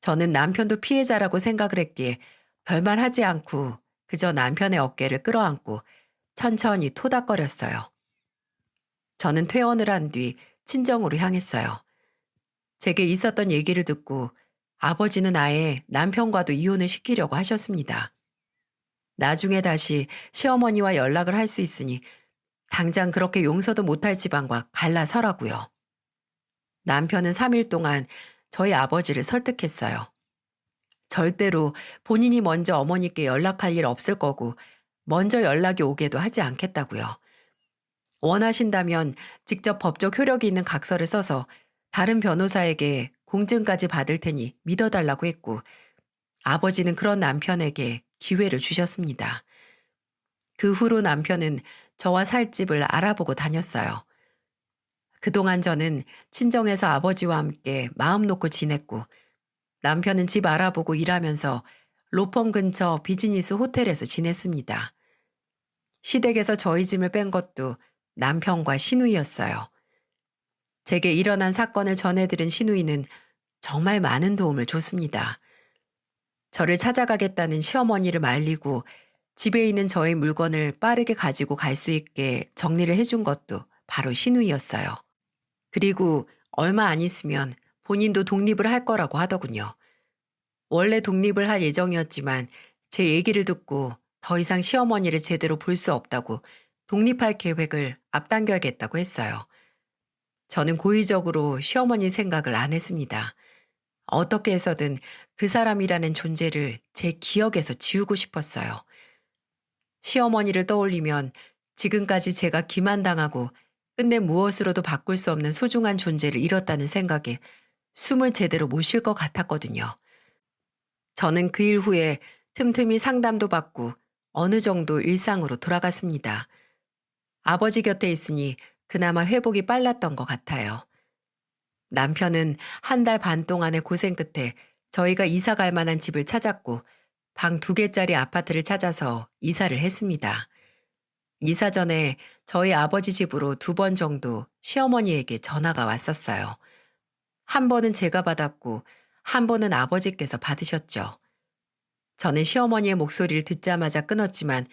저는 남편도 피해자라고 생각을 했기에 별말 하지 않고 그저 남편의 어깨를 끌어안고 천천히 토닥거렸어요. 저는 퇴원을 한 뒤 친정으로 향했어요. 제게 있었던 얘기를 듣고 아버지는 아예 남편과도 이혼을 시키려고 하셨습니다. 나중에 다시 시어머니와 연락을 할 수 있으니 당장 그렇게 용서도 못할 집안과 갈라서라고요. 남편은 3일 동안 저희 아버지를 설득했어요. 절대로 본인이 먼저 어머니께 연락할 일 없을 거고 먼저 연락이 오게도 하지 않겠다고요. 원하신다면 직접 법적 효력이 있는 각서를 써서 다른 변호사에게 공증까지 받을 테니 믿어달라고 했고 아버지는 그런 남편에게 기회를 주셨습니다. 그 후로 남편은 저와 살 집을 알아보고 다녔어요. 그동안 저는 친정에서 아버지와 함께 마음 놓고 지냈고 남편은 집 알아보고 일하면서 로펌 근처 비즈니스 호텔에서 지냈습니다. 시댁에서 저희 짐을 뺀 것도 남편과 시누이였어요. 제게 일어난 사건을 전해들은 시누이는 정말 많은 도움을 줬습니다. 저를 찾아가겠다는 시어머니를 말리고 집에 있는 저의 물건을 빠르게 가지고 갈 수 있게 정리를 해준 것도 바로 시누이였어요. 그리고 얼마 안 있으면 본인도 독립을 할 거라고 하더군요. 원래 독립을 할 예정이었지만 제 얘기를 듣고 더 이상 시어머니를 제대로 볼 수 없다고 독립할 계획을 앞당겨야겠다고 했어요. 저는 고의적으로 시어머니 생각을 안 했습니다. 어떻게 해서든 그 사람이라는 존재를 제 기억에서 지우고 싶었어요. 시어머니를 떠올리면 지금까지 제가 기만당하고 끝내 무엇으로도 바꿀 수 없는 소중한 존재를 잃었다는 생각에 숨을 제대로 못 쉴 것 같았거든요. 저는 그 일 후에 틈틈이 상담도 받고 어느 정도 일상으로 돌아갔습니다. 아버지 곁에 있으니 그나마 회복이 빨랐던 것 같아요. 남편은 한 달 반 동안의 고생 끝에 저희가 이사 갈 만한 집을 찾았고 방 2개짜리 아파트를 찾아서 이사를 했습니다. 이사 전에 저희 아버지 집으로 2번 정도 시어머니에게 전화가 왔었어요. 한 번은 제가 받았고 한 번은 아버지께서 받으셨죠. 저는 시어머니의 목소리를 듣자마자 끊었지만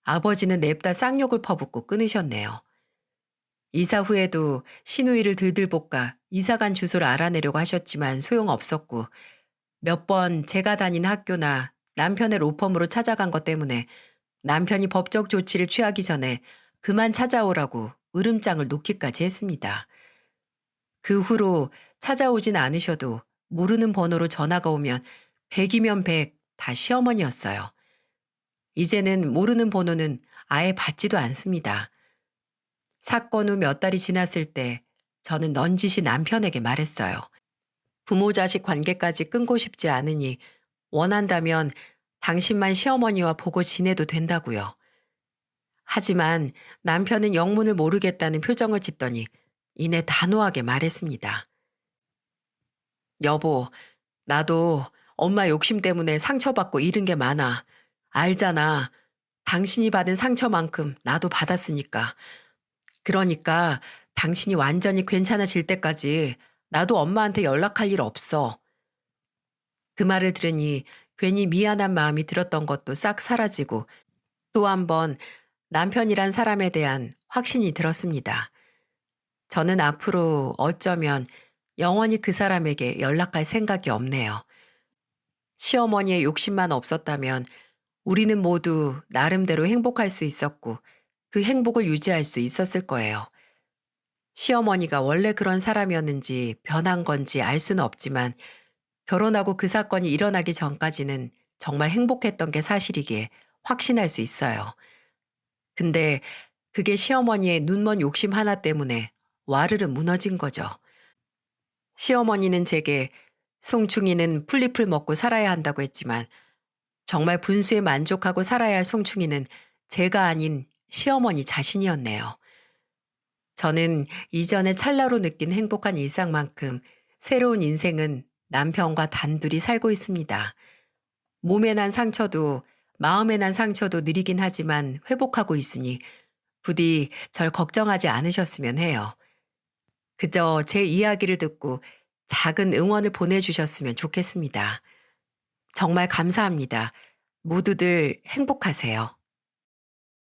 아버지는 냅다 쌍욕을 퍼붓고 끊으셨네요. 이사 후에도 시누이를 들들 볶아 이사간 주소를 알아내려고 하셨지만 소용없었고 몇 번 제가 다니는 학교나 남편의 로펌으로 찾아간 것 때문에 남편이 법적 조치를 취하기 전에 그만 찾아오라고 으름장을 놓기까지 했습니다. 그 후로 찾아오진 않으셔도 모르는 번호로 전화가 오면 100이면 100 다 시어머니였어요. 이제는 모르는 번호는 아예 받지도 않습니다. 사건 후 몇 달이 지났을 때 저는 넌지시 남편에게 말했어요. 부모 자식 관계까지 끊고 싶지 않으니 원한다면 당신만 시어머니와 보고 지내도 된다고요. 하지만 남편은 영문을 모르겠다는 표정을 짓더니 이내 단호하게 말했습니다. 여보, 나도 엄마 욕심 때문에 상처받고 잃은 게 많아. 알잖아. 당신이 받은 상처만큼 나도 받았으니까. 그러니까 당신이 완전히 괜찮아질 때까지 나도 엄마한테 연락할 일 없어. 그 말을 들으니 괜히 미안한 마음이 들었던 것도 싹 사라지고 또 한 번 남편이란 사람에 대한 확신이 들었습니다. 저는 앞으로 어쩌면 영원히 그 사람에게 연락할 생각이 없네요. 시어머니의 욕심만 없었다면 우리는 모두 나름대로 행복할 수 있었고 그 행복을 유지할 수 있었을 거예요. 시어머니가 원래 그런 사람이었는지 변한 건지 알 수는 없지만 결혼하고 그 사건이 일어나기 전까지는 정말 행복했던 게 사실이기에 확신할 수 있어요. 근데 그게 시어머니의 눈먼 욕심 하나 때문에 와르르 무너진 거죠. 시어머니는 제게 송충이는 풀잎을 먹고 살아야 한다고 했지만 정말 분수에 만족하고 살아야 할 송충이는 제가 아닌 시어머니 자신이었네요. 저는 이전에 찰나로 느낀 행복한 일상만큼 새로운 인생은 남편과 단둘이 살고 있습니다. 몸에 난 상처도 마음에 난 상처도 느리긴 하지만 회복하고 있으니 부디 절 걱정하지 않으셨으면 해요. 그저 제 이야기를 듣고 작은 응원을 보내주셨으면 좋겠습니다. 정말 감사합니다. 모두들 행복하세요.